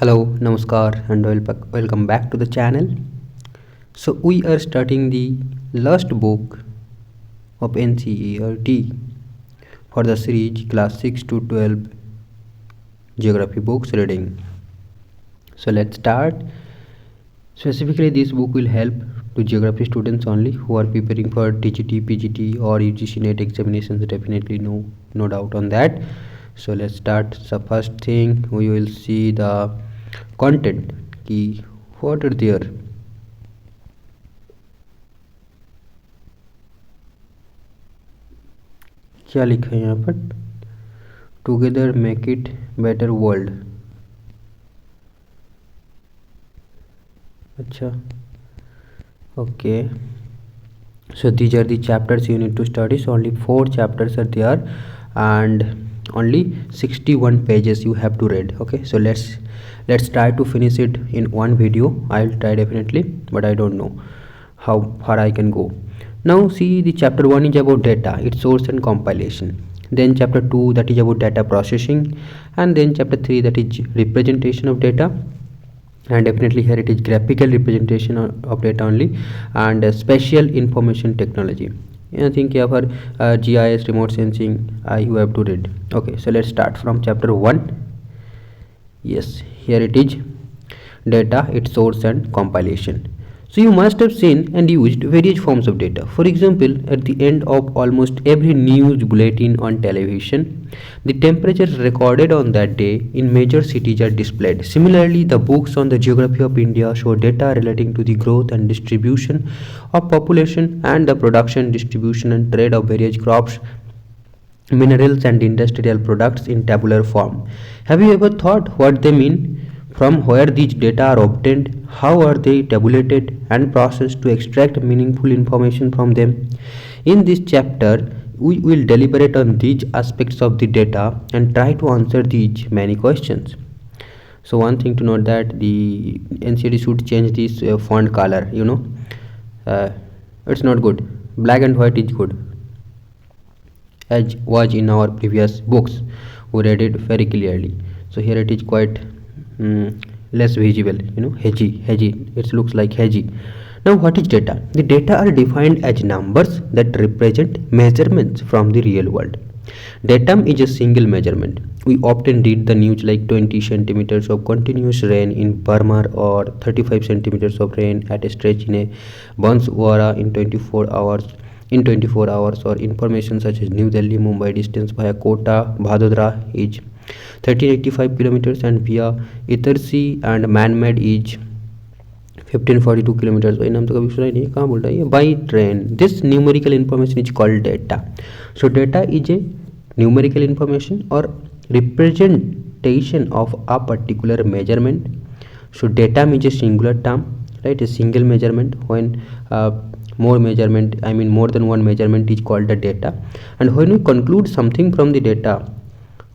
Hello, Namaskar, and welcome back to the channel. So, we are starting the last book of NCERT for the series class 6 to 12 geography books reading. So, let's start. Specifically, this book will help to geography students only who are preparing for TGT, PGT, or UGC NET examinations. Definitely, no doubt on that. So, let's start. So, first thing we will see the content कि what are there. क्या लिखा है यहाँ पर? Together make it better world. अच्छा, okay. So these are the chapters you need to study. So only 4 chapters are there and only 61 pages you have to read. Okay, so let's try to finish it in one video. I'll try definitely, but I don't know how far I can go. Now see, the chapter 1 is about data, its source and compilation. Then chapter 2, that is about data processing, and then chapter 3, that is representation of data. And definitely here it is graphical representation of data only, and spatial information technology. I think here for GIS, remote sensing, you have to read. Okay, so let's start from chapter 1. Yes, here it is, data, its source and compilation. So you must have seen and used various forms of data. For example, at the end of almost every news bulletin on television, the temperatures recorded on that day in major cities are displayed. Similarly, the books on the geography of India show data relating to the growth and distribution of population and the production, distribution and trade of various crops, minerals and industrial products in tabular form. Have you ever thought what they mean? From where these data are obtained, how are they tabulated and processed to extract meaningful information from them? In this chapter, we will deliberate on these aspects of the data and try to answer these many questions. So one thing to note that the NCERT should change this font color, it's not good. Black and white is good, as was in our previous books. We read it very clearly. So here it is quite less visible, hazy, it looks like hazy. Now what is data? The data are defined as numbers that represent measurements from the real world. Datum is a single measurement. We often read the news like 20 centimeters of continuous rain in Burma or 35 centimeters of rain at a stretch in a Banswara in 24 hours, or information such as New Delhi Mumbai distance via Kota Bhadodara is 1385 kilometers and via Itarsy and man-made is 1542 kilometers. नाम तो कभी सुना ही नहीं, कहाँ बोल रहा है ये? By train. This numerical information is called data. So data is a numerical information or representation of a particular measurement. So datum is a singular term, right? A single measurement. When more than one measurement is called the data. And when we conclude something from the data,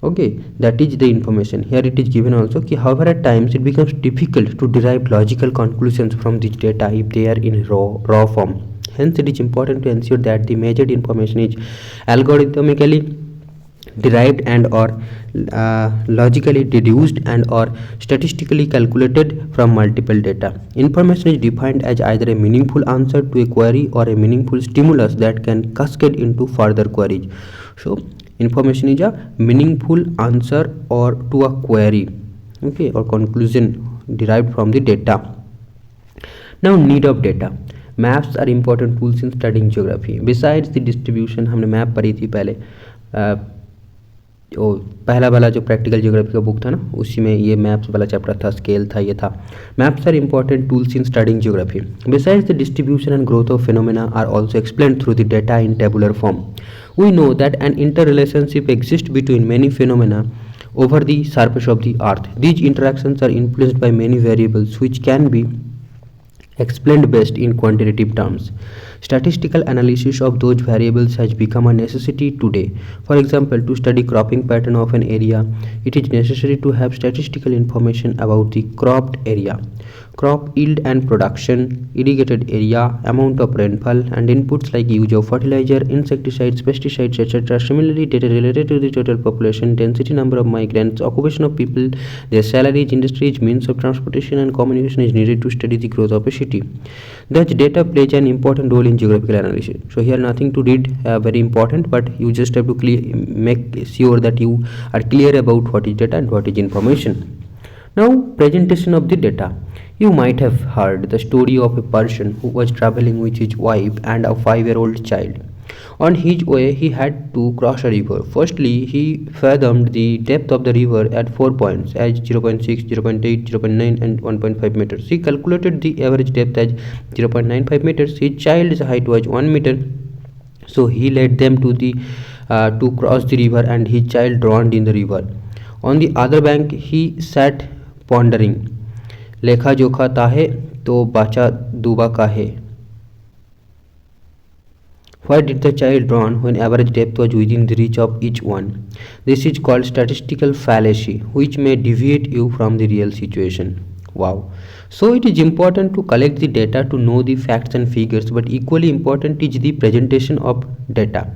okay, that is the information. Here it is given also कि however at times it becomes difficult to derive logical conclusions from this data if they are in raw form. Hence it is important to ensure that the measured information is algorithmically derived and or logically deduced and or statistically calculated from multiple data. Information is defined as either a meaningful answer to a query or a meaningful stimulus that can cascade into further queries. So information is a meaningful answer or to a query, okay, or conclusion derived from the data. Now need of data. Maps are important tools in studying geography. Besides the distribution, हमने map पढ़ी थी पहले, पहला वाला जो practical geography का book था ना, उसी में ये मैप्स वाला चैप्टर था, स्केल था, ये था. Maps are important tools in studying geography. Besides the distribution and growth of phenomena are also explained through the data in tabular form. We know that an interrelationship exists between many phenomena over the surface of the earth. These interactions are influenced by many variables which can be explained best in quantitative terms. Statistical analysis of those variables has become a necessity today. For example, to study cropping pattern of an area, it is necessary to have statistical information about the cropped area, crop yield and production, irrigated area, amount of rainfall, and inputs like use of fertilizer, insecticides, pesticides, etc. Similarly, data related to the total population, density, number of migrants, occupation of people, their salaries, industries, means of transportation, and communication is needed to study the growth of a city. Thus, data plays an important role in geographical analysis. So here nothing to read very important, but you just have to make sure that you are clear about what is data and what is information. Now, presentation of the data. You might have heard the story of a person who was traveling with his wife and a 5-year-old child. On his way, he had to cross a river. Firstly, he fathomed the depth of the river at 4 points as 0.6, 0.8, 0.9, and 1.5 meters. He calculated the average depth as 0.95 meters. His child's height was 1 meter, so he led them to cross the river, and his child drowned in the river. On the other bank, he sat pondering. लेखा जोखा ताहे तो बाचा दुबा काहे. Why did the child drown when average depth was within the reach of each one? This is called statistical fallacy, which may deviate you from the real situation. Wow. So it is important to collect the data to know the facts and figures, but equally important is the presentation of data.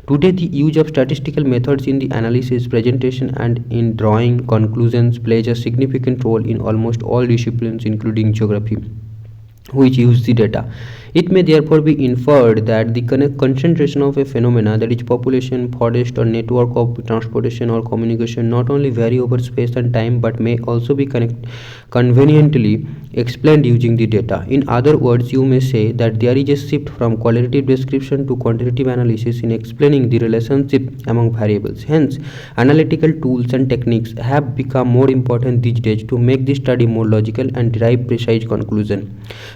Today, the use of statistical methods in the analysis, presentation, and in drawing conclusions plays a significant role in almost all disciplines, including geography, which use the data. It may therefore be inferred that the concentration of a phenomena, that is population, forest, or network of transportation or communication, not only vary over space and time but may also be conveniently explained using the data. In other words, you may say that there is a shift from qualitative description to quantitative analysis in explaining the relationship among variables. Hence, analytical tools and techniques have become more important these days to make the study more logical and derive precise conclusions.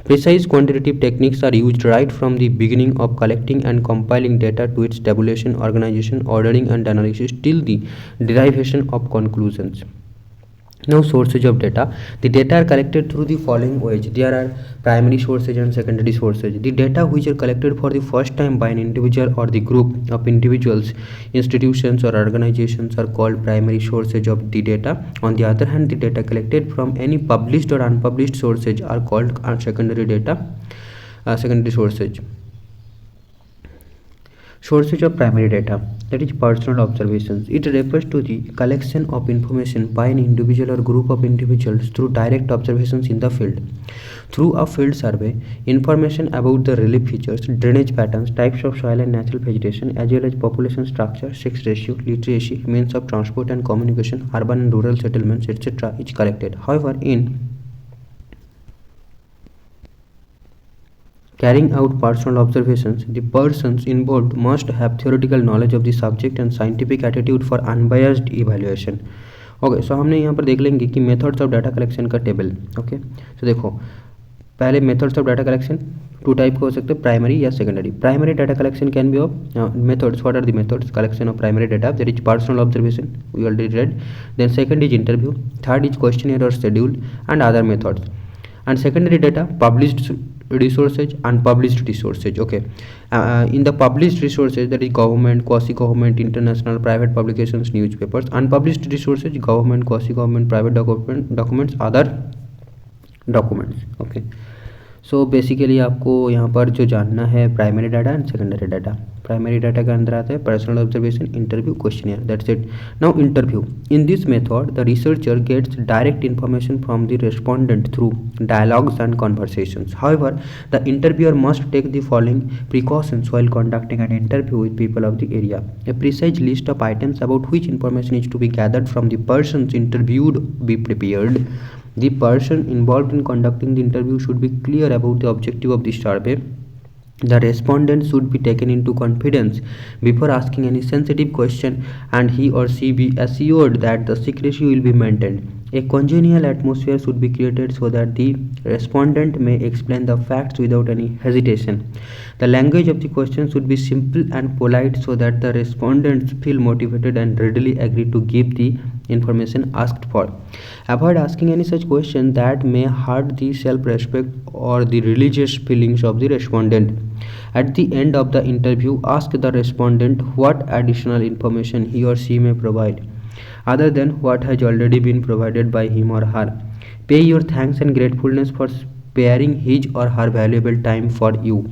Precise quantitative techniques are used right from the beginning of collecting and compiling data to its tabulation, organization, ordering, and analysis till the derivation of conclusions. Now, sources of data. The data are collected through the following ways. There are primary sources and secondary sources. The data which are collected for the first time by an individual or the group of individuals, institutions, or organizations are called primary sources of the data. On the other hand, the data collected from any published or unpublished sources are called secondary sources. Sources of primary data, that is personal observations. It refers to the collection of information by an individual or group of individuals through direct observations in the field. Through a field survey, information about the relief features, drainage patterns, types of soil and natural vegetation, as well as population structure, sex ratio, literacy, means of transport and communication, urban and rural settlements, etc. is collected. However, in carrying out personal observations, the persons involved must have theoretical knowledge of the subject and scientific attitude for unbiased evaluation. Okay so हमने यहाँ पर देख लेंगे कि methods of data collection का table. Okay so देखो, पहले methods of data collection two type के हो सकते हैं, प्राइमरी या secondary. Primary data collection can be of methods. What are the methods collection of primary data? That is personal observation, we already read. Then second is interview, third is questionnaire और schedule and other methods. And secondary data, published resources, unpublished resources. Okay, in the published resources, that is government, quasi-government, international, private publications, newspapers. Unpublished resources, government, quasi-government, private documents, other documents. Okay, so basically आपको यहाँ पर जो जानना है primary data and secondary data. Primary data के अंदर आता है personal observation, interview, questionnaire. That's it. Now interview. In this method the researcher gets direct information from the respondent through dialogues and conversations. However, the interviewer must take the following precautions while conducting an interview with people of the area. A precise list of items about which information is to be gathered from the persons interviewed be prepared. The person involved in conducting the interview should be clear about the objective of the survey. The respondent should be taken into confidence before asking any sensitive question, and he or she be assured that the secrecy will be maintained. A congenial atmosphere should be created so that the respondent may explain the facts without any hesitation. The language of the question should be simple and polite so that the respondents feel motivated and readily agree to give the information asked for. Avoid asking any such question that may hurt the self-respect or the religious feelings of the respondent. At the end of the interview, ask the respondent what additional information he or she may provide other than what has already been provided by him or her. Pay your thanks and gratefulness for sparing his or her valuable time for you.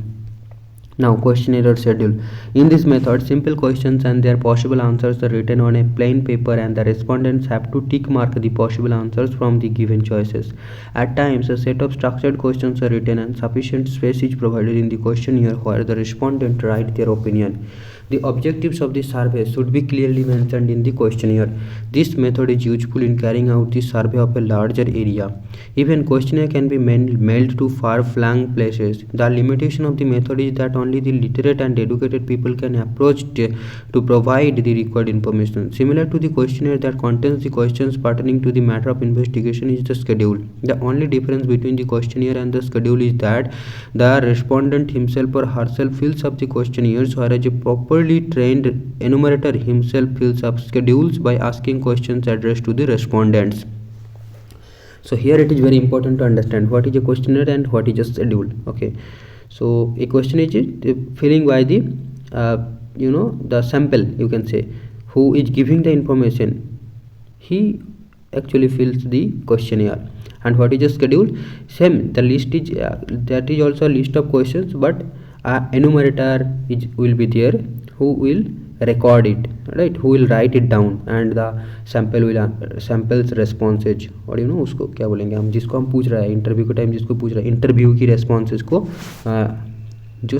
Now, questionnaire schedule. In this method, simple questions and their possible answers are written on a plain paper, and the respondents have to tick mark the possible answers from the given choices. At times, a set of structured questions are written, and sufficient space is provided in the questionnaire where the respondent write their opinion. The objectives of the survey should be clearly mentioned in the questionnaire. This method is useful in carrying out the survey of a larger area. Even questionnaire can be mailed to far-flung places. The limitation of the method is that only the literate and educated people can approach to provide the required information. Similar to the questionnaire that contains the questions pertaining to the matter of investigation is the schedule. The only difference between the questionnaire and the schedule is that the respondent himself or herself fills up the questionnaires, whereas a properly trained enumerator himself fills up schedules by asking questions addressed to the respondents. So here it is very important to understand what is a questionnaire and what is a schedule. Okay, so a question is filling by the the sample, you can say, who is giving the information, he actually fills the questionnaire. And what is a schedule? Same, the list is that is also a list of questions, but enumerator will be there who will record it, right, who will write it down, and the sample will samples responses, और उसको क्या बोलेंगे हम, जिसको हम पूछ रहे हैं इंटरव्यू के टाइम, जिसको पूछ रहे हैं इंटरव्यू की रेस्पॉन्सेज को जो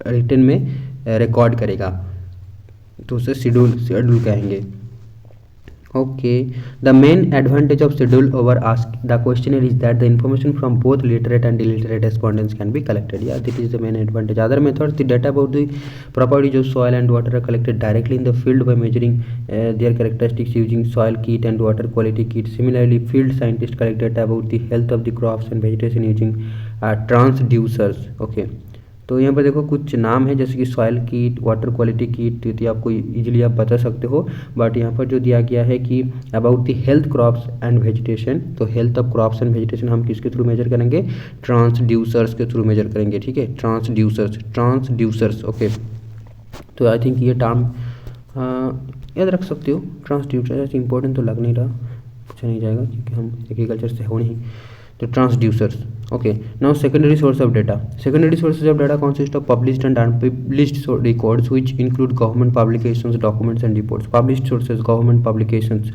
रिटन में रिकॉर्ड करेगा, तो उसे शेड्यूल कहेंगे. Okay, the main advantage of schedule over ask the questionnaire is that the information from both literate and illiterate respondents can be collected. Yeah, that is the main advantage. Other methods, the data about the properties of soil and water are collected directly in the field by measuring their characteristics using soil kit and water quality kit. Similarly, field scientists collect data about the health of the crops and vegetation using transducers. Okay. तो यहाँ पर देखो कुछ नाम है जैसे कि soil कीट, वाटर क्वालिटी कीट, तो आपको इजीली आप बता सकते हो. बट यहाँ पर जो दिया गया है कि about the health crops and vegetation, तो health of crops and vegetation हम किसके थ्रू मेजर करेंगे? ट्रांसड्यूसर्स के थ्रू मेजर करेंगे. ठीक है, ट्रांसड्यूसर्स. ओके, तो आई थिंक ये टर्म याद रख सकते हो. ट्रांसड्यूसर इंपॉर्टेंट तो लग नहीं रहा, पूछा नहीं जाएगा क्योंकि हम एग्रीकल्चर से हो नहीं. तो transducers. Okay, now secondary source of data. Secondary sources of data consist of published and unpublished records which include government publications, documents and reports. Published sources, government publications,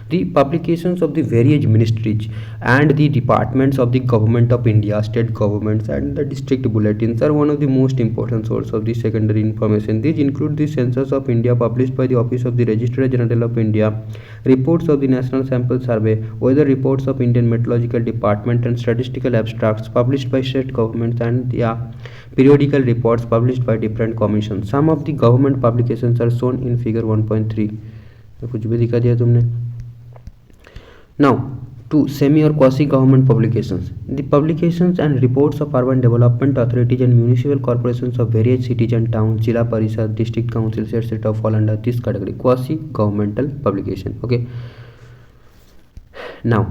the publications of the various ministries and the departments of the government of India, state governments and the district bulletins are one of the most important source of the secondary information. These include the census of India published by the office of the Registrar General of India, reports of the National Sample Survey, weather reports of Indian Meteorological Department and statistical abstracts published by state governments, and the periodical reports published by different commissions. Some of the government publications are shown in figure 1.3. कुछ भी दिखा दिया तुमने. Now, to semi or quasi government publications. The publications and reports of urban development authorities and municipal corporations of various cities and towns, Jila Parishad, district councils, etc. fall under this category, quasi governmental publication. Okay. Now,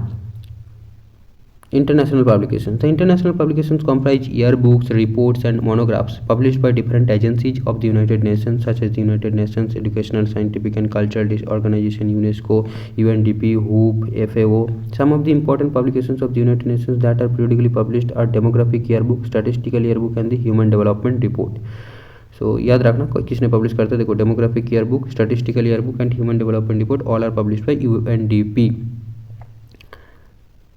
international publications. The international publications comprise yearbooks, reports and monographs published by different agencies of the United Nations such as the United Nations Educational, Scientific and Cultural Organization, UNESCO, UNDP, WHO, FAO. Some of the important publications of the United Nations that are periodically published are Demographic Yearbook, Statistical Yearbook and the Human Development Report. So याद रखना किसने publish करता है. देखो, demographic yearbook, statistical yearbook and human development report all are published by UNDP.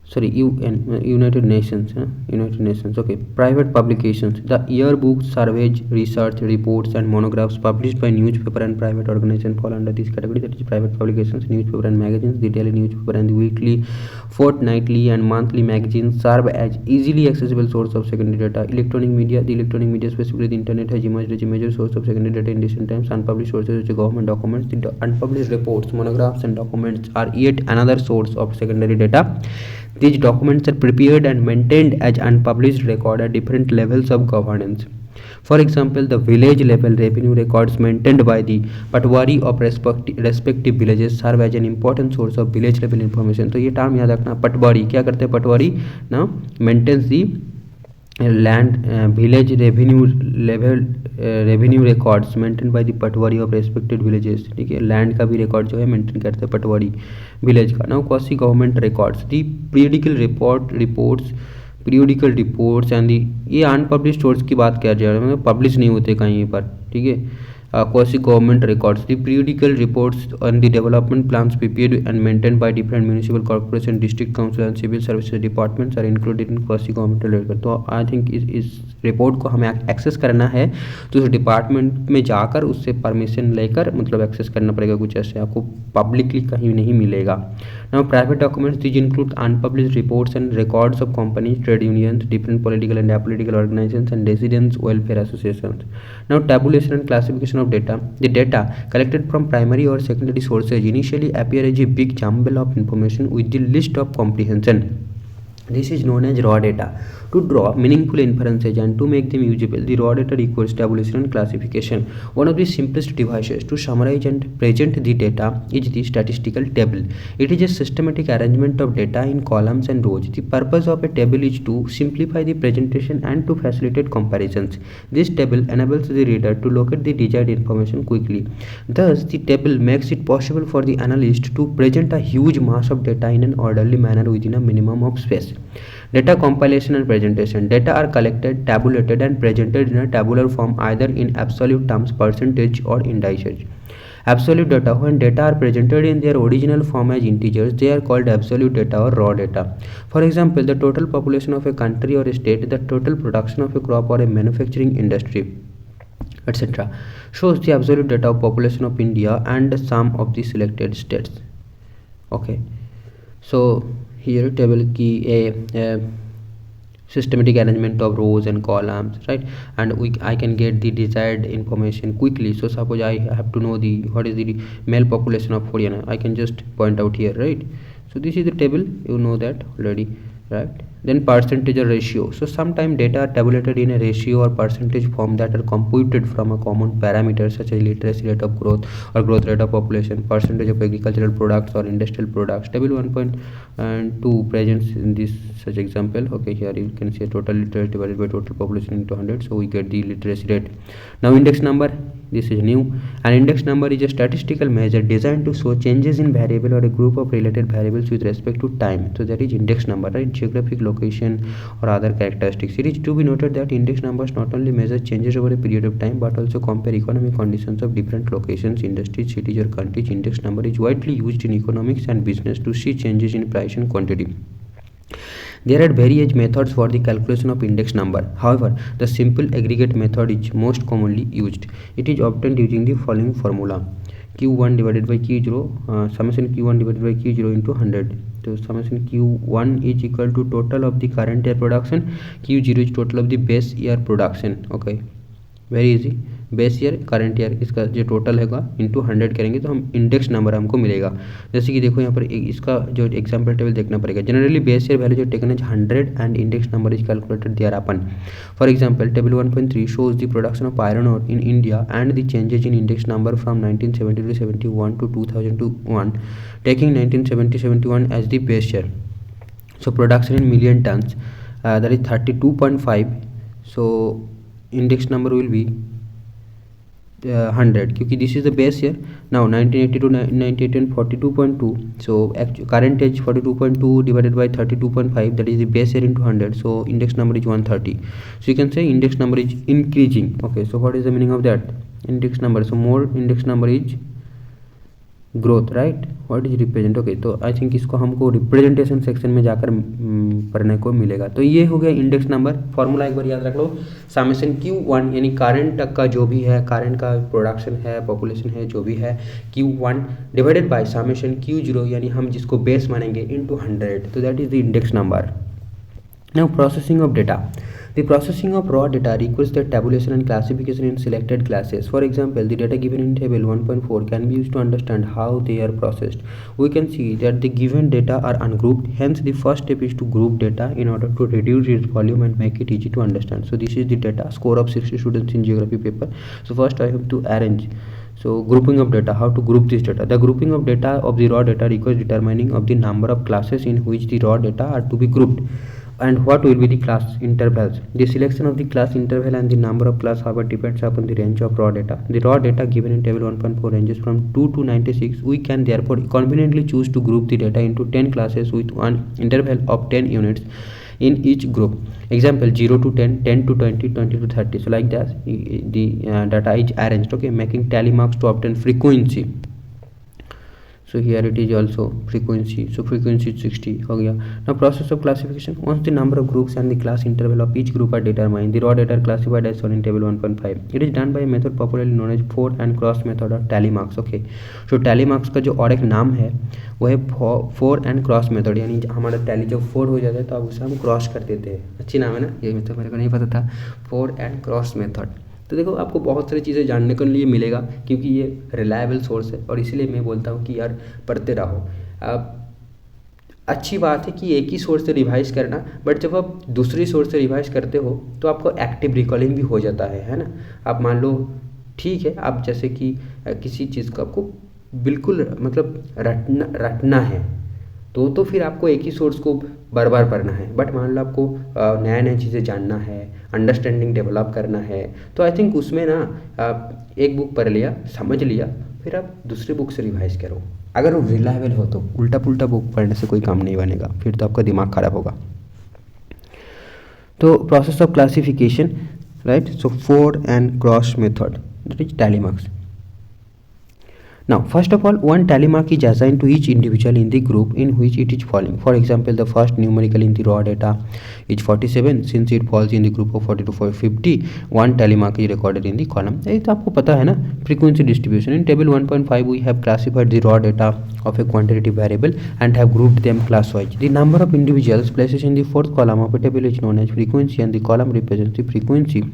sorry, United Nations, United Nations. Okay, private publications. The yearbooks, surveys, research reports and monographs published by newspaper and private organization fall under this category, that is private publications. Newspaper and magazines, the daily newspaper and the weekly, fortnightly and monthly magazines serve as easily accessible source of secondary data. Electronic media, the electronic media, specifically the internet, has emerged as a major source of secondary data in recent times. Unpublished sources such as government documents, the unpublished reports, monographs and documents are yet another source of secondary data. These documents are prepared and maintained as unpublished record at different levels of governance. For example, the village level revenue records maintained by the patwari of respective villages serve as an important source of village level information. तो ये term याद रखना, पटवारी क्या करते हैं, पटवारी ना maintains the land village revenue records maintained by the patwari of respected villages. ठीक है, लैंड का भी रिकॉर्ड जो है मेंटेन करते हैं पटवारी विलेज का. Now quasi government records, the periodical reports and the, ये अनपब्लिश सोर्स की बात किया जा रहा है, मतलब पब्लिश नहीं होते कहीं पर. ठीक है, quasi government records, the periodical reports on the development plans prepared and maintained by different municipal corporation, district council and civil services departments are included in quasi governmental record. तो आई थिंक इस report को हमें access करना है तो उस department में जाकर उससे परमिशन लेकर मतलब एक्सेस करना पड़ेगा, कुछ ऐसे आपको पब्लिकली कहीं नहीं मिलेगा. Now private documents, these include unpublished reports and records of companies, trade unions, different political and apolitical organisations and residents welfare associations. Now tabulation and classification of data. The data collected from primary or secondary sources initially appear as a big jumble of information with the least of comprehension. This is known as raw data. To draw meaningful inferences and to make them usable, the raw data requires tabulation and classification. One of the simplest devices to summarize and present the data is the statistical table. It is a systematic arrangement of data in columns and rows. The purpose of a table is to simplify the presentation and to facilitate comparisons. This table enables the reader to locate the desired information quickly. Thus, the table makes it possible for the analyst to present a huge mass of data in an orderly manner within a minimum of space. Data compilation and presentation. Data are collected, tabulated and presented in a tabular form either in absolute terms, percentage or indices. Absolute data. When data are presented in their original form as integers, they are called absolute data or raw data. For example, the total population of a country or a state, the total production of a crop or a manufacturing industry, etc. shows the absolute data of population of India and the sum of the selected states. Okay, so here table की a systematic arrangement of rows and columns, right? And I can get the desired information quickly. So suppose I have to know the what is the male population of Haryana, I can just point out here, right? So this is the table, you know that already, right? Then percentage or ratio. So sometimes data are tabulated in a ratio or percentage form that are computed from a common parameter such as literacy rate of growth or growth rate of population, percentage of agricultural products or industrial products. Table 1.2 presents in this such example. Okay, here you can see total literacy divided by total population into 100, so we get the literacy rate. Now index number, this is new. An index number is a statistical measure designed to show changes in variable or a group of related variables with respect to time. So that is index number, right? Geographic location or other characteristics. It is to be noted that index numbers not only measure changes over a period of time but also compare economic conditions of different locations, industries, cities or countries. Index number is widely used in economics and business to see changes in price and quantity. There are various methods for the calculation of index number. However, the simple aggregate method is most commonly used. It is obtained using the following formula: Q1 divided by Q0, summation Q1 divided by Q0 into 100. So summation Q1 is equal to total of the current year production, Q0 is total of the base year production. Okay, very easy. Base year current year इसका जो total होगा into 100 करेंगे तो हम index number हमको मिलेगा. जैसे कि देखो यहाँ पर इसका जो एग्जाम्पल टेबल देखना पड़ेगा. जनरली बेस ईयर वैल्यू जो टेकन है 100 and index number is calculated there upon. For example table 1.3 shows the production of iron ore in India and the changes in index number from 1970 to 71 to 2001, taking 1970-71 as the base year. So production in million tons, that is 32.5. so index number will be 100 क्योंकि this is the base year. Now 1980 to 1981 42.2, so current age 42.2 divided by 32.5, that is the base year into 100, so index number is 130. So you can say index number is increasing. Okay, so what is the meaning of that? Index number, so more index number is growth, right. What is represent, okay. तो I think इसको हमको representation section में जाकर पढ़ने को मिलेगा। तो ये हो गया इंडेक्स नंबर। फॉर्मूला एक बार याद रख लो, समेशन Q1 यानी करंट तक का जो भी है, करंट का प्रोडक्शन है, पॉपुलेशन है, जो भी है, Q1 divided by summation Q0 यानी हम जिसको बेस मानेंगे इनटू 100, तो that is the index number. Now processing of data. The processing of raw data requires the tabulation and classification in selected classes. For example, the data given in table 1.4 can be used to understand how they are processed. We can see that the given data are ungrouped. Hence, the first step is to group data in order to reduce its volume and make it easy to understand. So this is the data score of 60 students in geography paper. So first I have to arrange. So grouping of data, how to group this data. The grouping of data of the raw data requires determining of the number of classes in which the raw data are to be grouped and what will be the class intervals. The selection of the class interval and the number of class however depends upon the range of raw data. The raw data given in table 1.4 ranges from 2 to 96. We can therefore conveniently choose to group the data into 10 classes with one interval of 10 units in each group. Example 0 to 10, 10 to 20, 20 to 30. So like that the data is arranged, okay, making tally marks to obtain frequency. So here it is also frequency. So frequency is 60 हो गया. Now process of classification. Once the number of groups and the class interval of each group are determined, the raw data are classified as shown in table 1.5. It is done by a method popularly known as forward and cross method or tally marks. Okay. So tally marks का जो और एक नाम है वो है forward and cross method, यानी हमारा tally जब forward हो जाता है तो अब उसे हम cross कर देते हैं. अच्छी नाम है ना, ये मतलब मेरे को नहीं पता था, forward and cross method. तो देखो आपको बहुत सारी चीज़ें जानने के लिए मिलेगा क्योंकि ये रिलायबल सोर्स है और इसीलिए मैं बोलता हूँ कि यार पढ़ते रहो. अच्छी बात है कि एक ही सोर्स से रिवाइज करना, बट जब आप दूसरी सोर्स से रिवाइज करते हो तो आपको एक्टिव रिकॉलिंग भी हो जाता है ना. आप मान लो ठीक है, आप जैसे कि किसी चीज़ को आपको बिल्कुल मतलब रटना है तो फिर आपको एक ही सोर्स को बार बार पढ़ना है. बट मान लो आपको नया नया चीज़ें जानना है, अंडरस्टैंडिंग डेवलप करना है, तो आई थिंक उसमें ना एक बुक पढ़ लिया, समझ लिया, फिर आप दूसरी बुक से रिवाइज करो. अगर वो रिलायबल हो तो उल्टा पुल्टा बुक पढ़ने से कोई काम नहीं बनेगा, फिर तो आपका दिमाग खराब होगा. तो process of classification, right. So forward and cross method, that is tally marks. Now, first of all, one tally mark is assigned to each individual in the group in which it is falling. For example, the first numerical in the raw data is 47. Since it falls in the group of 40 to 50, one tally mark is recorded in the column. ये तो आपको पता है ना. Frequency distribution. In table 1.5, we have classified the raw data of a quantitative variable and have grouped them class-wise. The number of individuals placed in the fourth column of a table is known as frequency, and the column represents the frequency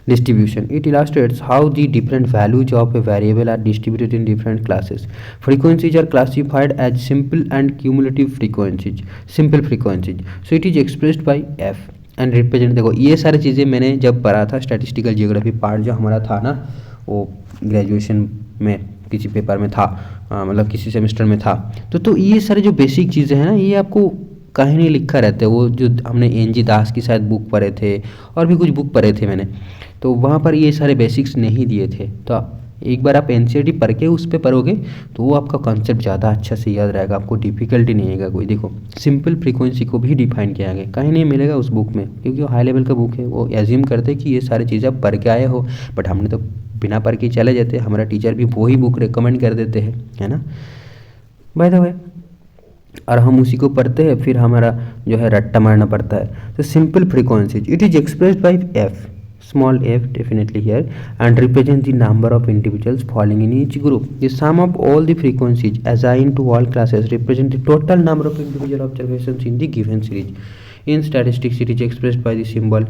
distribution. It illustrates how the different values of a variable are distributed in different classes. Frequencies are classified as simple and cumulative frequencies. Simple frequencies, so it is expressed by f and represent. देखो ये सारी चीज़ें मैंने जब पढ़ा था statistical geography part जो हमारा था ना, वो ग्रेजुएशन में किसी पेपर में था, मतलब किसी सेमेस्टर में था, तो ये सारे जो बेसिक चीज़ें हैं ना, ये आपको कहीं नहीं लिखा रहता है. वो जो हमने NG दास की शायद बुक पढ़े थे और भी कुछ बुक पढ़े थे मैंने, तो वहाँ पर ये सारे बेसिक्स नहीं दिए थे. तो एक बार आप NCERT पढ़ के उस पर पढ़ोगे तो वो आपका कॉन्सेप्ट ज़्यादा अच्छा से याद रहेगा, आपको डिफ़िकल्टी नहीं आएगा कोई. देखो सिंपल फ्रीक्वेंसी को भी डिफाइन किया गया, कहीं नहीं मिलेगा उस बुक में, क्योंकि वो हाई लेवल का बुक है. वो एज्यूम करते कि ये सारी चीज़ें आप पढ़ के आए हो, बट हमने तो बिना पढ़ के चले जाते. हमारा टीचर भी वही बुक रिकमेंड कर देते हैं, है ना, बाय द वे, और हम उसी को पढ़ते हैं, फिर हमारा जो है रट्टा मारना पड़ता है. तो simple frequencies, it is expressed by f, small f definitely here, and represents the number of individuals falling in each group. The sum of all the frequencies assigned to all classes represent the total number of individual observations in the given series. In statistics, it is expressed by the symbol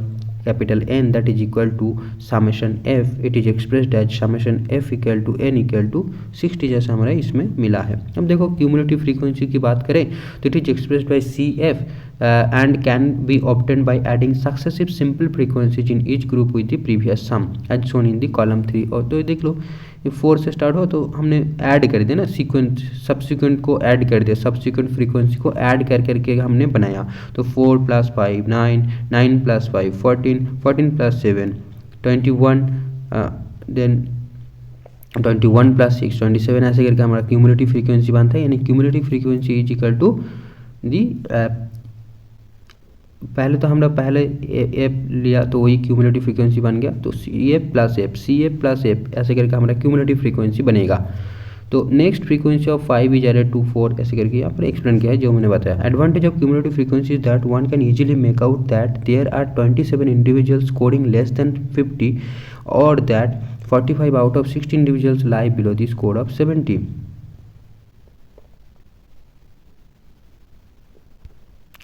capital N, that is equal to summation f. It is expressed as summation f equal to n equal to 60, जैसा हमारा इसमें मिला है. अब देखो cumulative frequency की बात करें तो it is expressed by CF and can be obtained by adding successive simple frequencies in each group with the previous sum as shown in the column 3. और तो ये देख लो, ये 4 से स्टार्ट हो तो हमने ऐड कर दिया ना, सीक्वेंस सब्सिक्वेंट को ऐड कर दिया, सब्सिक्वेंट फ्रीक्वेंसी को ऐड कर करके हमने बनाया. तो 4 + 5 9, 9 + 5 14, 14 + 7 21, देन 21 + 6 27, ऐसे करके हमारा क्यूमुलेटिव फ्रीक्वेंसी बनता है. यानी cumulative frequency is equal to the, पहले तो हमने पहले एफ लिया तो वही क्यूमुलेटिव फ्रीक्वेंसी बन गया, तो CF + F, CF + F, ऐसे करके हमारा क्यूमुलेटिव फ्रीक्वेंसी बनेगा. तो next frequency of 5 is added to 4 ऐसे करके यहाँ पर एक्सप्लेन किया है जो मैंने बताया। Advantage of cumulative frequency is that one can easily make out that there are 27 individuals scoring less than 50 और that 45 out of 60 individuals lie below the score of 70।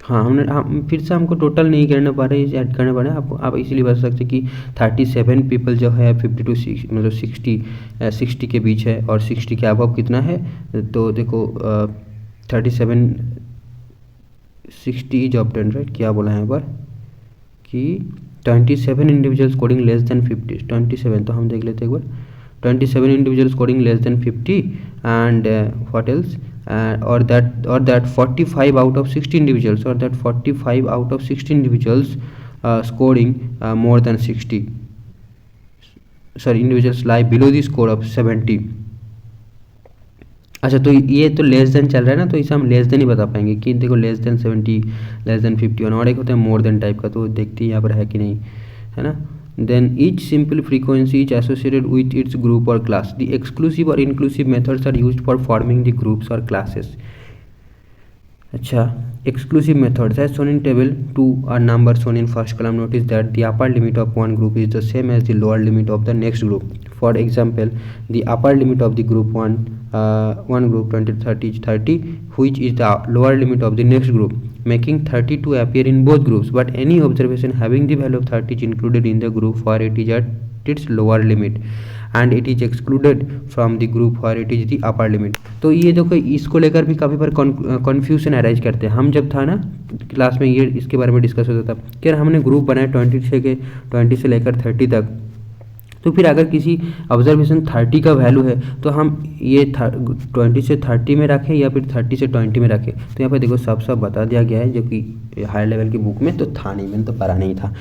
हाँ हम फिर से हमको टोटल नहीं करना पा रहे, ऐड करना पा रहे हैं। आपको आप इसीलिए बता सकते कि 37 पीपल जो है 50 टू 60 मतलब 60 के बीच है और 60 के अबव कितना है, तो देखो 37 60 इज ऑब्टेन, राइट। क्या बोला है यहाँ पर कि 27 इंडिविजुअल स्कोरिंग लेस देन 50, 27, तो हम देख लेते हैं एक बार। 27 individual scoring less than 50 and what else or that 45 out of 60 individuals or that 45 out of 60 individuals scoring more than 60, sorry, individuals lie below the score of 70। अच्छा, तो ये तो लेस देन चल रहा है ना, तो इसे हम लेस देन ही बता पाएंगे कि देखो लेस देन 70, लेस देन 51, और एक होता है मोर देन टाइप का, तो देखते हैं यहाँ पर है कि नहीं, है ना। Then each simple frequency is associated with its group or class. The exclusive or inclusive methods are used for forming the groups or classes. अच्छा, exclusive methods as shown in table 2 are numbers shown in first column. Notice that the upper limit of one group is the same as the lower limit of the next group. For example, the upper limit of the group one group 20 30 is 30, which is the lower limit of the next group, making 30 to appear in both groups, but any observation having the value of 30 is included in the group where it is at its lower limit and it is excluded from the group where it is the upper limit। तो ये देखो इसको लेकर भी काफ़ी बार confusion arise करते हैं। हम जब था ना क्लास में ये इसके बारे में डिस्कस होता था कि हमने ग्रुप बनाए 20 से लेकर 30 तक, तो फिर अगर किसी ऑब्जर्वेशन 30 का वैल्यू है तो हम ये 20 से 30 में रखें या फिर 30 से 20 में रखें। तो यहाँ पर देखो सब बता दिया गया है, जो कि हायर लेवल की बुक में तो था नहीं, मैंने तो पढ़ा नहीं था,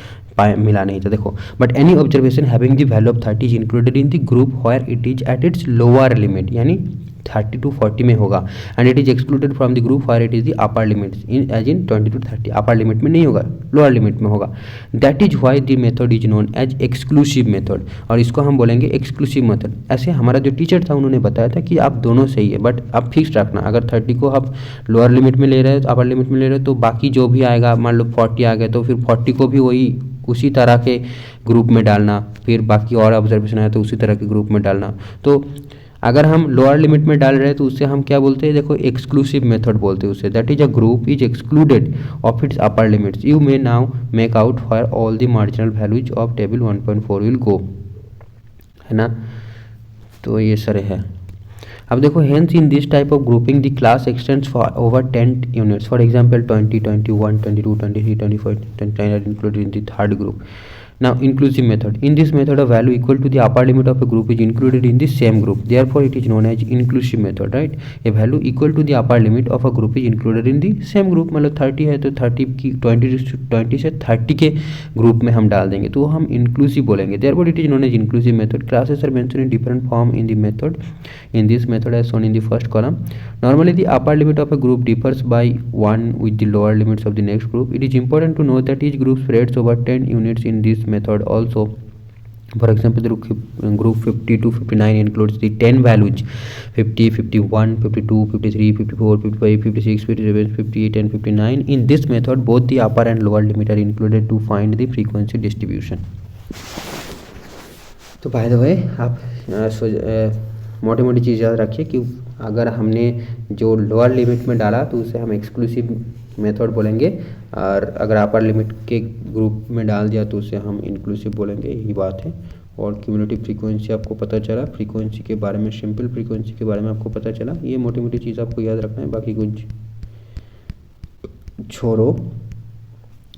मिला नहीं था। देखो, but any observation having the value of 30 is included in the group where it is at its lower limit, यानी 30 to 40 में होगा, and it is excluded from the group where it is the upper limit in as in 20 to 30, upper limit में नहीं होगा, lower limit में होगा। That is why the method is known as exclusive method, और इसको हम बोलेंगे exclusive method. ऐसे हमारा जो टीचर था उन्होंने बताया था कि आप दोनों सही है, बट आप फिक्स रखना, अगर 30 को आप लोअर लिमिट में ले रहे हो तो अपर लिमिट में ले रहे हो, तो बाकी जो भी आएगा, मान लो 40 आ गया तो फिर 40 को भी वही उसी तरह के ग्रुप में डालना, फिर बाकी और ऑब्जर्वेशन आया तो उसी तरह के ग्रुप में डालना। तो अगर हम लोअर लिमिट में डाल रहे हैं तो उससे हम क्या बोलते हैं, देखो एक्सक्लूसिव मेथड बोलते हैं उससे। That is a group is excluded of its upper limits. You may now make out for all the marginal values of table 1.4 will go, है ना। तो ये सारे है। अब देखो, hence in this type of grouping the class x tends for over 10 units. For example 20, 21, 22, 23, 24, 29 are included in the third group. Now, inclusive method. In this method, a value equal to the upper limit of a group is included in the same group. Therefore, it is known as inclusive method, right? A value equal to the upper limit of a group is included in the same group. मतलब 30 है तो 30 की 20 से 30 के group में हम डाल देंगे, तो हम inclusive बोलेंगे। Therefore, it is known as inclusive method. Classes are mentioned in different form in the method. In this method, as shown in the first column, normally the upper limit of a group differs by 1 with the lower limits of the next group. It is important to note that each group spreads over 10 units in this method also. For example, the group 50 to 59 includes the 10 values 50, 51, 52, 53, 54, 55, 56, 57, 58 and 59. In this method, both the upper and lower limit are included to find the frequency distribution. तो by the way आप मोटी मोटी चीज़ याद रखिए कि अगर हमने जो लोअर लिमिट में डाला तो उसे हम एक्सक्लूसिव मेथड बोलेंगे, और अगर अपर लिमिट के ग्रुप में डाल दिया तो उसे हम इंक्लूसिव बोलेंगे, यही बात है। और क्यूमुलेटिव फ्रीक्वेंसी आपको पता चला, फ्रीक्वेंसी के बारे में, सिंपल फ्रीक्वेंसी के बारे में आपको पता चला। ये मोटी मोटी चीज़ आपको याद रखना है, बाकी कुछ छोड़ो।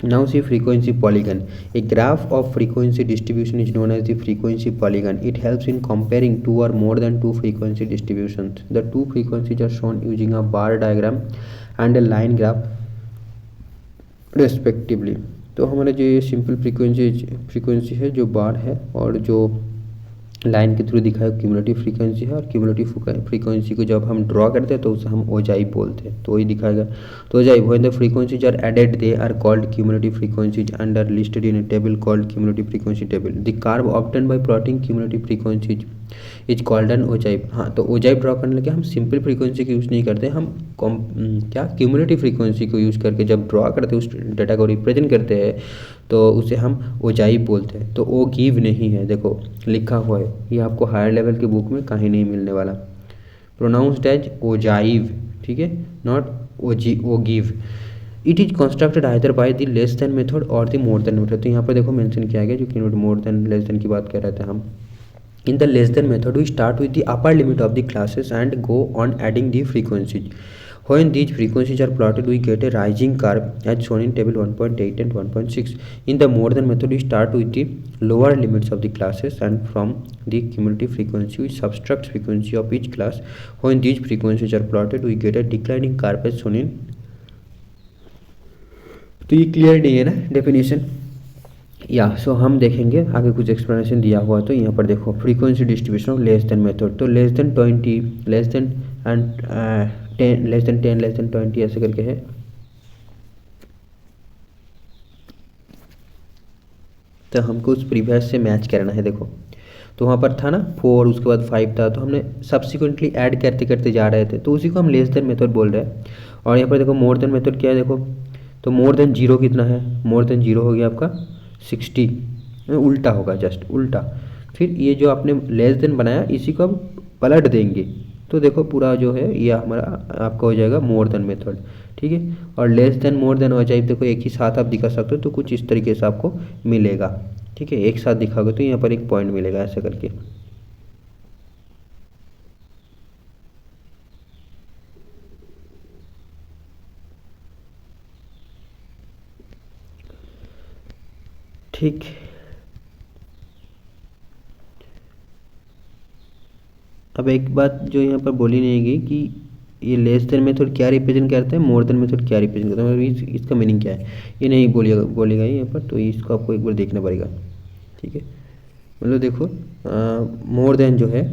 Now see frequency polygon. A graph of frequency distribution is known as the frequency polygon. It helps in comparing two or more than two frequency distributions. The two frequencies are shown using a bar diagram and a line graph respectively. तो हमारा जो ये simple frequency है जो बार है, और जो line के थ्रू दिखाया क्यूमुलेटिव फ्रीक्वेंसी है, और क्यूमुलेटिव फ्रीक्वेंसी को जब हम ड्रॉ करते हैं तो उसे हम ओजाइव बोलते हैं, तो वही दिखाएगा। तो ogive when the frequencies are added they are called cumulative frequencies and are listed in a table called cumulative frequency table. The curve obtained by plotting cumulative frequencies is called an ogive. हाँ, तो ogive draw करने लगे हम simple frequency का use नहीं करते, हम क्या क्यूमुलेटिव फ्रीक्वेंसी को यूज़ करके जब ड्रॉ करते हैं उस डाटा को रिप्रेजेंट करते हैं तो उसे हम ओजाइव बोलते हैं। तो ओ गिव नहीं है, देखो लिखा हुआ है, ये आपको हायर लेवल के बुक में कहीं नहीं मिलने वाला। प्रोनाउंस्ड एज ओजाइव, ठीक है, not o give. It is constructed either by the less than method और द मोर देन मेथड। तो यहाँ पर देखो मेंशन किया गया जो कि मोर देन लेस देन की बात कर रहे थे हम। In the less than method, we start with the upper limit of the classes and go on adding the frequencies. When these frequencies are plotted, we get a rising curve as shown in table 1.8 and 1.6. In the more than method, we start with the lower limits of the classes and from the cumulative frequency, we subtract frequency of each class. When these frequencies are plotted, we get a declining curve as shown in। तो ये clear नहीं है ना definition या सो हम देखेंगे आगे कुछ एक्सप्लेनेशन दिया हुआ। तो यहाँ पर देखो frequency distribution of less than method, तो less than 20 less than and 10 less than 10 less than 20 ऐसे करके है। तो हमको उस प्रीवियस से मैच करना है। देखो तो वहाँ पर था ना 4, उसके बाद 5 था, तो हमने सब्सिक्वेंटली ऐड करते करते जा रहे थे, तो उसी को हम लेस देन मेथड बोल रहे हैं। और यहाँ पर देखो मोर देन मेथड क्या है, देखो तो मोर देन 0 कितना है, मोर देन 0 हो गया आपका 60, उल्टा होगा, जस्ट उल्टा। फिर ये जो आपने लेस देन बनाया इसी को अब पलट देंगे, तो देखो पूरा जो है ये हमारा आपका हो जाएगा मोर देन मेथड, ठीक है। और लेस देन मोर देन हो जाए, देखो एक ही साथ आप दिखा सकते हो, तो कुछ इस तरीके से आपको मिलेगा, ठीक है। एक साथ दिखाओगे तो यहाँ पर एक पॉइंट मिलेगा ऐसे करके। ठीक, अब एक बात जो यहाँ पर बोली नहीं गई कि ये लेस देन मेथड क्या रिप्रेजेंट करते हैं, मोर देन मेथड क्या रिप्रेजेंट करते हैं, मतलब इसका मीनिंग क्या है ये नहीं बोलेगा यहाँ पर, तो इसको आपको एक बार देखना पड़ेगा, ठीक है। मतलब देखो मोर देन जो है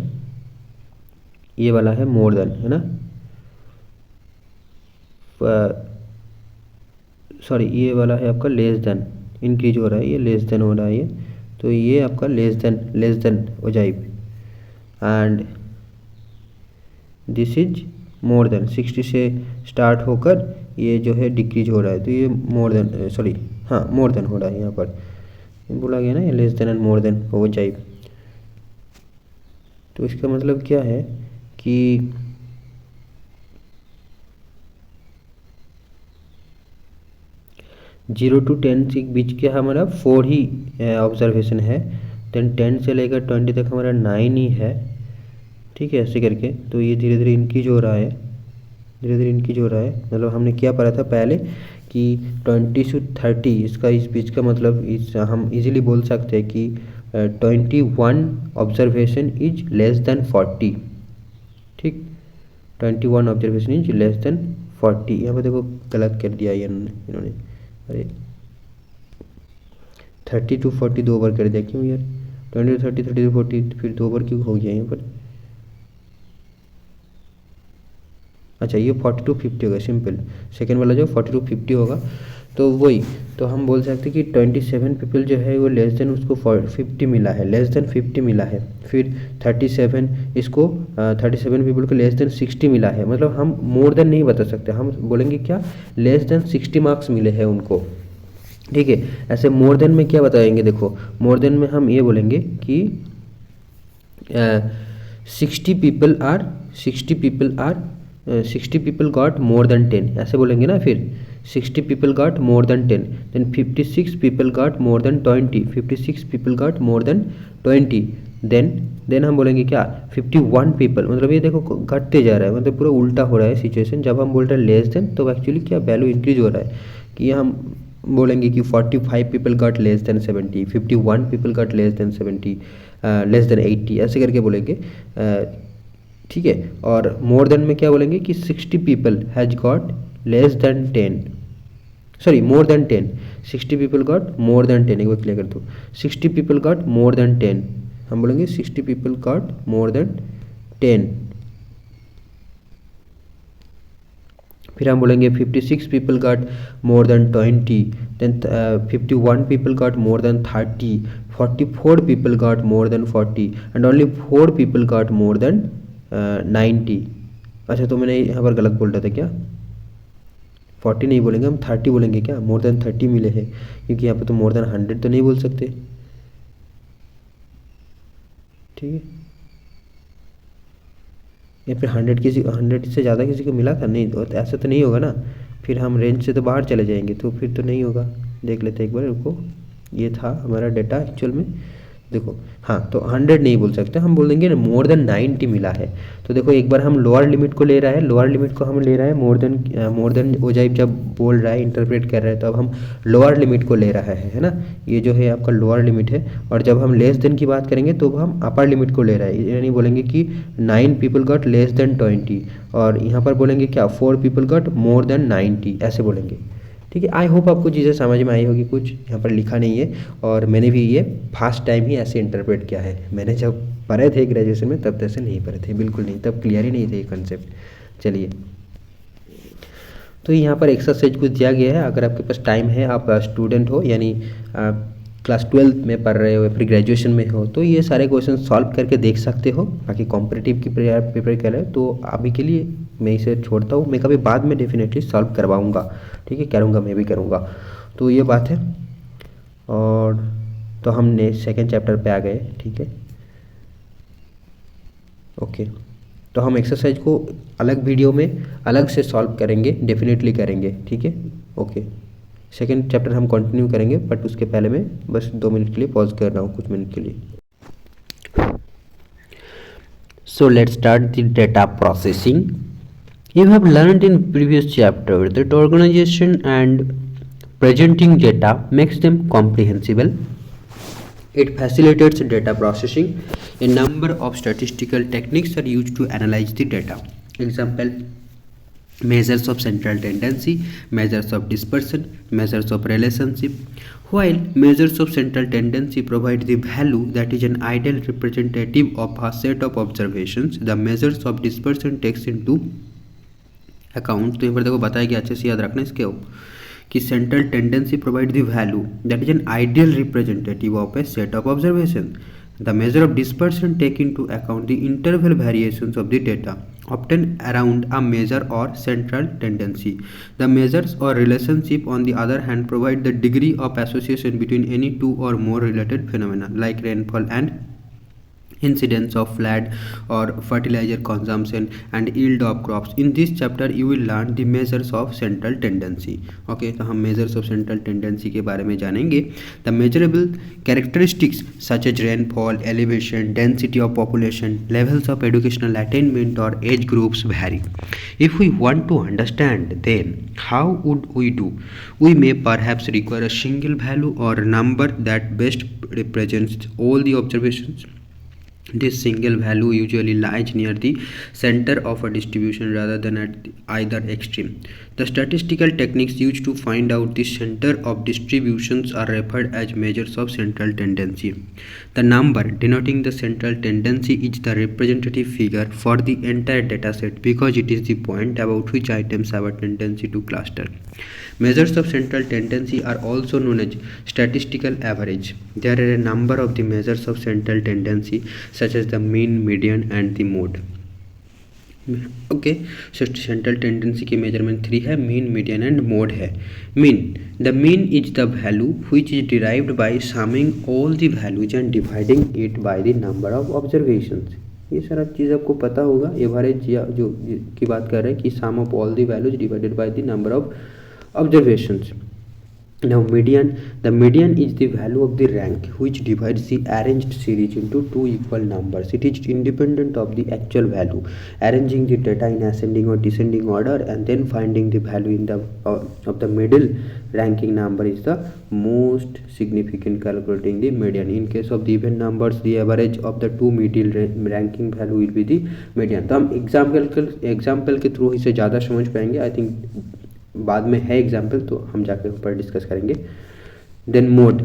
ये वाला है मोर देन, है ना, सॉरी ये वाला है आपका लेस देन, इंक्रीज हो रहा है, ये लेस देन हो रहा है ये, तो ये आपका लेस देन हो जाएगी। And this is more than 60 से स्टार्ट होकर ये जो है डिक्रीज हो रहा है, तो ये मोर देन सॉरी हाँ मोर देन हो रहा है, यहाँ पर बोला गया ना ये less than and more than हो जाए। तो इसका मतलब क्या है कि जीरो टू 10 के बीच के हमारा 4 ही ऑब्जर्वेशन है, देन 10 से लेकर 20 तक हमारा 9 ही है, ठीक है, ऐसे करके। तो ये धीरे धीरे इंक्रीज हो रहा है, धीरे धीरे इंक्रीज हो रहा है। मतलब हमने क्या पढ़ा था पहले कि 20 से 30 इसका इस बीच का मतलब इस हम इजीली बोल सकते हैं कि 21 ऑब्जर्वेशन इज लेस देन 40, ठीक, 21 ऑब्जर्वेशन इज लेस देन 40। यहाँ पर देखो गलत कर दिया ये इन्होंने, अरे 30 to 40 दो बार कर दिया, क्यों यार 20 to 30 30 to 40 फिर दो बार क्यों हो गया यहाँ पर। अच्छा ये 40 to 50 होगा, सिंपल सेकेंड वाला जो 40 to 50 होगा, तो वही। तो हम बोल सकते हैं कि 27 पीपल जो है वो लेस देन उसको 50 मिला है, लेस देन 50 मिला है। फिर 37 इसको 37 पीपल को लेस देन 60 मिला है। मतलब हम मोर देन नहीं बता सकते, हम बोलेंगे क्या लेस देन 60 मार्क्स मिले हैं उनको, ठीक है। ऐसे मोर देन में क्या बताएंगे, देखो मोर देन में हम ये बोलेंगे कि 60 पीपल गॉट मोर देन 10, ऐसे बोलेंगे ना। फिर 60 people got more than 10, then 56 people got more than 20, 56 people got more than 20, then हम बोलेंगे क्या 51 पीपल। मतलब ये देखो घटते जा रहा है, मतलब पूरा उल्टा हो रहा है सिचुएशन। जब हम बोल रहे हैं लेस देन तो एक्चुअली क्या वैल्यू इंक्रीज हो रहा है, कि हम बोलेंगे कि 45 people got less than 70, 51 people got less than 70, less than 80, ऐसे करके बोलेंगे, ठीक है। और मोर देन में क्या बोलेंगे कि 60 people has got less than 10, sorry more than 10, 60 people got more than 10, एक बार क्लियर कर दो, 60 पीपल गॉट मोर देन 10, हम बोलेंगे 60 पीपल गॉट मोर देन 10। फिर हम बोलेंगे 56 people got more than 20, then 51 people got more than 30, 44 people got more than 40 and only 4 people got more than 90। अच्छा, तो मैंने यहाँ पर गलत बोल रहा था क्या? 40 नहीं बोलेंगे हम, 30 बोलेंगे क्या? मोर देन 30 मिले हैं, क्योंकि यहाँ पर तो मोर देन 100 तो नहीं बोल सकते। ठीक है, या फिर 100 से ज़्यादा किसी को मिला था? नहीं, तो ऐसा तो नहीं होगा ना, फिर हम रेंज से तो बाहर चले जाएंगे, तो फिर तो नहीं होगा। देख लेते एक बार, रुको। ये था हमारा डेटा एक्चुअल में, देखो। हाँ, तो 100 नहीं बोल सकते, हम बोल देंगे मोर देन 90 मिला है। तो देखो एक बार हम लोअर लिमिट को ले रहा है, लोअर लिमिट को हम ले रहा है मोर देन वो जब बोल रहा है, इंटरप्रेट कर रहा है, तो अब हम लोअर लिमिट को ले रहा है ना। ये जो है आपका लोअर लिमिट है, और जब हम लेस देन की बात करेंगे तो हम अपर लिमिट को ले रहा है, यानी बोलेंगे कि 9 पीपल गॉट लेस देन 20, और यहाँ पर बोलेंगे क्या, 4 पीपल गॉट मोर देन 90, ऐसे बोलेंगे। ठीक है, आई होप आपको चीज़ें समझ में आई होगी। कुछ यहाँ पर लिखा नहीं है, और मैंने भी ये फर्स्ट टाइम ही ऐसे इंटरप्रेट किया है। मैंने जब पढ़े थे ग्रेजुएशन में तब तैसे नहीं पढ़े थे, बिल्कुल नहीं, तब क्लियर ही नहीं थे ये कंसेप्ट। चलिए, तो यहाँ पर एक्सरसाइज कुछ दिया गया है। अगर आपके पास टाइम है, आप स्टूडेंट हो, यानी क्लास 12 में पढ़ रहे हो या फिर ग्रेजुएशन में हो, तो ये सारे क्वेश्चन सॉल्व करके देख सकते हो। बाकी कॉम्पिटिटिव की प्रिपेयर कर रहे हो तो अभी के लिए मैं इसे छोड़ता हूँ। मैं कभी बाद में डेफिनेटली सॉल्व करवाऊँगा, ठीक है, करूँगा, मैं भी करूँगा। तो ये बात है। और तो हमने सेकेंड चैप्टर पे आ गए, ठीक है, ओके। तो हम एक्सरसाइज को अलग वीडियो में अलग से सॉल्व करेंगे, डेफिनेटली करेंगे, ठीक है, ओके। सेकेंड चैप्टर हम कंटिन्यू करेंगे, बट उसके पहले मैं बस 2 मिनट के लिए पॉज कर रहा हूँ, कुछ मिनट के लिए। So let's start the data processing. You have learned in previous chapter that organization and presenting data makes them comprehensible. It facilitates data processing. A number of statistical techniques are used to analyze the data. Example: measures of central tendency, measures of dispersion, measures of relationship. While measures of central tendency provide the value that is an ideal representative of a set of observations, the measures of dispersion takes into account। तो यहाँ पर देखो बताया गया, अच्छे से याद रखना इसके कि central tendency provide the value that is an ideal representative of A set of observation. The measure of dispersion take into account the interval variations of the data, often around a measure or central tendency. The measures or relationship, on the other hand, provide the degree of association between any two or more related phenomena, like rainfall and incidence of flood or fertilizer consumption and yield of crops. In this chapter you will learn the measures of central tendency. Okay, तो हम measures of central tendency के बारे में जानेंगे। The measurable characteristics such as rainfall, elevation, density of population, levels of educational attainment or age groups vary. If we want to understand them, how would we do? We may perhaps require a single value or number that best represents all the observations. This single value usually lies near the center of a distribution rather than at either extreme. The statistical techniques used to find out the center of distributions are referred as measures of central tendency. The number denoting the central tendency is the representative figure for the entire dataset because it is the point about which items have a tendency to cluster. Measures of central tendency are also known as statistical average. There are a number of the measures of central tendency such as the mean, median and the mode. Okay, central tendency की measurement 3 है, mean, median and mode है। Mean, the mean is the value which is derived bye summing all the values and dividing it by the number of observations. ये सारा चीज़ आपको पता होगा। Average या जो की बात कर रहे हैं कि sum of all the values divided by the number of observations. Now median, the median is the value of the rank which divides the arranged series into two equal numbers. It is independent of the actual value. Arranging the data in ascending or descending order and then finding the value in the of the middle ranking number is the most significant calculating the median. In case of the even numbers, the average of the two middle ranking value will be the median. तो हम example के through इसे ज़्यादा समझ पाएंगे। I think बाद में है एग्जाम्पल, तो हम जाकर ऊपर डिस्कस करेंगे। Then mode,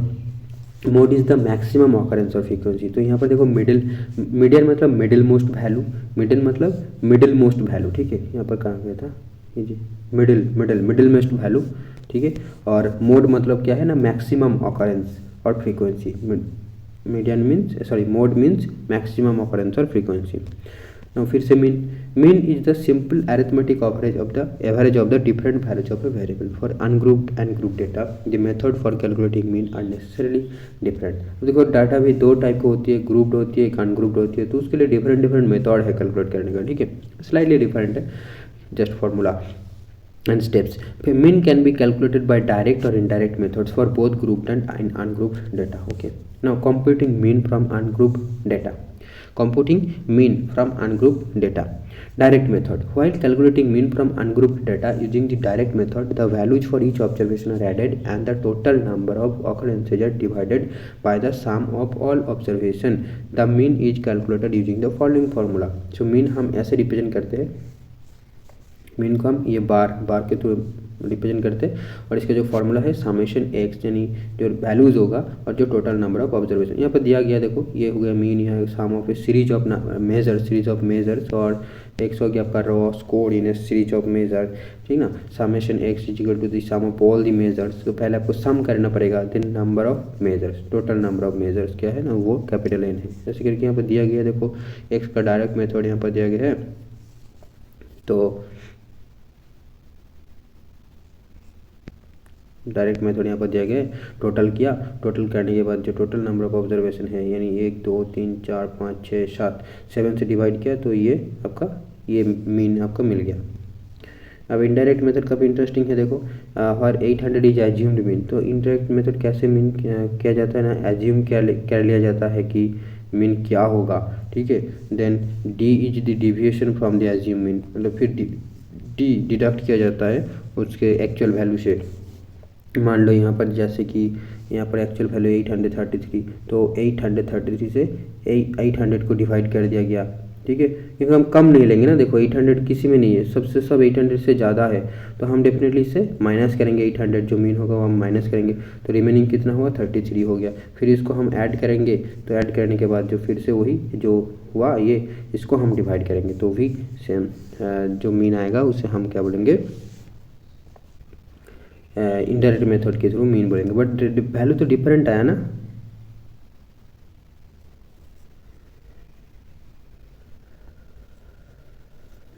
mode is the maximum occurrence of frequency. तो यहाँ पर देखो मीडियन मतलब मिडिल मोस्ट वैल्यू, मिडिल मतलब मिडिल मोस्ट वैल्यू, ठीक है। यहाँ पर कहाँ गया था ये जी, मिडिल मोस्ट वैल्यू, ठीक है। और मोड मतलब क्या है ना, मैक्सिमम ऑकरेंस और frequency. Median means sorry mode means maximum occurrence और फ्रीक्वेंसी। नाउ फिर से mean is the simple arithmetic average of the different values of a variable for ungrouped and group data. The method for calculating mean are necessarily different. तो देखो data भी दो type की होती है, ग्रुप्ड होती है, एक अनग्रुप्ड होती है। तो उसके लिए डिफरेंट मेथड है कैलकुलेट करने का, ठीक है, स्लाइटली डिफरेंट है, just formula and steps. Mean can be calculated by direct or indirect methods for both grouped and ungrouped data. Okay. Now computing mean from ungrouped data. Computing mean from ungrouped data. Direct method. While calculating mean from ungrouped data using the direct method, the values for each observation are added and the total number of occurrences are divided by the sum of all observation. The mean is calculated using the following formula. So mean हम ऐसे represent करते हैं, mean को हम ये बार के through represent करते हैं, और इसका जो फॉर्मूला है समेशन एक्स, यानी जो वैल्यूज़ होगा और जो टोटल नंबर ऑफ ऑब्जर्वेशन यहाँ पर दिया गया। देखो ये हो गया मीन, यहाँ sum of a series of measures, और एक्स हो गया आपका raw score in a series of measure, ठीक ना। Summation X is equal to the sum of all the measures. तो पहले आपको सम करना पड़ेगा, then number of measures, total number of measures क्या है ना, वो कैपिटल एन है। ऐसे करके यहाँ पर दिया गया। देखो एक्स का डायरेक्ट मेथड यहाँ पर दिया गया है। तो डायरेक्ट मेथड यहाँ पर दिया गया है, टोटल किया, टोटल करने के बाद जो टोटल नंबर ऑफ ऑब्जर्वेशन है, यानी 1 2 3 4 5 6 7 7 से डिवाइड किया, तो ये आपका ये मीन आपका मिल गया। अब इनडायरेक्ट मेथड काफ़ी इंटरेस्टिंग है। देखो हर 800 इज एज्यूम्ड मीन। तो इनडायरेक्ट मेथड कैसे मीन किया जाता है ना, एज्यूम कर लिया जाता है कि मीन क्या होगा, ठीक है। Then D is the deviation from the assume mean, मतलब फिर डी डिडक्ट किया जाता है उसके एक्चुअल वैल्यू से। मान लो यहाँ पर जैसे कि यहाँ पर एक्चुअल वैल्यू 833, तो 833 से 800 को डिवाइड कर दिया गया, ठीक है। क्योंकि हम कम नहीं लेंगे ना, देखो 800 किसी में नहीं है, सब 800 से ज़्यादा है, तो हम डेफिनेटली इससे माइनस करेंगे। 800 जो मीन होगा वो हम माइनस करेंगे, तो रिमेनिंग कितना हुआ 33 हो गया। फिर इसको हम ऐड करेंगे, तो ऐड करने के बाद जो फिर से वही जो हुआ ये, इसको हम डिवाइड करेंगे, तो भी सेम जो मीन आएगा उसे हम क्या बोलेंगे, इनडायरेक्ट मेथड के थ्रू मीन बोलेंगे। बट वैल्यू तो डिफरेंट आया ना,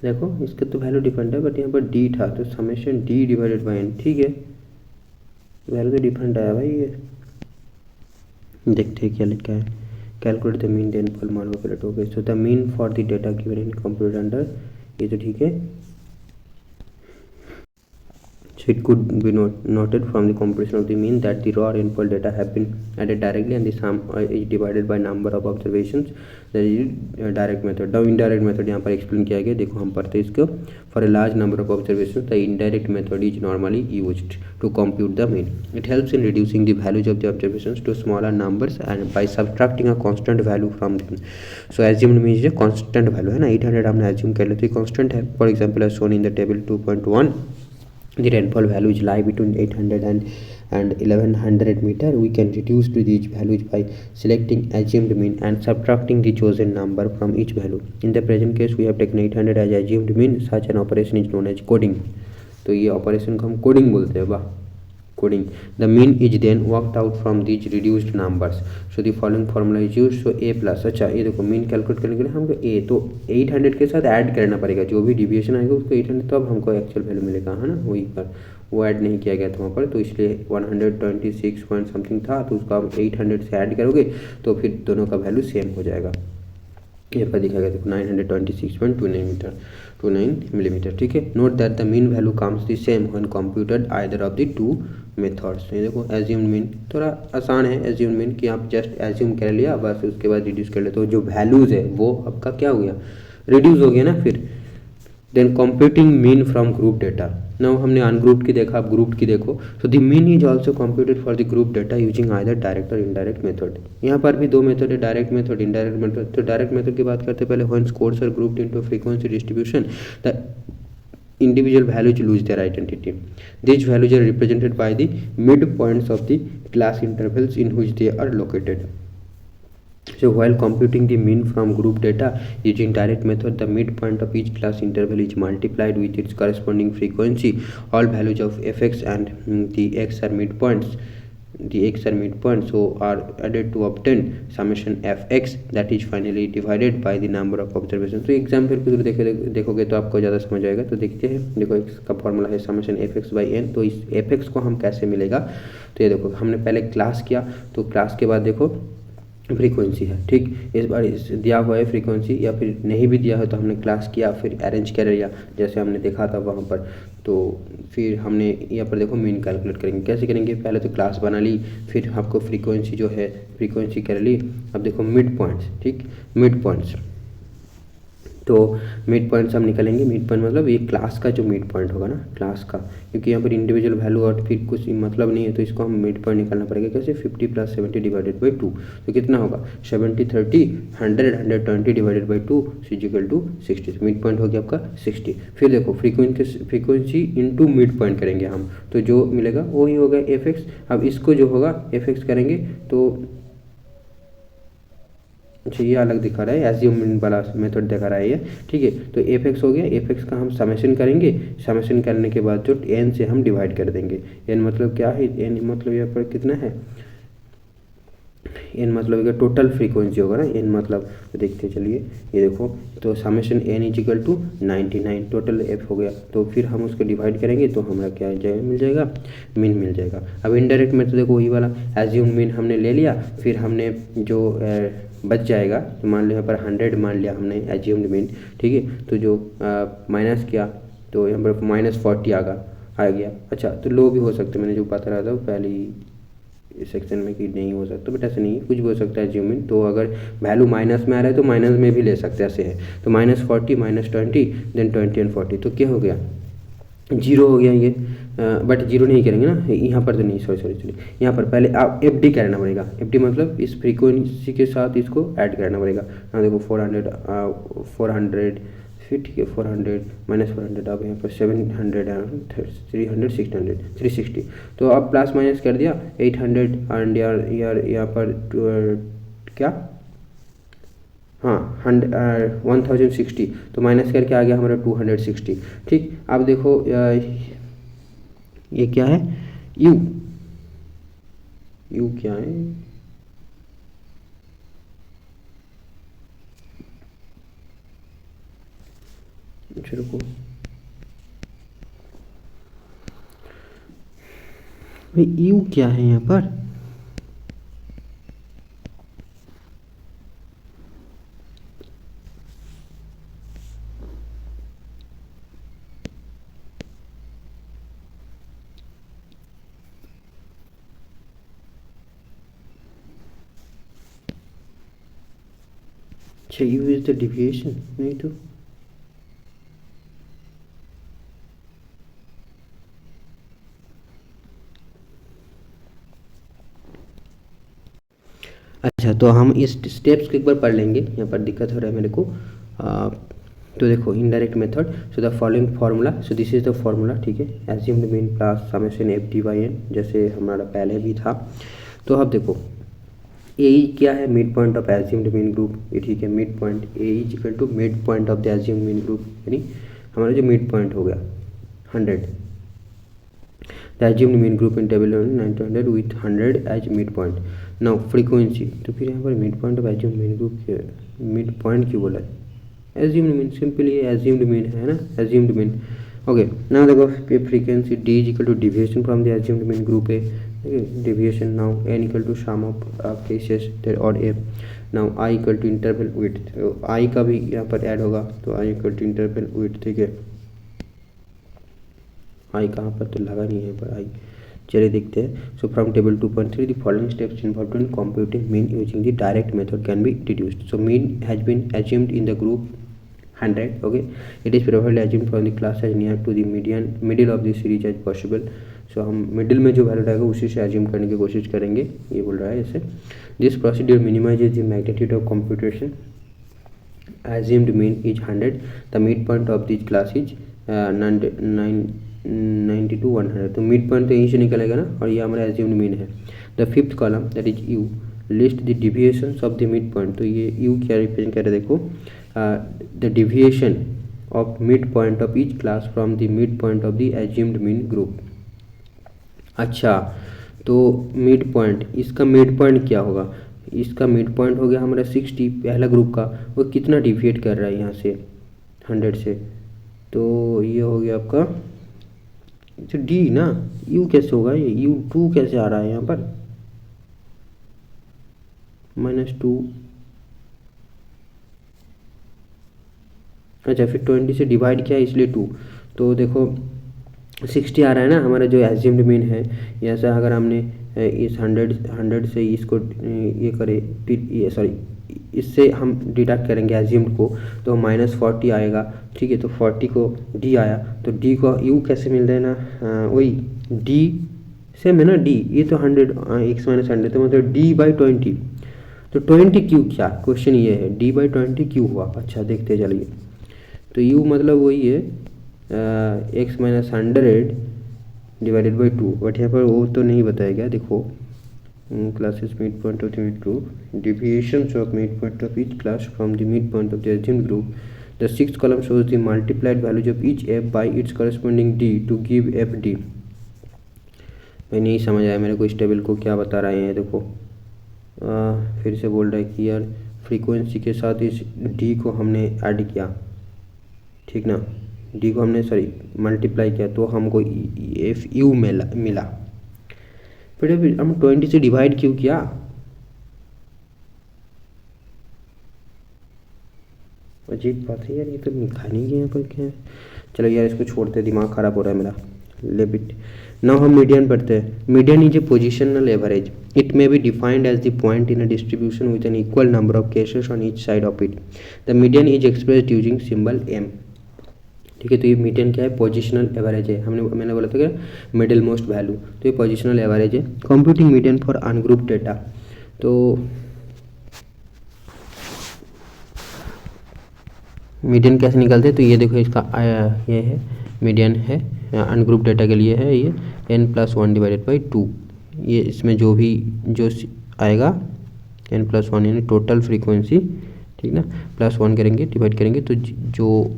देखो इसका तो वैल्यू डिफरेंट है, बट यहाँ पर डी था तो summation D divided by N, ठीक है, वैल्यू तो डिफरेंट आया भाई। ये देखते हैं क्या लिखा है, calculate the mean then fall मान ऑपरेट हो गए। So the mean for the data given in computer under, ये तो ठीक है। So it could be noted from the computation of the mean that the raw rainfall data have been added directly and the sum is divided by number of observations, that is direct method। now indirect method यहाँ पर explain किया गया। देखो हम पढ़ते हैं इसको, for a large number of observations the indirect method is normally used to compute the mean। it helps in reducing the values of the observations to smaller numbers and by subtracting a constant value from them। so assumed means जो constant value है ना, 800 हमने assume कर लिया तो constant है। for example as shown in the table 2.1, the rainfall values lie between 800 and 1100 meter। we can reduce to these values by selecting assumed mean and subtracting the chosen number from each value। in the present case we have taken 800 as assumed mean। such an operation is known as coding। तो ये operation को हम coding बोलते हैं, वाह coding। the mean is then worked out from these reduced numbers। so the following formula is used। so a plus, अच्छा ये देखो मीन कैलकुलेट करने के लिए हमको a तो 800 के साथ ऐड करना पड़ेगा, जो भी डिविएशन आएगा उसको 800, तब हमको एक्चुअल वैल्यू मिलेगा, है ना। वही पर वो ऐड नहीं किया गया था वहाँ पर, तो इसलिए 126 पॉइंट समथिंग था, तो उसको आप 800 से ऐड करोगे तो फिर दोनों का वैल्यू सेम हो जाएगा। यहाँ पर दिखा गया देखो 926.29 मिलीमीटर, ठीक है। Note that the mean value comes the same when computed either of the two methods. ये देखो एज्यूम मीन थोड़ा आसान है, एज्यूम मीन कि आप जस्ट एज्यूम कर लिया बस, उसके बाद रिड्यूस कर लिया, तो जो वैल्यूज़ है वो आपका क्या हो गया, रिड्यूस हो गया ना। फिर then computing mean from group data. Now हमने अनग्रुप्ड की देखा, अब ग्रुप्ड की देखो। So the mean is also computed for the group data using either direct or indirect method. यहाँ पर भी दो मेथड है, डायरेक्ट मेथड, इनडायरेक्ट मेथड। तो डायरेक्ट मेथड की बात करते हैं पहले, when scores are grouped into frequency distribution the individual values lose their identity. These values are represented by the midpoints of the class intervals in which they are located. So while computing the mean from group data using direct method, the midpoint of each class interval is multiplied with its corresponding frequency. All values of fx and the x are midpoints. The x are midpoints, so are added to obtain summation fx that is finally divided by the number of observations. तो example के through देखोगे तो आपको ज़्यादा समझ आएगा. तो देखते हैं. देखो x का फॉर्मूला है समेशन fx बाई n. तो इस fx को हम कैसे मिलेगा, तो ये देखो हमने पहले क्लास किया, तो क्लास के बाद देखो फ्रीक्वेंसी है. ठीक, इस बार दिया हुआ है फ्रीक्वेंसी, या फिर नहीं भी दिया है तो हमने क्लास किया, फिर अरेंज कर लिया जैसे हमने देखा था वहाँ पर. तो फिर हमने यहाँ पर देखो मीन कैलकुलेट करेंगे. कैसे करेंगे, पहले तो क्लास बना ली, फिर आपको फ्रीक्वेंसी जो है फ्रीक्वेंसी कर ली. अब देखो मिड पॉइंट्स. ठीक, मिड पॉइंट्स, तो मिड पॉइंट्स हम निकालेंगे. मिड पॉइंट मतलब ये क्लास का जो मिड पॉइंट होगा ना, क्लास का, क्योंकि यहाँ पर इंडिविजुअल वैल्यू और फिर कुछ मतलब नहीं है, तो इसको हम मिड पॉइंट निकालना पड़ेगा. कैसे, 50 + 70 डिवाइडेड बाई 2. तो कितना होगा, 70 30 100 120 divided by 2 equal to 60. Mid point हो गया आपका 60. फिर देखो फ्रीक्वेंसी इंटू मिड पॉइंट करेंगे हम, तो जो मिलेगा वही होगा fx. अब इसको जो होगा fx करेंगे तो अच्छा ये अलग दिखा रहा है, एज्यूम वाला मेथड दिखा रहा है ये. ठीक है, तो fx हो गया. fx का हम समेशन करेंगे. समेशन करने के बाद जो n से हम डिवाइड कर देंगे. n मतलब क्या है, n मतलब यहाँ पर कितना है, n मतलब टोटल फ्रीक्वेंसी होगा ना, n मतलब. तो देखते चलिए, ये देखो, तो summation n is equal to 99 total f हो गया. तो फिर हम उसको डिवाइड करेंगे तो हमारा क्या मिल जाएगा, मीन मिल जाएगा. अब इनडायरेक्ट में तो देखो वही वाला एज्यूम मीन हमने ले लिया, फिर हमने जो बच जाएगा, तो मान लो यहाँ पर 100 मान लिया हमने एज्यूम्ड मीन. ठीक है, तो जो माइनस किया तो यहाँ पर -40 आ गया. अच्छा, तो लो भी हो सकते, मैंने जो बता रहा था पहले सेक्शन में कि नहीं हो सकता, बट ऐसे नहीं, कुछ भी हो सकता है एज्यूम मीन. तो अगर वैल्यू माइनस में आ रहा है तो माइनस में भी ले सकते हैं, ऐसे है. तो -40 -20 देन 20 एंड 40, तो क्या हो गया, 0 हो गया ये. बट 0 नहीं करेंगे ना यहाँ पर, तो नहीं, सॉरी चलिए, यहाँ पर पहले आप FD करना पड़ेगा. FD मतलब इस फ्रीक्वेंसी के साथ इसको ऐड करना पड़ेगा. हाँ देखो 400 फिर ठीक है, 400 -400, अब यहाँ पर 700 300 600 360. तो अब प्लस माइनस कर दिया 800 एंड यार यहाँ पर क्या, हाँ 1060. तो माइनस करके आ गया हमारा 260. ठीक, अब देखो ये क्या है, यू क्या है, रुको भाई, यू क्या है यहाँ पर, अच्छा यू इज द डिविएशन, नहीं तो अच्छा. तो हम इस स्टेप्स को एक बार पढ़ लेंगे, यहाँ पर दिक्कत हो रहा है मेरे को. तो देखो indirect method, so the following formula, so this is the formula. ठीक है, assumed mean plus summation FD by n, जैसे हमारा पहले भी था. तो अब देखो ए क्या है, mid point of assumed mean group. ये ठीक है, mid point A is equal to mid point of the assumed mean group, यानी हमारा जो मिड पॉइंट हो गया 100. The assumed mean group in table 900 with 100 as mid point. Now frequency, तो फिर यहाँ पर mid point of assumed mean group, mid point क्यों बोला है, assumed mean, simply assumed mean है ना, एज्यूम्ड मीन. ओके, नाउ देखो frequency D is equal to deviation from the assumed mean group A. Deviation now n equal to sum of cases there or a. Now i equal to interval width, तो i का भी यहाँ पर add होगा, तो i equal to interval width. ठीक है, i कहाँ पर, तो लगा नहीं है पर i. चलिए देखते हैं. So from table 2.3 the following steps involved in computing mean using the direct method can be deduced. So mean has been assumed in the group 100. okay, it is preferably assumed from the class as near to the middle of the series as possible. So हम middle में जो value रहेगा उसी से assume करने की कोशिश करेंगे, ये बोल रहा है ऐसे. This procedure minimises the magnitude of computation. assumed mean is 100. The midpoint of this class is 90 to 100, तो मिड पॉइंट तो यहीं से निकलेगा ना, और ये हमारा एज्यूम्ड मीन है। The fifth column that is you list the deviations of the mid point, तो ये यू क्या रिप्रेजेंट कर रहे हैं, देखो the deviation of mid point of each class from the mid point of the assumed mean group. अच्छा, तो mid point, इसका मिड पॉइंट क्या होगा, इसका मिड पॉइंट हो गया हमारा 60, पहला ग्रुप का, वो कितना डिविएट कर रहा है यहाँ से 100 से, तो ये हो गया आपका तो डी ना, यू कैसे होगा, ये यू 2 कैसे आ रहा है यहाँ पर, -2। अच्छा, फिर 20 से डिवाइड किया इसलिए 2, तो देखो 60 आ रहा है ना हमारा जो एज्यूम्ड मीन है। ऐसा अगर हमने इस 100 से इसको ये करे, फिर ये सॉरी इससे हम डिडक्ट करेंगे एज्यूम्ड को, तो -40 आएगा। ठीक है, तो 40 को डी आया, तो डी को यू कैसे मिल रहा है ना, वही डी सेम है ना, डी ये तो 100 x - 100, तो मतलब d/20, तो 20 क्यों, क्या क्वेश्चन ये है d/20 क्यों हुआ। अच्छा देखते चलिए, तो u मतलब वही है x - 100 डिवाइडेड बाई 2, बट यहाँ पर वो तो नहीं बताया गया। देखो classes mid point of the mid group, deviations of mid point of each class from the mid point of the assumed group, the sixth column shows the multiplied values of each f by its corresponding d to give fd। मैं नहीं समझ आया मेरे को इस table को क्या बता रहे हैं। देखो फिर से बोल रहा है कि यार फ्रीक्वेंसी के साथ इस d को हमने ऐड किया, ठीक ना, डी को हमने सॉरी मल्टीप्लाई किया, तो हमको एफ यू मिला। फिर हम 20 से डिवाइड क्यों किया, अजीब बात है यार, ये तो लिखा नहीं है यहाँ पर क्या है। चलो यार इसको छोड़ते, दिमाग खराब हो रहा है मेरा, लेबिट। नाउ हम मीडियन पढ़ते हैं। Median is a positional average, it may be defined as the point in a distribution with an equal number of cases on each side of it. The median is expressed using symbol m। ठीक है, तो ये median क्या है, positional average है। मैंने बोला था क्या, मिडिल मोस्ट वैल्यू, तो ये पोजिशनल एवरेज है। Computing median for ungroup data, तो मीडियन कैसे निकलते हैं, तो ये देखो इसका ये है मीडियन है अनग्रुप डेटा के लिए है, ये n+1 डिवाइडेड बाई 2, ये इसमें जो आएगा n+1 यानी टोटल फ्रीक्वेंसी, ठीक ना, +1 करेंगे डिवाइड करेंगे, तो जो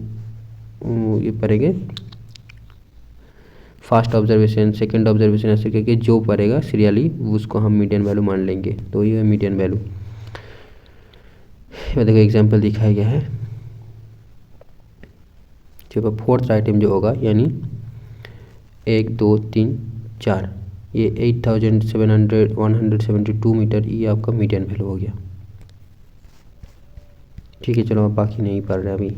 ये पढ़ेंगे फर्स्ट ऑब्जर्वेशन सेकंड ऑब्जर्वेशन ऐसे करके जो पड़ेगा सीरियली उसको हम मीडियन वैल्यू मान लेंगे, तो ये है मीडियन वैल्यू। देखो एग्जांपल दिखाया गया है, जो फोर्थ आइटम जो होगा यानी 1 2 3 4, ये 8772 मीटर, ये आपका मीडियन वैल्यू हो गया। ठीक है, चलो अब बाकी नहीं पढ़ रहे, अभी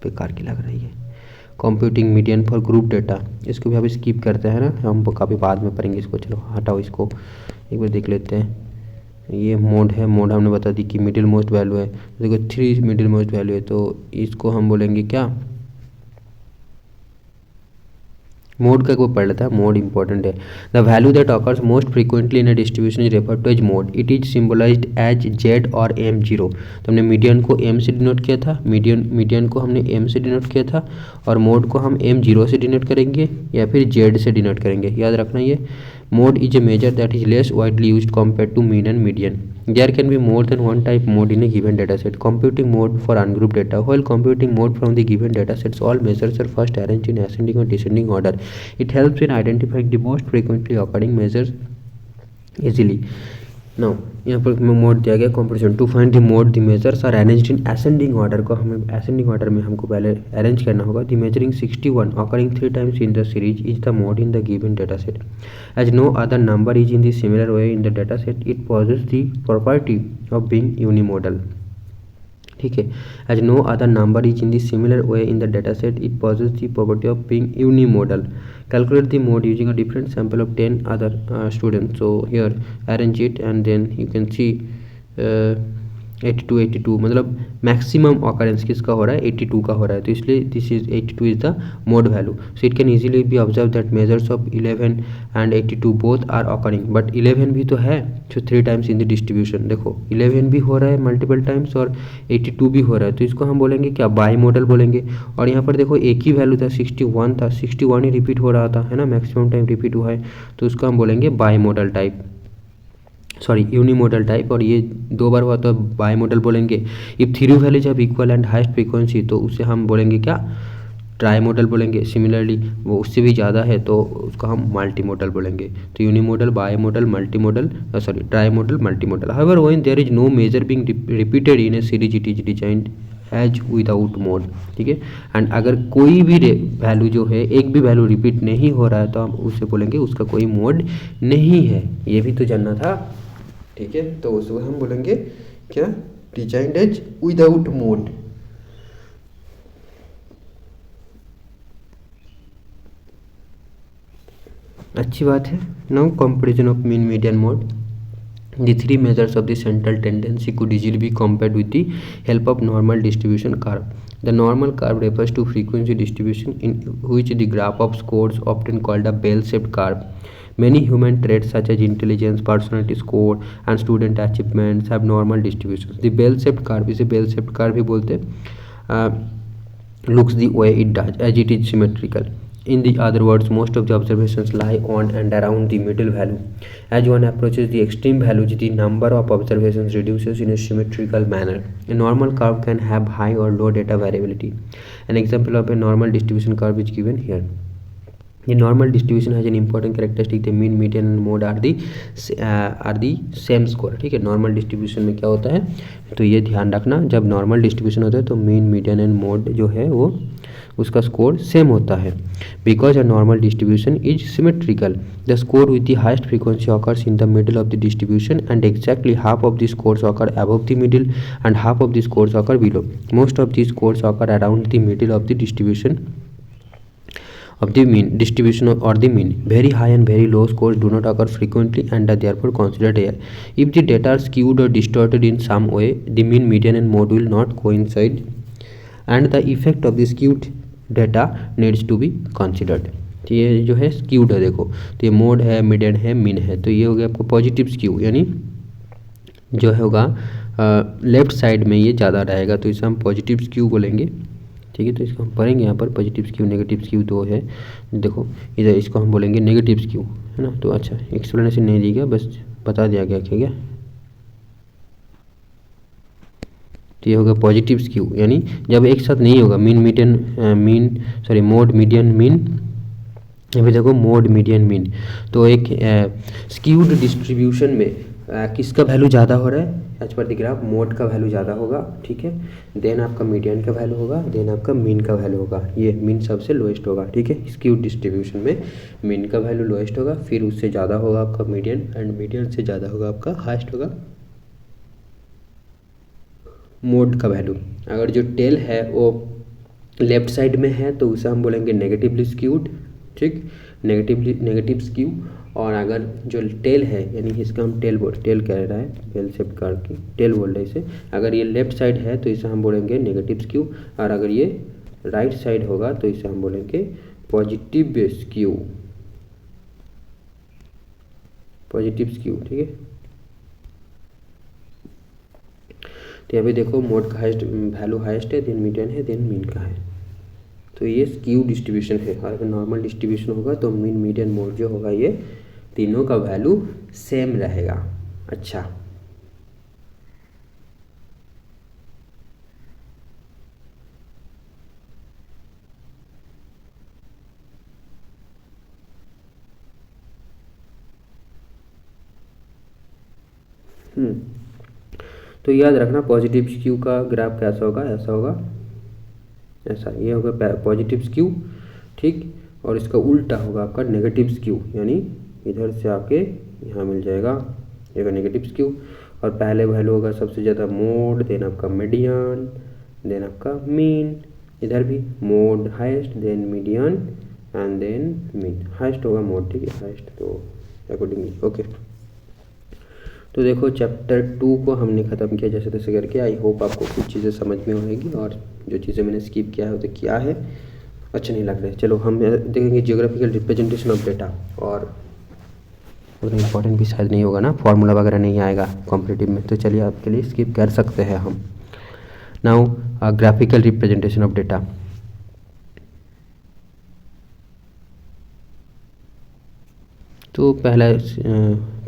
बेकार की लग रही है। Computing median for group data, इसको भी आप स्किप करते हैं ना, हम काफ़ी बाद में पढ़ेंगे इसको। चलो हटाओ इसको, एक बार देख लेते हैं। ये मोड है, मोड हमने बता दी कि मिडिल मोस्ट वैल्यू है, देखो 3 मिडिल मोस्ट वैल्यू है, तो इसको हम बोलेंगे क्या, मोड का वो पढ़ लेता है, मोड इंपॉर्टेंट है। The value that occurs most frequently in a distribution is referred to as mode, it is symbolised as Z or m0। तो हमने मीडियन को m से डिनोट किया था, मीडियन को हमने m से डिनोट किया था, और मोड को हम m0 से डिनोट करेंगे या फिर z से डिनोट करेंगे, याद रखना। ये mode is a measure that is less widely used compared to mean and median. There can be more than one type mode in a given dataset. Computing mode for ungrouped data. While computing mode from the given datasets, all measures are first arranged in ascending or descending order. It helps in identifying the most frequently occurring measures easily. Now, यहाँ पर mode दिया गया computation. To find the mode the measures are arranged in ascending order, को हमें ascending order में हमको पहले arrange करना होगा। The measuring 61 occurring 3 times in the series is the mode in the given data set. As no other number is in the similar way in the data set, it possesses the property of being unimodal. ठीक है, as no other number is in the similar way in the data set, it possesses the property of being unimodal. Calculate the mode using a different sample of 10 other students. So here arrange it and then you can see 82 मतलब maximum occurrence किसका हो रहा है, 82 का हो रहा है, तो इसलिए this is 82 is the mode value. So it can easily be observe that measures of 11 and 82 both are occurring, but 11 भी तो है जो 3 टाइम्स इन द डिस्ट्रीब्यूशन. देखो 11 भी हो रहा है मल्टीपल टाइम्स और 82 भी हो रहा है, तो इसको हम बोलेंगे क्या, बाई मॉडल बोलेंगे. और यहाँ पर देखो एक ही वैल्यू था, 61 था, 61 ही रिपीट हो रहा था, है ना, मैक्सिमम टाइम रिपीट हुआ है, तो उसको हम बोलेंगे bi modal type, sorry unimodal type. और ये 2 बार हुआ तो बाई मॉडल बोलेंगे. If three values of equal and highest frequency, तो उसे हम बोलेंगे क्या, ट्राई मॉडल बोलेंगे. सिमिलरली वो उससे भी ज़्यादा है तो उसको हम मल्टी मॉडल बोलेंगे. तो unimodal, bi modal, multi modal, sorry tri modal, multi modal. However when there is no measure being repeated in a series it is designed as without mode. ठीक है. एंड अगर कोई भी वैल्यू जो है, एक भी वैल्यू रिपीट नहीं हो रहा है, तो हम उसे बोलेंगे उसका कोई मोड नहीं है. ये भी तो जानना था. ठीक है, तो उसको हम बोलेंगे क्या, डिजाइंड एज विदाउट मोड. अच्छी बात है. Now comparison of mean, median, mode. The three measures of the central tendency could easily be compared with the help of normal distribution curve. The normal curve refers to frequency distribution in which the graph of scores often called a bell-shaped curve. Many human traits such as intelligence, personality score and student achievements have normal distributions. The bell-shaped curve, इसे bell-shaped curve भी बोलते हैं. Looks the way it does as it is symmetrical. In the other words, most of the observations lie on and around the middle value. As one approaches the extreme values, the number of observations reduces in a symmetrical manner. A normal curve can have high or low data variability. An example of a normal distribution curve is given here. The normal distribution has an important characteristic. The mean, median and mode are the same score. ठीक है. Normal distribution में क्या होता है, तो ये ध्यान रखना, जब नॉर्मल डिस्ट्रीब्यूशन होता है तो मीन, मीडियन एंड मोड जो है वो उसका स्कोर सेम होता है. Because a normal distribution is symmetrical, the score with the highest frequency occurs in the middle of the distribution and exactly half of the scores occur above the middle and half of the scores occur below. Most of the scores occur around the middle of the distribution of the mean distribution or the mean. Very high and very low scores do not occur frequently and are therefore considered rare. If the data are skewed or distorted in some way, the mean, median and mode will not coincide and the effect of the skewed data needs to be considered. तो ये जो है skewed है, देखो तो ये mode है, median है, मीन है, तो ये हो गया आपको पॉजिटिव स्क्यू, यानी जो होगा लेफ्ट साइड में ये ज़्यादा रहेगा, तो इसे हम पॉजिटिव स्क्यू बोलेंगे. ठीक है, तो इसको हम पढ़ेंगे यहाँ पर. पॉजिटिव स्क्यू, नेगेटिव स्क्यू दो है, देखो इधर इसको हम बोलेंगे नेगेटिव स्क्यू, है ना. तो अच्छा एक्सप्लेनेशन नहीं दी गया, बस बता दिया गया क्या. तो ये होगा पॉजिटिव स्क्यू, यानी जब एक साथ नहीं होगा mean, median, mode, median, mean. अभी देखो मोड, मीडियन, मीन, तो एक स्क्यूड डिस्ट्रीब्यूशन में किसका वैल्यू ज़्यादा हो रहा है as per the graph, mode का वैल्यू ज़्यादा होगा. ठीक है, देन आपका मीडियन का वैल्यू होगा, देन आपका मीन का वैल्यू होगा. ये मीन सबसे लोएस्ट होगा. ठीक है, स्क्यूड डिस्ट्रीब्यूशन में मीन का वैल्यू लोएस्ट होगा, फिर उससे ज़्यादा होगा आपका मीडियन एंड मीडियन से ज़्यादा होगा आपका हाइस्ट होगा मोड का वैल्यू. अगर जो टेल है वो लेफ्ट साइड में है तो उसे हम बोलेंगे नेगेटिवली स्क्यूड. ठीक, नेगेटिव स्क्यू. और अगर जो टेल है, यानी इसका हम टेल कह रहा है, बेल शेप कर्व की टेल बोल रहे हैं इसे. अगर ये लेफ्ट साइड है तो इसे हम बोलेंगे नेगेटिव स्क्यू, और अगर ये राइट साइड होगा तो इसे हम बोलेंगे पॉजिटिव स्क्यू. ठीक है, तो यहाँ पे देखो मोड का हाइस्ट वैल्यू हाइस्ट है, देन मीडियन है, देन मीन का है. तो ये स्क्यू डिस्ट्रीब्यूशन है. और अगर नॉर्मल डिस्ट्रीब्यूशन होगा तो मीन, मीडियन, मोड जो होगा ये तीनों का वैल्यू सेम रहेगा. अच्छा, तो याद रखना पॉजिटिव स्क्यू का ग्राफ कैसा होगा, ऐसा होगा, ऐसा. ये होगा पॉजिटिव स्क्यू. ठीक, और इसका उल्टा होगा आपका नेगेटिव स्क्यू, यानी इधर से आके यहाँ मिल जाएगा, ये नेगेटिव स्क्यू. और पहले वैल्यू होगा सबसे ज़्यादा मोड, देन आपका मीडियन, देन आपका मीन. इधर भी mode highest, then median and then mean. Highest होगा मोड. ठीक है, हाइस्ट, तो अकॉर्डिंगली. ओके, तो देखो चैप्टर 2 को हमने ख़त्म किया जैसे तैसे करके। आई होप आपको कुछ चीज़ें समझ में आएगी, और जो चीज़ें मैंने स्किप किया है वो तो क्या है अच्छा नहीं लग रहा है। चलो हम देखेंगे जियोग्राफिकल रिप्रेजेंटेशन ऑफ डेटा, और उतना इम्पोर्टेंट भी शायद नहीं होगा ना, फार्मूला वगैरह नहीं आएगा कॉम्पिटिटिव में, तो चलिए आपके लिए स्किप कर सकते हैं हम। Now graphical representation of data. तो पहला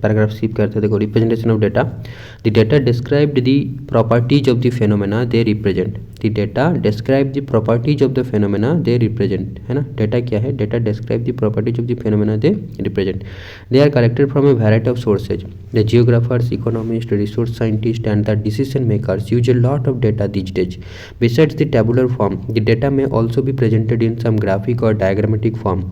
पैराग्राफ स्किप करते हैं। देखो representation of data, the data described the properties of the phenomena they represent. The data describe the properties of the phenomena they represent, है ना। डेटा क्या है? Data describe the properties of the phenomena they represent. They are collected from a variety of sources. The geographers, economist, resource scientist and the decision makers use a lot of data these days. Besides the tabular form, the data may also be presented in some graphic or diagrammatic form.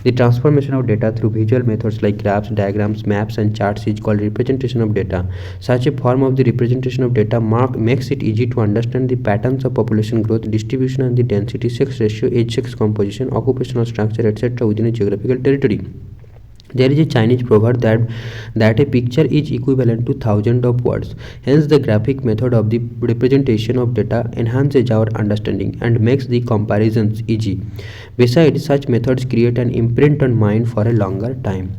The transformation of data through visual methods like graphs, diagrams, maps, and charts is called representation of data. Such a form of the representation of data makes it easy to understand the patterns of population growth, distribution, and the density, sex ratio, age, sex composition, occupational structure, etc. within a geographical territory. There is a Chinese proverb that a picture is equivalent to thousands of words. Hence, the graphic method of the representation of data enhances our understanding and makes the comparisons easy. Besides, such methods create an imprint on mind for a longer time.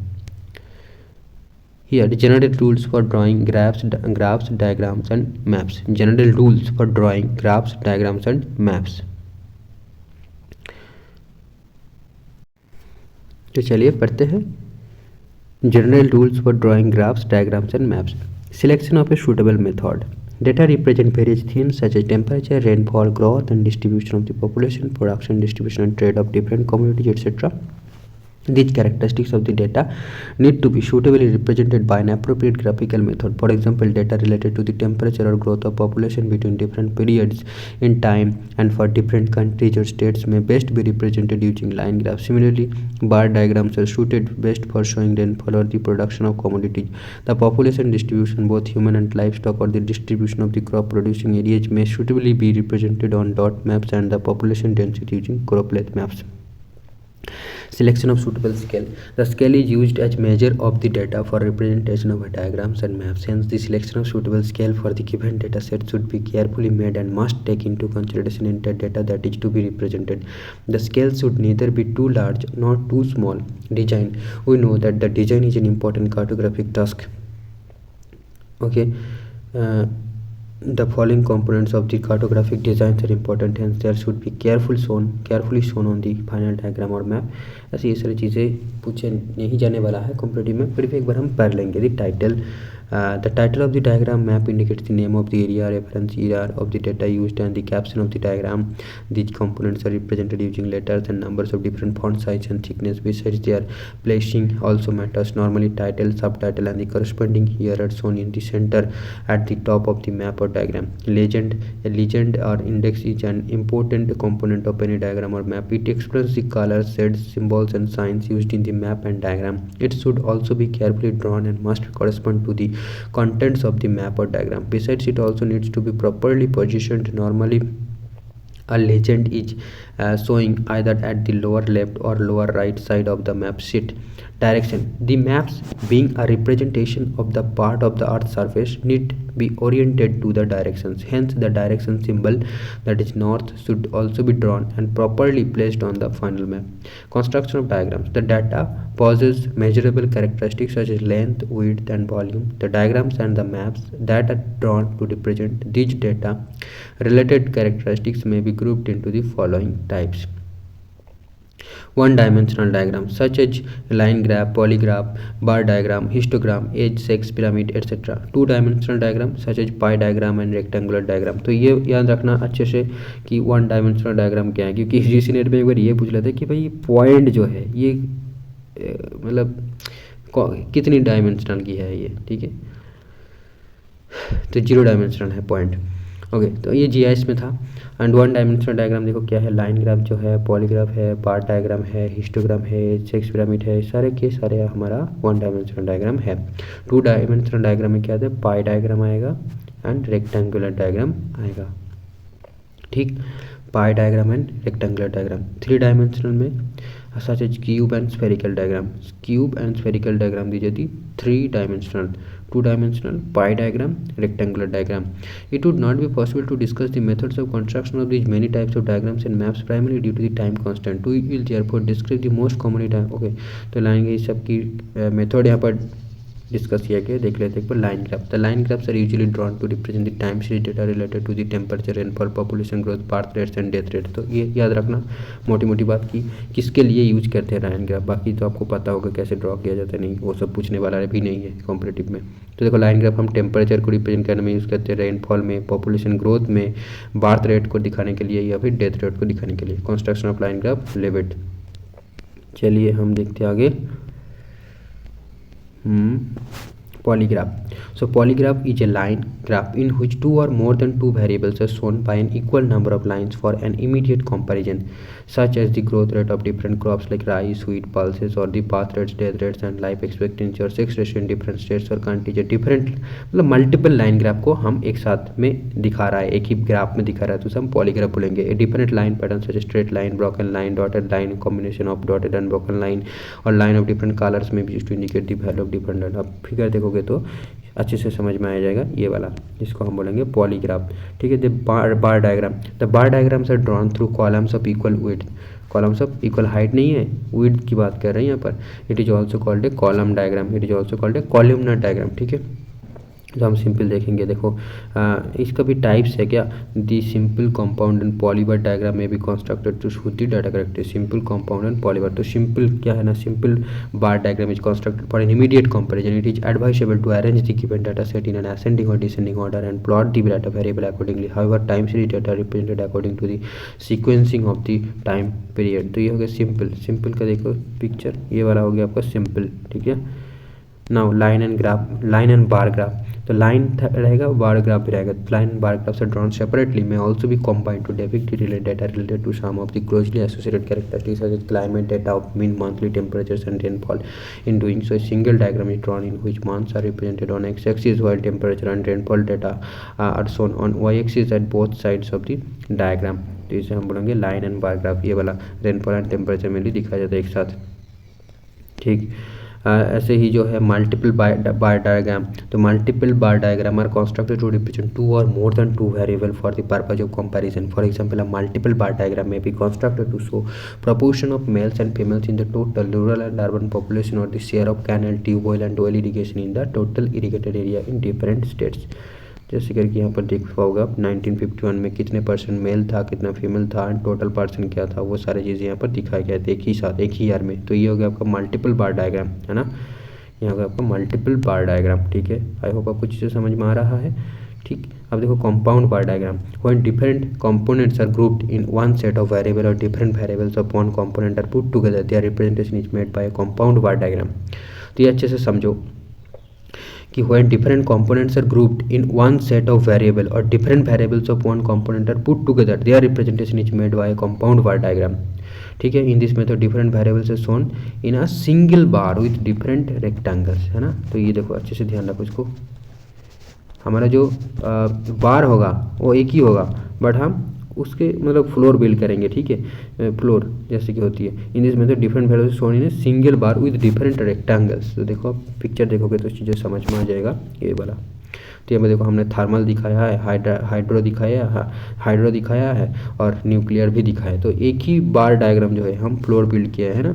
Here, general rules for drawing graphs, diagrams, and maps. General rules for drawing graphs, diagrams, and maps. तो चलिए पढ़ते हैं। General rules for drawing graphs, diagrams, and maps. Selection of a suitable method. Data represent various themes such as temperature, rainfall, growth, and distribution of the population, production, distribution, and trade of different commodities, etc. These characteristics of the data need to be suitably represented by an appropriate graphical method. For example, data related to the temperature or growth of population between different periods in time and for different countries or states may best be represented using line graphs. Similarly, bar diagrams are suited best for showing rainfall or the production of commodities. The population distribution, both human and livestock, or the distribution of the crop producing areas may suitably be represented on dot maps, and the population density using crop length maps. Selection of suitable scale. The scale is used as measure of the data for representation of diagrams and maps. Hence, the selection of suitable scale for the given data set should be carefully made and must take into consideration entire data that is to be represented. The scale should neither be too large nor too small. Design. We know that the design is an important cartographic task. Okay. The following components of the cartographic designs are important, hence there should be carefully shown on the final diagram or map. ऐसी ये सारी चीज़ें पूछे नहीं जाने वाला है competitive में, फिर भी एक बार हम पढ़ लेंगे। The title of the diagram map indicates the name of the area, reference year of the data used, and the caption of the diagram. These components are represented using letters and numbers of different font size and thickness. Besides, their placing also matters. Normally, title, subtitle, and the corresponding year are shown in the center at the top of the map or diagram. A legend or index is an important component of any diagram or map. It expresses the colors, shades, symbols, and signs used in the map and diagram. It should also be carefully drawn and must correspond to the contents of the map or diagram. Besides, it also needs to be properly positioned. Normally, a legend is showing either at the lower left or lower right side of the map sheet. Direction. The maps, being a representation of the part of the earth's surface, need be oriented to the directions. Hence, the direction symbol, that is north, should also be drawn and properly placed on the final map. Construction of diagrams. The data possess measurable characteristics such as length, width, and volume. The diagrams and the maps that are drawn to represent these data related characteristics may be grouped into the following types. One-dimensional diagrams such as line graph, polygraph, bar diagram, histogram, age, sex, pyramid, etc. Two-dimensional diagram such as pie diagram and rectangular diagram. तो ये याद रखना अच्छे से कि one dimensional diagram क्या है, क्योंकि इसी नेट में एक बार ये पूछ लेते हैं कि भाई पॉइंट जो है ये मतलब कितनी डायमेंशनल की है ये, ठीक है। तो 0 डायमेंशनल है पॉइंट। ओके, तो ये जीआईएस में था। एंड वन डायमेंशनल डायग्राम देखो क्या है, लाइन ग्राफ जो है, पॉलीग्राफ है, बार डायग्राम है, हिस्टोग्राम है, सेक्स पिरामिड है, सारे के सारे हमारा वन डायमेंशनल डायग्राम है। टू डायमेंशनल डायग्राम में क्या है, पाई डायग्राम आएगा एंड रेक्टेंगुलर डायग्राम आएगा, ठीक। पाई diagram and rectangular diagram. Three dimensional में such as cube and spherical diagram. Cube and spherical diagram, these are the three-dimensional, two-dimensional, pie diagram, rectangular diagram. It would not be possible to discuss the methods of construction of these many types of diagrams and maps primarily due to the time constraint. We will therefore describe the most commonly okay, तो line की सबकी method यहाँ पर discuss किया गया, देख लेते हैं एक बार line graph. The line graphs are usually drawn to represent the time series data related to the temperature, rainfall, population growth, birth rates and death rate. तो ये याद रखना मोटी मोटी बात की किसके लिए यूज करते हैं लाइन ग्राफ. बाकी तो आपको पता होगा कैसे ड्रॉ किया जाता है, नहीं वो सब पूछने वाला भी नहीं है कॉम्पिटेटिव में. तो देखो लाइन ग्राफ हम टेम्परेचर को रिप्रेजेंट करने में यूज़ करते हैं, रेनफॉल में, पॉपुलेशन ग्रोथ में, बर्थ रेट को दिखाने के लिए या फिर डेथ रेट को दिखाने के लिए. कंस्ट्रक्शन ऑफ लाइन ग्राफ लेविट. चलिए हम देखते हैं आगे. Polygraph. So polygraph is a line graph in which two or more than two variables are shown by an equal number of lines for an immediate comparison, such as the growth rate of different crops like rice, wheat, pulses, or the birth rates, death rates, and life expectancy or sex ratio in different states or countries. different मतलब multiple line graph को हम एक साथ में दिखा रहा है, एक ही ग्राफ में दिखा रहा है, तो हम पॉलीग्राफ बोलेंगे. A different line pattern such straight line, broken line, dotted line, combination of dotted and broken line or line of different colours में भी used to indicate the value of different. अब फिगर देखोगे तो अच्छे से समझ में आ जाएगा. ये वाला इसको हम बोलेंगे पॉलीग्राफ. ठीक है. The bar diagram. The bar diagrams are drawn through columns of equal width. Columns of equal height नहीं है, विड्थ की बात कर रहे हैं यहाँ पर. It is also called a column diagram. It is also called a columnar diagram. ठीक है. तो हम सिंपल देखेंगे. देखो इसका भी टाइप्स है क्या. The simple compound and polybar diagram may be constructed to show the data correct. Simple compound and polybar. तो सिंपल क्या है ना, simple bar diagram is constructed for an immediate comparison. It is advisable to arrange the given data set in an ascending or descending order and plot the data variable accordingly. However time series data represented according to the sequencing of the time period. तो ये हो गया simple. Simple का देखो picture, ये वाला हो गया आपका सिंपल. ठीक है. Now line and graph, line and bar graph. तो लाइन रहेगा, बार ग्राफ भी रहेगा. Line and bar graphs are drawn separately may also be combined to depict the related data related to some of the closely associated characteristics such as climate data of mean monthly temperatures and rainfall. In doing so, a single diagram is drawn in which months are represented on x-axis while temperature and rainfall data are shown on y-axis at both sides of the diagram. तो इसे हम बोलेंगे line and bar graph. ये वाला rainfall and temperature में भी दिखाया जाता है एक साथ. ठीक. ऐसे ही जो है मल्टीपल बार डायग्राम. तो multiple bar diagram are constructed to represent two or more than two variable for the purpose of comparison. For example a multiple bar diagram may be constructed to show proportion of males and females in the total rural and urban population or the share of canal, tube well and well irrigation in the total irrigated area in different states. जैसे करके यहाँ पर देख पाओगे आप 1951 में कितने percent male था, कितना फीमेल था, टोटल परसेंट क्या था, वो सारी चीज़ें यहाँ पर दिखाया गया था एक ही साथ, एक ही ईयर में. तो ये हो गया आपका मल्टीपल बार डायग्राम, है ना. ये हो गया आपका मल्टीपल बार डायग्राम. ठीक है. आई होप आपको चीज़ें समझ में आ रहा है. ठीक. अब देखो compound bar diagram. When different components are grouped in one set of variable or different variables of one component are put together, their representation is made by compound bar diagram. तो ये अच्छे से समझो कि when different components are grouped in one set of variable or different variables of one component are put together, their representation is made by a compound bar diagram. ठीक है. In this method different variables are shown in a single bar with different rectangles, है ना. तो ये देखो अच्छे से ध्यान रखो इसको. हमारा जो बार होगा वो एक ही होगा, बट हम उसके मतलब फ्लोर बिल्ड करेंगे. ठीक है. फ्लोर जैसे कि होती है. In this method different values shown in single bar with different rectangles. तो देखो आप पिक्चर देखोगे तो चीज़ें समझ में आ जाएगा. ये वाला तो यहाँ पे देखो हमने थर्मल दिखाया है, हाइड्रो दिखाया है और न्यूक्लियर भी दिखाया है. तो एक ही बार डायग्राम जो है हम फ्लोर बिल्ड किया है ना,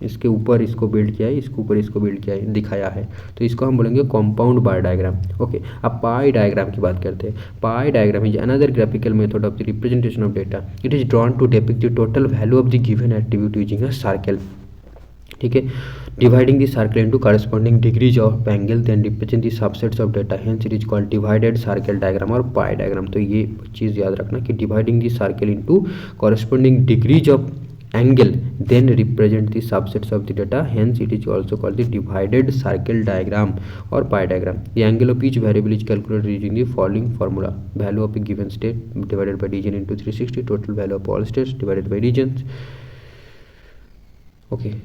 इसके ऊपर इसको बिल्ड किया है, इसके ऊपर इसको बिल्ड किया है, दिखाया है. तो इसको हम बोलेंगे कंपाउंड बार डायग्राम. ओके. अब पाई डायग्राम की बात करते हैं. Pie diagram is another graphical method of the representation of data. It is drawn to depict the total value of the given attribute using a circle. ठीक है. Dividing the circle into corresponding degrees of angle then represent the subsets of data. Hence it is called divided circle diagram or pie diagram. तो ये चीज़ याद रखना कि dividing the circle into corresponding degrees of angle then represent the subsets of the data, hence it is also called the divided circle diagram or pie diagram. The angle of each variable is calculated using the following formula: value of a given state divided by region into 360, total value of all states divided by regions. Okay.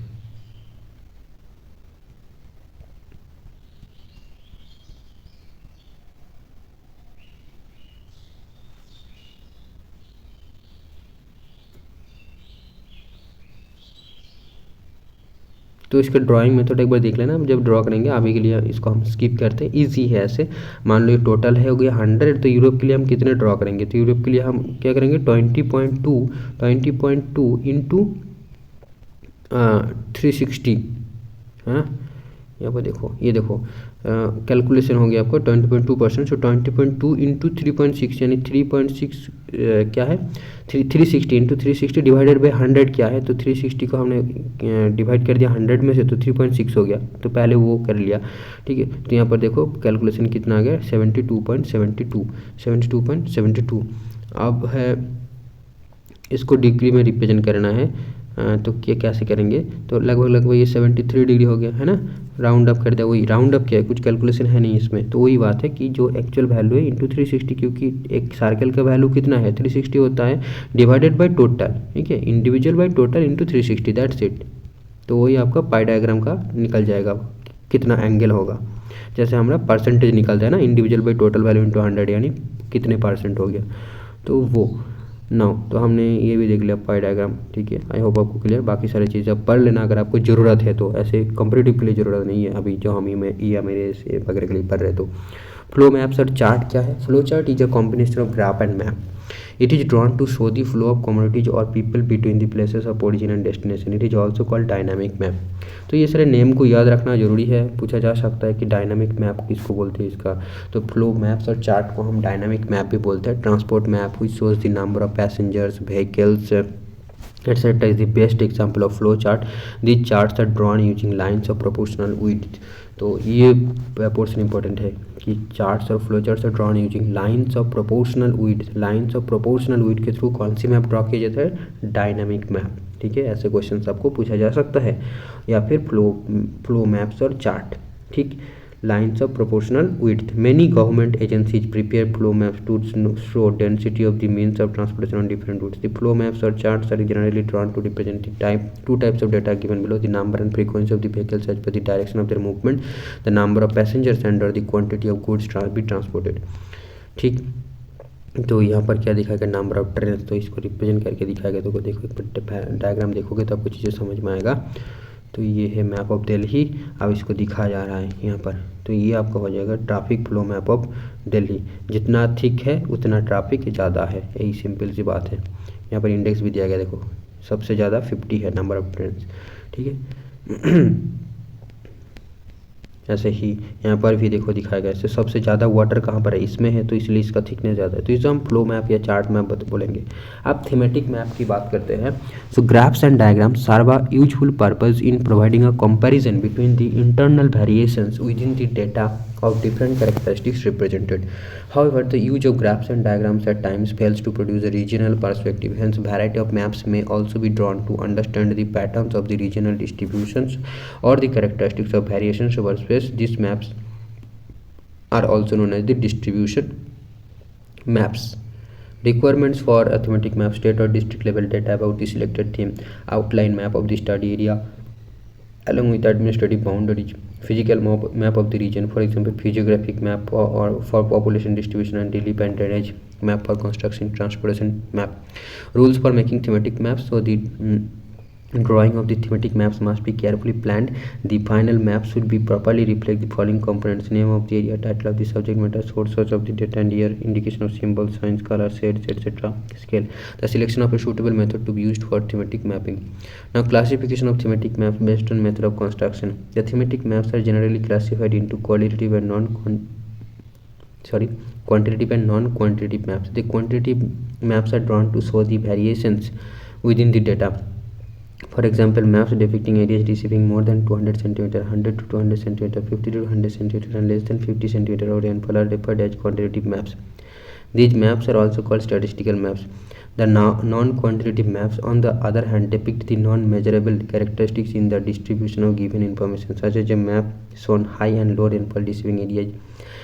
तो इसका drawing method एक बार देख लेना, जब draw करेंगे अभी के लिए इसको हम स्किप करते हैं, ईजी है ऐसे। मान लो ये टोटल है हो गया 100, तो यूरोप के लिए हम कितने ड्रॉ करेंगे, तो यूरोप के लिए हम क्या करेंगे 20.2 इंटू 360 है ना। यहाँ पर देखो, ये देखो कैलकुलेशन हो गया आपको 20.2%, सो 20.2 इंटू 3.6 यानी 3.6 क्या है 360 इंटू 360 डिवाइडेड बाई 100 क्या है, तो 360 को हमने डिवाइड कर दिया 100 में से, तो 3.6 हो गया, तो पहले वो कर लिया। ठीक है, तो यहाँ पर देखो कैलकुलेशन कितना आ गया 72.72। अब है इसको डिग्री में रिप्रेजेंट करना है, तो क्या कैसे करेंगे, तो लगभग ये 73 डिग्री हो गया है ना, राउंड अप कर दिया। वही राउंड अप क्या है, कुछ कैलकुलेशन है नहीं इसमें, तो वही बात है कि जो एक्चुअल वैल्यू है इंटू 360, क्योंकि एक सर्कल का वैल्यू कितना है 360 होता है, डिवाइडेड बाय टोटल। ठीक है, individual by total into 360, that's it. तो वही आपका पाई डायग्राम का निकल जाएगा कितना एंगल होगा, जैसे हमारा परसेंटेज निकलता है ना, individual by total value into 100 यानी कितने % हो गया, तो वो नाउ। तो हमने ये भी देख लिया पाई डायग्राम। ठीक है, आई होप आपको क्लियर। बाकी सारी चीज़ें आप पढ़ लेना अगर आपको ज़रूरत है तो, ऐसे कंपटीटिव के लिए ज़रूरत नहीं है अभी जो हम या मेरे से वगैरह के लिए पढ़ रहे। तो फ्लो मैप्स और चार्ट क्या है, flow chart is a combination of graph and map. It is drawn to show the flow of commodities or people between the places of origin and destination. It is also called dynamic map. तो ये सारे name को याद रखना जरूरी है, पूछा जा सकता है कि डायनामिक मैप किसको बोलते हैं इसका, तो फ्लो मैप्स और चार्ट को हम डायनामिक मैप भी बोलते हैं। Transport map which shows the number of passengers, vehicles etc. is the best example of flow chart. These charts are drawn using lines of proportional width. तो ये portion important है कि charts और flow charts are drawn using lines of proportional width. Lines of proportional width के through कौन सी map draw किया जाता है, डायनामिक मैप। ठीक है, ऐसे क्वेश्चन आपको पूछा जा सकता है, या फिर फ्लो मैप्स और चार्ट। ठीक, lines of proportional width. Many government agencies prepare flow maps to show density of the means of transportation on different routes. The flow maps or charts are generally drawn to represent the two types of data given below: the number and frequency of the vehicles as per the direction of their movement, the number of passengers and or the quantity of goods be transported. ठीक, तो यहाँ पर क्या दिखाया गया, number of train, तो इसको represent करके दिखाया गया। तो देखो डायग्राम देखोगे तो आपको चीज़ें समझ में आएगा। तो ये है मैप ऑफ दिल्ली, अब इसको दिखाया जा रहा है यहाँ पर, तो ये आपका हो जाएगा traffic flow map of Delhi. जितना थिक है उतना ट्रैफिक ज़्यादा है, यही सिंपल सी बात है। यहाँ पर इंडेक्स भी दिया गया, देखो सबसे ज़्यादा 50 है नंबर ऑफ ट्रेन। ठीक है ऐसे ही यहाँ पर भी देखो दिखाया गया, इससे सबसे ज़्यादा वाटर कहाँ पर है, इसमें है, तो इसलिए इसका थिकनेस ज़्यादा है, तो इसे हम फ्लो मैप या चार्ट मैप बोलेंगे। अब थीमेटिक मैप की बात करते हैं। So graphs and diagrams serve a useful purpose in providing a comparison between the internal variations within the data of different characteristics represented. However, the use of graphs and diagrams at times fails to produce a regional perspective. Hence, variety of maps may also be drawn to understand the patterns of the regional distributions or the characteristics of variations over space. These maps are also known as the distribution maps. Requirements for a thematic map: state or district level data about the selected theme, outline map of the study area along with administrative boundaries, physical map of the region, for example physiographic map or for population distribution, and relief and drainage map for construction, transportation map. Rules for making thematic maps: so the drawing of the thematic maps must be carefully planned. The final map should be properly reflect the following components: name of the area, title of the subject matter, source of the data and year, indication of symbols, signs, colors, shades, etc. Scale. The selection of a suitable method to be used for thematic mapping. Now, classification of thematic maps based on method of construction. The thematic maps are generally classified into qualitative and quantitative and non-quantitative maps. The quantitative maps are drawn to show the variations within the data. For example, maps depicting areas receiving more than 200 cm, 100 to 200 cm, 50 to 100 cm, and less than 50 cm of rainfall are referred as quantitative maps. These maps are also called statistical maps. The non-quantitative maps, on the other hand, depict the non-measurable characteristics in the distribution of given information, such as a map shown high and low rainfall receiving areas.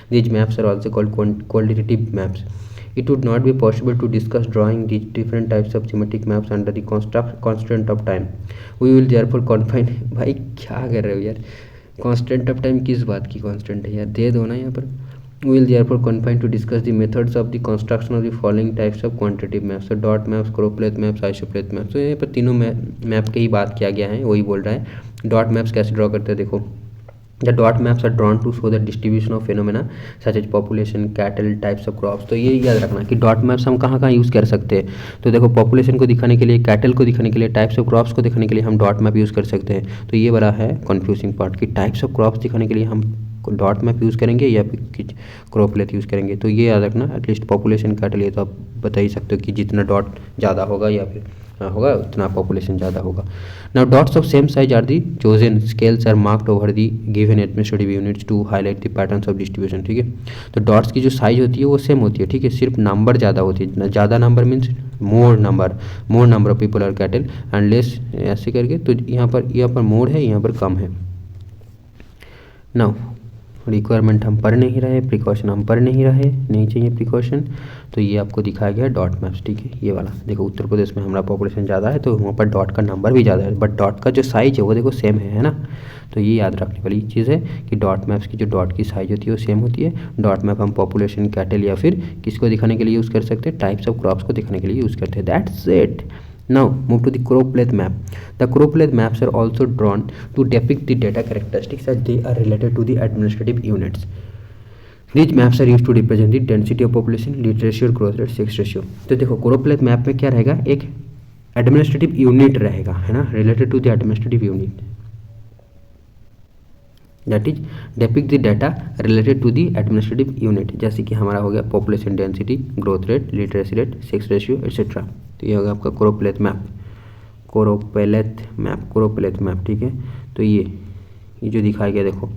These maps are also called qualitative maps. It would not be possible to discuss drawing these different types of thematic maps under the constraint of time. We will therefore confine भाई क्या कर रहे हो यार, constant of time किस बात की constant है यार, दे दो ना यहाँ पर। We will therefore confine to discuss the methods of the construction of the following types of quantitative maps. So dot maps, choropleth maps, isopleth maps. तो यहाँ पर तीनों मैप की ही बात किया गया है, वही बोल रहा है। डॉट मैप्स कैसे ड्रॉ करते हैं देखो। The dot maps are drawn to show the distribution of phenomena such as population, cattle, types of crops। तो ये याद रखना कि डॉट मैप्स हम कहाँ कहाँ यूज़ कर सकते हैं। तो देखो पॉपुलेशन को दिखाने के लिए, कैटल को दिखाने के लिए, टाइप्स ऑफ क्रॉप्स को दिखाने के लिए हम डॉट मैप यूज़ कर सकते हैं। तो ये बड़ा है कन्फ्यूजिंग पार्ट कि टाइप्स ऑफ क्रॉप्स दिखाने के लिए हम डॉट मैप यूज़ करेंगे या फिर क्रॉपलेथ यूज़ करेंगे। तो ये याद रखना, एटलीस्ट पॉपुलेशन कैटल ये तो आप बता ही सकते हो कि जितना डॉट ज़्यादा होगा या फिर होगा उतना पॉपुलेशन ज़्यादा होगा। Now dots of same size are the chosen scales are marked over the given administrative units to highlight the patterns of distribution. ठीक है, तो डॉट्स की जो साइज होती है वो सेम होती है। ठीक है, सिर्फ नंबर ज़्यादा होती है। ज़्यादा number means more number of people or cattle and less ऐसे करके। तो यहाँ पर मोर है, यहाँ पर कम है। नाउ रिक्वायरमेंट हम पढ़ नहीं रहे, प्रिकॉशन हम पढ़ नहीं रहे, नहीं चाहिए प्रिकॉशन। तो ये आपको दिखाया गया डॉट मैप्स। ठीक है, ये वाला देखो उत्तर प्रदेश में हमारा पॉपुलेशन ज़्यादा है तो वहाँ पर डॉट का नंबर भी ज़्यादा है, बट डॉट का जो साइज है वो देखो सेम है ना। तो ये याद रखने वाली चीज़ है कि डॉट मैप्स की जो डॉट की साइज होती है वो सेम होती है। डॉट मैप हम पॉपुलेशन, कैटल या फिर किसको दिखाने के लिए यूज़ कर सकते हैं, टाइप्स ऑफ क्रॉप्स को दिखाने के लिए यूज़ करते हैं। That's it. Now move to the choropleth map. The choropleth maps are also drawn to depict the data characteristics as they are related to the administrative units. These maps are used to represent the density of population, literacy और growth rate, sex ratio। तो देखो choropleth map में क्या रहेगा, एक administrative unit रहेगा, है ना, related to the administrative unit, that is depict the data related to the administrative unit. जैसे कि हमारा हो गया population density, growth rate, literacy rate, sex ratio etcetera. तो ये होगा आपका कोरोप्लेथ मैप। ठीक है, तो ये जो दिखाया गया देखो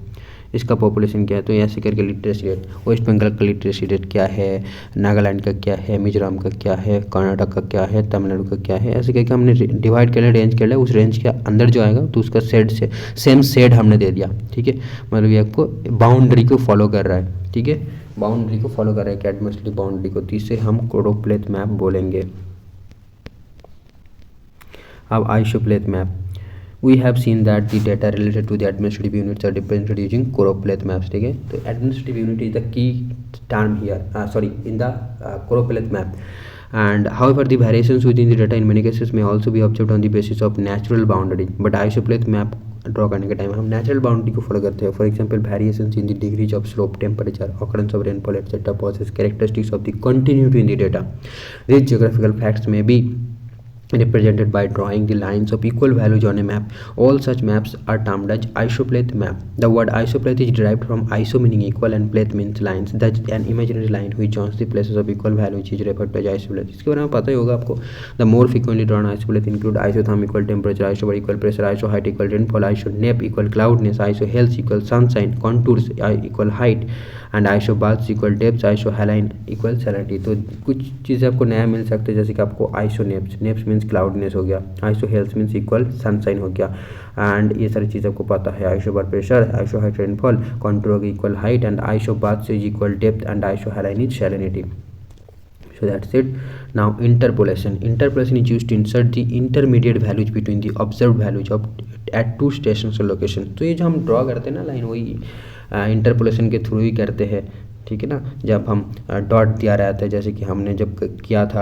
इसका पॉपुलेशन क्या है, तो ऐसे करके लिटरेसी रेट, वेस्ट बंगाल का लिटरेसी रेट क्या है, नागालैंड का क्या है, मिजोरम का क्या है, कर्नाटक का क्या है, तमिलनाडु का क्या है, ऐसे करके हमने डिवाइड कर लिया, रेंज कर लिया। उस रेंज के अंदर जो आएगा तो उसका सेम शेड हमने दे दिया। ठीक है, मतलब ये आपको बाउंड्री को फॉलो कर रहा है। ठीक है, बाउंड्री को फॉलो कर रहा है कि एडमिनिस्ट्रेटिव बाउंड्री को, तो इसे हम कोरोप्लेथ मैप बोलेंगे। अब आइसोप्लेथ map, we have seen that the data related to the administrative units are represented using choropleth maps। ठीक है, तो administrative unit is the key term here, in the choropleth map, and however the variations within the data in many cases may also be observed on the basis of natural boundary, but isopleth map draw करने के time हम natural boundary को follow करते हैं। For example variations in the degrees of slope, temperature, occurrence of rainfall etcetera possesses characteristics of the continuity in the data. This geographical facts में B represented by drawing the lines of equal values on a map. All such maps are termed as isopleth map. The word isopleth is derived from iso meaning equal and pleth means lines. That's an imaginary line which joins the places of equal values is referred to as isopleth। इसके बारे में पता ही होगा आपको। The more frequently drawn isopleth include isotherm equal temperature, isobar equal pressure, isoheight equal rainfall, isonep equal cloudiness, isohealth equal sunshine, contours equal height and isobars equal depth, isohaline equal salinity. तो कुछ चीज़ें आपको नया मिल सकते हैं, जैसे कि आपको नेप्स मीन्स क्लाउडनेस हो गया, आइसोहेल्थ मीन्स इक्वल सनशाइन हो गया, एंड ये सारी चीज़ आपको पता है। Isobar pressure, isohyet rainfall, contour equal height and isobars is equal depth and isohaline is salinity. So that's it. Now interpolation is used to insert the intermediate values between the observed values of at two stations or location। तो ये जो हम draw करते हैं ना line, वही interpolation के through ही करते हैं। ठीक है ना, जब हम डॉट दिया रहता है, जैसे कि हमने जब किया था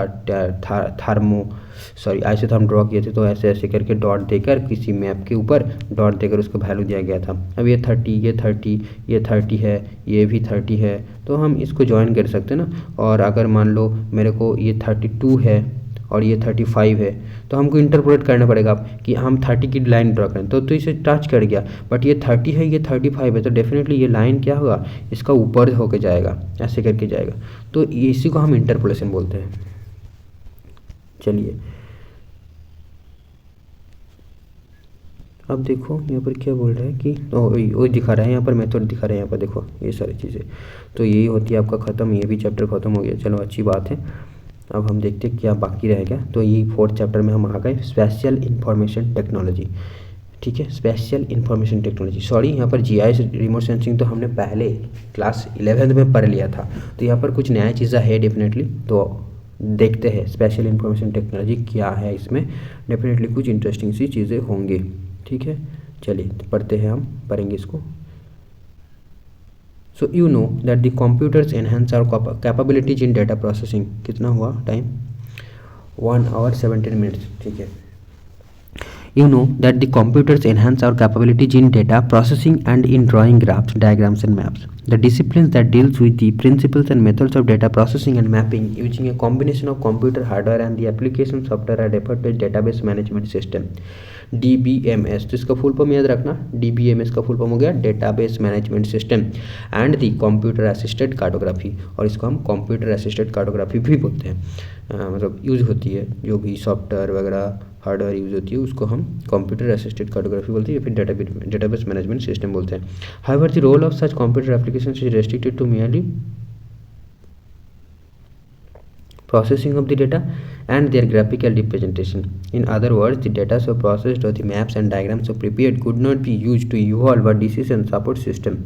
आइसोथर्म ड्रॉ किए थे, तो ऐसे ऐसे करके डॉट देकर किसी मैप के ऊपर डॉट देकर उसको वैल्यू दिया गया था। अब ये 30 है, ये भी 30 है, तो हम इसको ज्वाइन कर सकते हैं ना। और अगर मान लो मेरे को ये 32 है और ये 35 है, तो हमको इंटरपोलेट करना पड़ेगा कि हम 30 की लाइन ड्रॉ करें। तो इसे टच कर गया, बट ये 30 है, ये 35 है, तो डेफिनेटली ये लाइन क्या होगा, इसका ऊपर होकर जाएगा, ऐसे करके जाएगा। तो इसी को हम इंटरपोलेशन बोलते हैं। चलिए अब देखो यहाँ पर क्या बोल रहा है कि वो दिखा रहा है, यहाँ पर मेथड दिखा रहा है, यहाँ पर देखो ये सारी चीज़ें। तो यही होती है आपका ख़त्म, ये भी चैप्टर ख़त्म हो गया। चलो अच्छी बात है। अब हम देखते हैं क्या बाकी रहेगा। तो ये 4th चैप्टर में हम आ गए स्पेशल इंफॉर्मेशन टेक्नोलॉजी। ठीक है, स्पेशल इंफॉर्मेशन टेक्नोलॉजी, यहाँ पर जीआईएस रिमोट सेंसिंग तो हमने पहले क्लास 11th में पढ़ लिया था। तो यहाँ पर कुछ नया चीज़ें है डेफिनेटली, तो देखते हैं स्पेशल इंफॉर्मेशन टेक्नोलॉजी क्या है। इसमें डेफिनेटली कुछ इंटरेस्टिंग सी चीज़ें होंगी। ठीक है, चलिए पढ़ते हैं, हम पढ़ेंगे इसको। So you know that the computers enhance our capabilities in data processing. कितना हुआ टाइम? 1 hour 17 minutes, ठीक है। You know that the computers enhance our capabilities in data processing and in drawing graphs, diagrams and maps. The disciplines that deals with the principles and methods of data processing and mapping using a combination of computer hardware and the application software are referred to as database management system, DBMS। तो इसका full form याद रखना, DBMS का full form हो गया database management system and the computer assisted cartography, और इसको हम कंप्यूटर असिस्टेड कार्टोग्राफी भी बोलते हैं। मतलब यूज़ होती है जो भी सॉफ्टवेयर वगैरह हार्डवेयर यूज़ होती है उसको हम कंप्यूटर असिस्टेड कार्टोग्राफी बोलते हैं या फिर डेटाबेस मैनेजमेंट सिस्टम बोलते हैं। However the role of such computer applications is restricted to merely processing of the data and their graphical representation. In other words, the data so processed or the maps and diagrams so prepared could not be used to evolve a decision support system।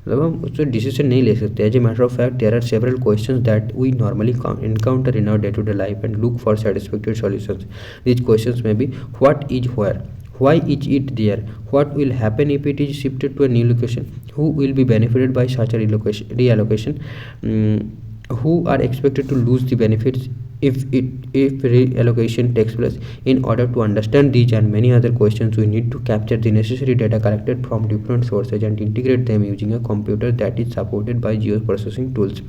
मतलब हम उससे decision नहीं ले सकते। As a matter of fact there are several questions that we normally encounter in our day-to-day life and look for satisfactory solutions. These questions may be: what is where? Why is it there? What will happen if it is shifted to a new location? Who will be benefited by such a reallocation? Who are expected to lose the benefits if reallocation takes place? In order to understand these and many other questions, we need to capture the necessary data collected from different sources and integrate them using a computer that is supported by geoprocessing tools.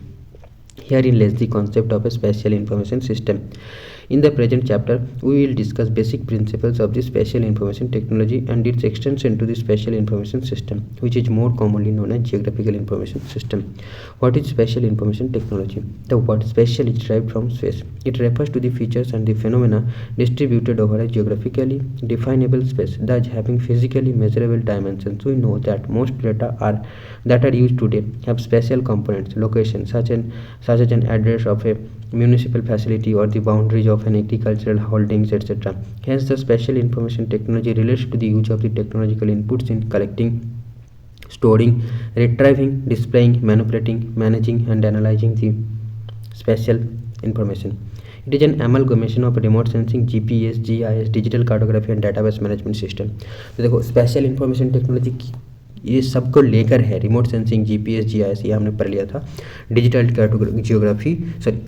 Herein lies the concept of a spatial information system. In the present chapter, we will discuss basic principles of the spatial information technology and its extension to the spatial information system, which is more commonly known as geographical information system. What is spatial information technology? The word spatial is derived from space. It refers to the features and the phenomena distributed over a geographically definable space, thus having physically measurable dimensions. We know that most data that are used today have spatial components, locations such as an address of a municipal facility or the boundaries of an agricultural holdings, etc. Hence, the spatial information technology relates to the use of the technological inputs in collecting, storing, retrieving, displaying, manipulating, managing, and analyzing the spatial information. It is an amalgamation of remote sensing, GPS, GIS, digital cartography and database management system. तो देखो special information technology की ये सबको लेकर है। Remote sensing, GPS, GIS ये हमने पढ़ लिया था, digital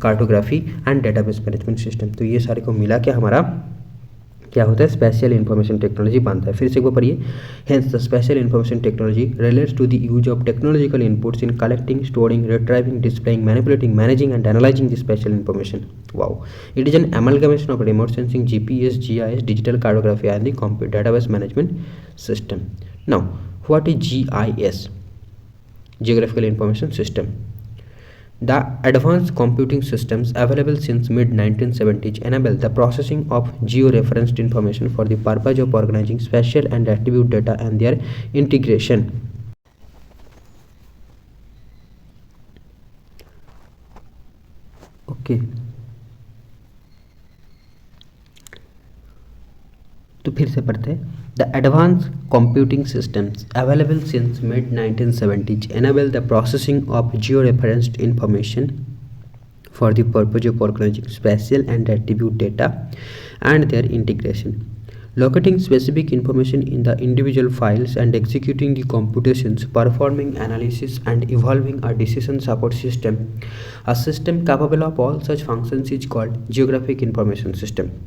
cartography and database management system. तो ये सारे को मिला के हमारा क्या होता है? स्पेशल इंफॉर्मेशन टेक्नोलॉजी बनता है। फिर से एक बार पढ़िए। Hence the spatial information technology relates to the use of technological inputs in collecting, storing, retrieving, displaying, manipulating, managing and analysing the spatial information. Wow, it is an amalgamation of remote sensing, GPS, GIS, digital cartography and the computer database management system. Now what is GIS? Geographical Information System. The advanced computing systems available since mid-1970s enable the processing of geo-referenced information for the purpose of organizing spatial and attribute data and their integration. Okay. तो फिर से पढ़ते हैं। The advanced computing systems available since mid-1970s enable the processing of georeferenced information for the purpose of organizing spatial and attribute data and their integration. Locating specific information in the individual files and executing the computations, performing analysis and evolving a decision support system. A system capable of all such functions is called geographic information system.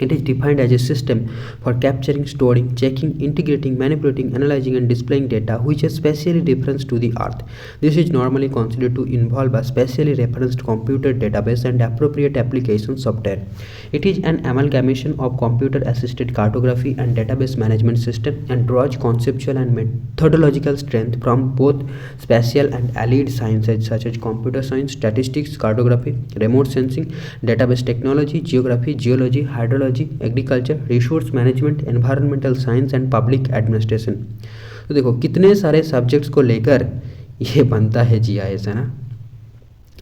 It is defined as a system for capturing, storing, checking, integrating, manipulating, analyzing and displaying data which is spatially referenced to the earth. This is normally considered to involve a spatially referenced computer database and appropriate application software. It is an amalgamation of computer assisted cartography and database management system and draws conceptual and methodological strength from both spatial and allied sciences such as computer science, statistics, cartography, remote sensing, database technology, geography, geology, hydrology, agriculture, resource management, environmental science and public administration. तो देखो कितने सारे subjects को लेकर ये बनता है GIS, है ना।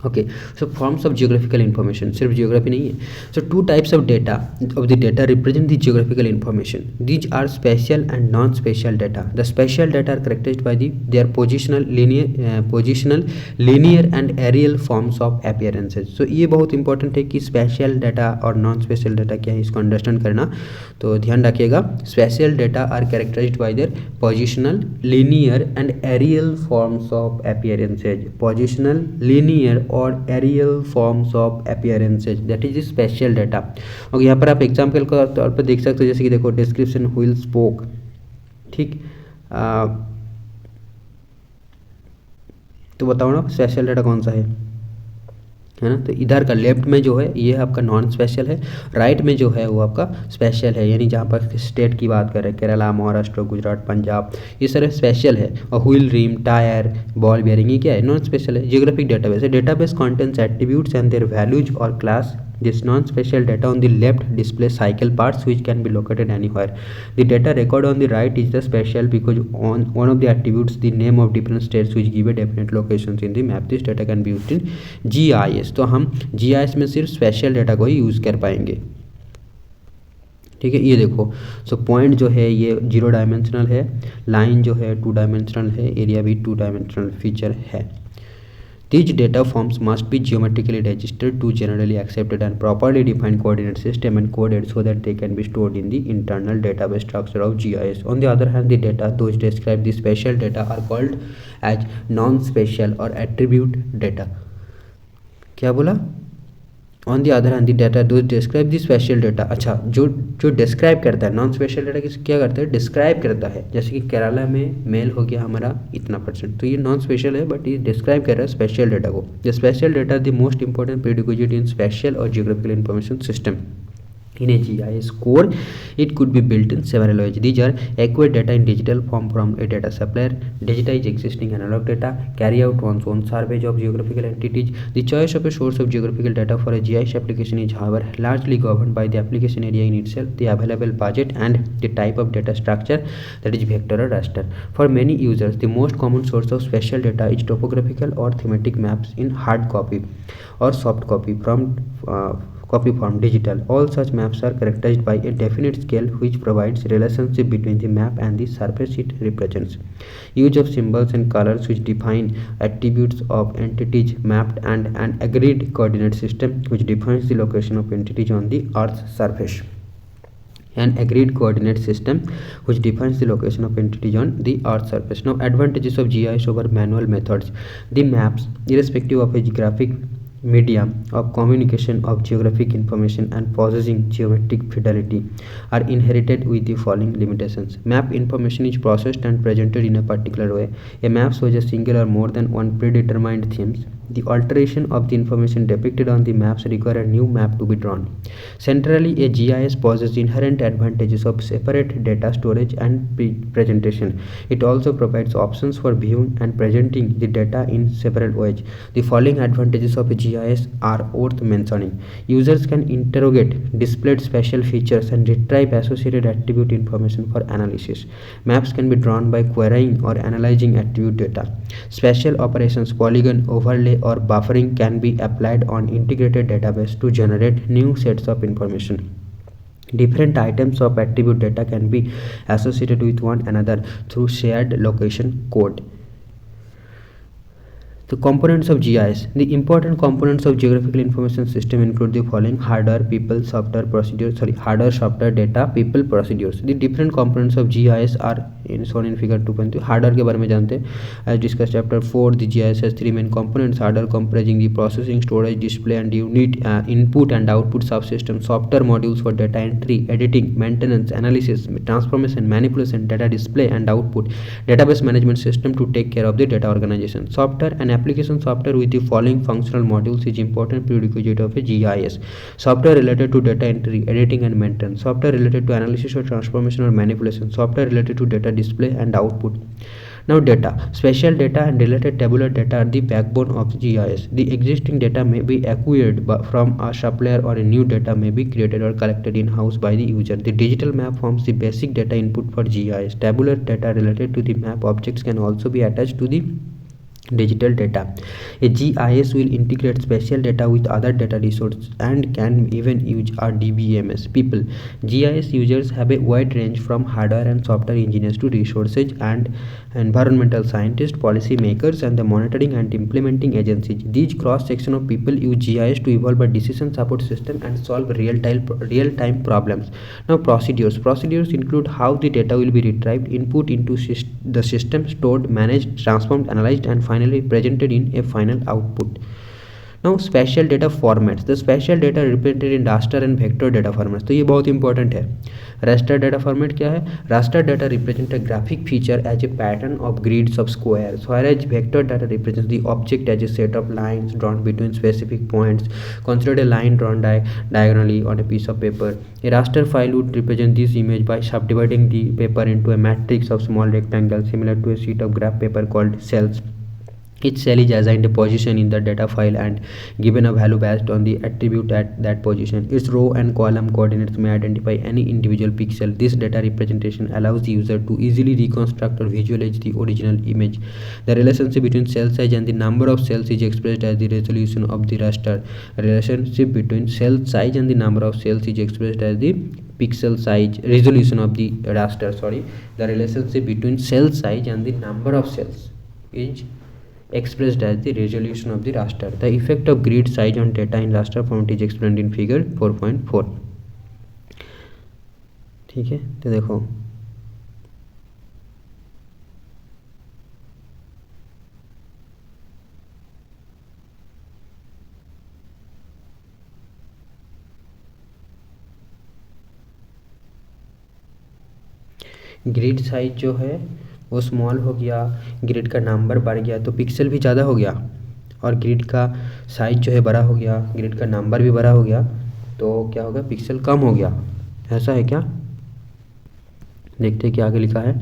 Okay, so forms of geographical information, सिर्फ जियोग्राफी नहीं है. So two types of data of the data represent the geographical information. These are spatial and non spatial data. The spatial data are characterised by their positional linear and areal forms of appearances. So ये बहुत important है कि spatial data और non spatial data क्या है, इसको understand करना. तो ध्यान रखिएगा, spatial data are characterised by their positional linear and areal forms of appearances. Positional, linear और areal forms of appearances, that is spatial data. और यहाँ पर आप एग्जाम्पल के तौर पर देख सकते हो, जैसे कि देखो डिस्क्रिप्शन व्हील स्पोक, ठीक. तो बताओ ना स्पेशल डाटा कौन सा है ना. तो इधर का लेफ्ट में जो है ये आपका नॉन स्पेशल है, राइट में जो है वो आपका स्पेशल है. यानी जहाँ पर स्टेट की बात करें, केरला, महाराष्ट्र, गुजरात, पंजाब, ये सारे स्पेशल है. और wheel, rim, tyre, ball bearing, ये क्या है, नॉन स्पेशल है. जियोग्राफिक डेटाबेस है. Database contains attributes and their values or class. This non-spatial data on the left display cycle parts which can be located anywhere. The data record on the right is the special because on one of the attributes the name of different states which give a definite locations in the map. This data can be used in GIS. तो हम GIS में सिर्फ special data को ही use कर पाएंगे, ठीक है. ये देखो, सो पॉइंट जो है ये 0 डायमेंशनल है, लाइन जो है 2 डायमेंशनल है, एरिया भी 2 डायमेंशनल फीचर है. These data forms must be geometrically registered to generally accepted and properly defined coordinate system and coded so that they can be stored in the internal database structure of GIS. On the other hand, the data those describe the spatial data are called as non-spatial or attribute data. क्या बोला? On the other hand the data dose describe the spatial data. अच्छा, जो describe करता है, non spatial data किस क्या करता है, डिस्क्राइब करता है. जैसे कि केरला में मेल हो गया हमारा इतना %, तो ये नॉन स्पेशल है बट ये डिस्क्राइब कर रहा है स्पेशल डाटा को. The spatial data the most important prerequisite in spatial और geographical information system. In a GIS core, it could be built in several ways. These are acquire data in digital form from a data supplier, digitize existing analog data, carry out one's own survey of geographical entities. The choice of a source of geographical data for a GIS application is, however, largely governed by the application area in itself, the available budget, and the type of data structure, that is vector or raster. For many users, the most common source of spatial data is topographical or thematic maps in hard copy or soft copy copy form digital. All such maps are characterized by a definite scale which provides relationship between the map and the surface it represents. Use of symbols and colors which define attributes of entities mapped, and an agreed coordinate system which defines the location of entities on the Earth's surface. An agreed coordinate system which defines the location of entities on the Earth's surface. Now, advantages of GIS over manual methods. The maps, irrespective of a graphic medium of communication of geographic information and possessing geometric fidelity, are inherited with the following limitations. Map information is processed and presented in a particular way. A map shows a single or more than one predetermined themes. The alteration of the information depicted on the maps require a new map to be drawn. Centrally, a GIS possesses inherent advantages of separate data storage and presentation. It also provides options for viewing and presenting the data in several ways. The following advantages of a GIS are worth mentioning. Users can interrogate displayed special features and retrieve associated attribute information for analysis. Maps can be drawn by querying or analyzing attribute data. Special operations, polygon, overlay, or buffering can be applied on integrated database to generate new sets of information. Different items of attribute data can be associated with one another through shared location code. The components of GIS. The important components of geographical information system include the following: hardware, people, software, procedures. Hardware, software, data, people, procedures. The different components of GIS are shown in figure 2.2. Hardware के बारे में जानते हैं. As discussed chapter 4, the GIS has 3 main components: hardware comprising the processing, storage, display, and unit input and output subsystem. Software modules for data entry, editing, maintenance, analysis, transformation, manipulation, data display and output. Database management system to take care of the data organization. Software and application software with the following functional modules is important prerequisite of a GIS. Software related to data entry, editing and maintenance. Software related to analysis or transformation or manipulation. Software related to data display and output. Now, data. Spatial data and related tabular data are the backbone of GIS. The existing data may be acquired from a supplier, or a new data may be created or collected in-house by the user. The digital map forms the basic data input for GIS. Tabular data related to the map objects can also be attached to the Digital data. A GIS will integrate spatial data with other data resources and can even use RDBMS. People, GIS users have a wide range from hardware and software engineers to resources and environmental scientists, policy makers, and the monitoring and implementing agencies. These cross section of people use GIS to evolve a decision support system and solve real-time problems. Now, procedures include how the data will be retrieved, input into the system, stored, managed, transformed, analyzed, and finally presented in a final output. Now special data formats, the spatial data represented in raster and vector data formats. तो ये बहुत important है। Raster data format क्या है? Raster data represent a graphic feature as a pattern of grids of squares, whereas vector data represents the object as a set of lines drawn between specific points. Consider a line drawn diagonally on a piece of paper. A raster file would represent this image by subdividing the paper into a matrix of small rectangles similar to a sheet of graph paper called cells. Each cell is assigned a position in the data file and given a value based on the attribute at that position. Its row and column coordinates may identify any individual pixel. This data representation allows the user to easily reconstruct or visualize the original image. The relationship between cell size and the number of cells is expressed as the resolution of the raster. Relationship between cell size and the number of cells is expressed as the pixel size resolution of the raster. The relationship between cell size and the number of cells is expressed as the resolution of the raster. The effect of grid size on data in raster format is explained in figure 4.4. ठीक है, तो देखो grid size जो है वो small हो गया, grid का नंबर बढ़ गया तो पिक्सल भी ज़्यादा हो गया, और ग्रिड का साइज जो है बड़ा हो गया, ग्रिड का नंबर भी बड़ा हो गया, तो क्या होगा? पिक्सल कम हो गया। ऐसा है क्या? देखते हैं क्या आगे लिखा है।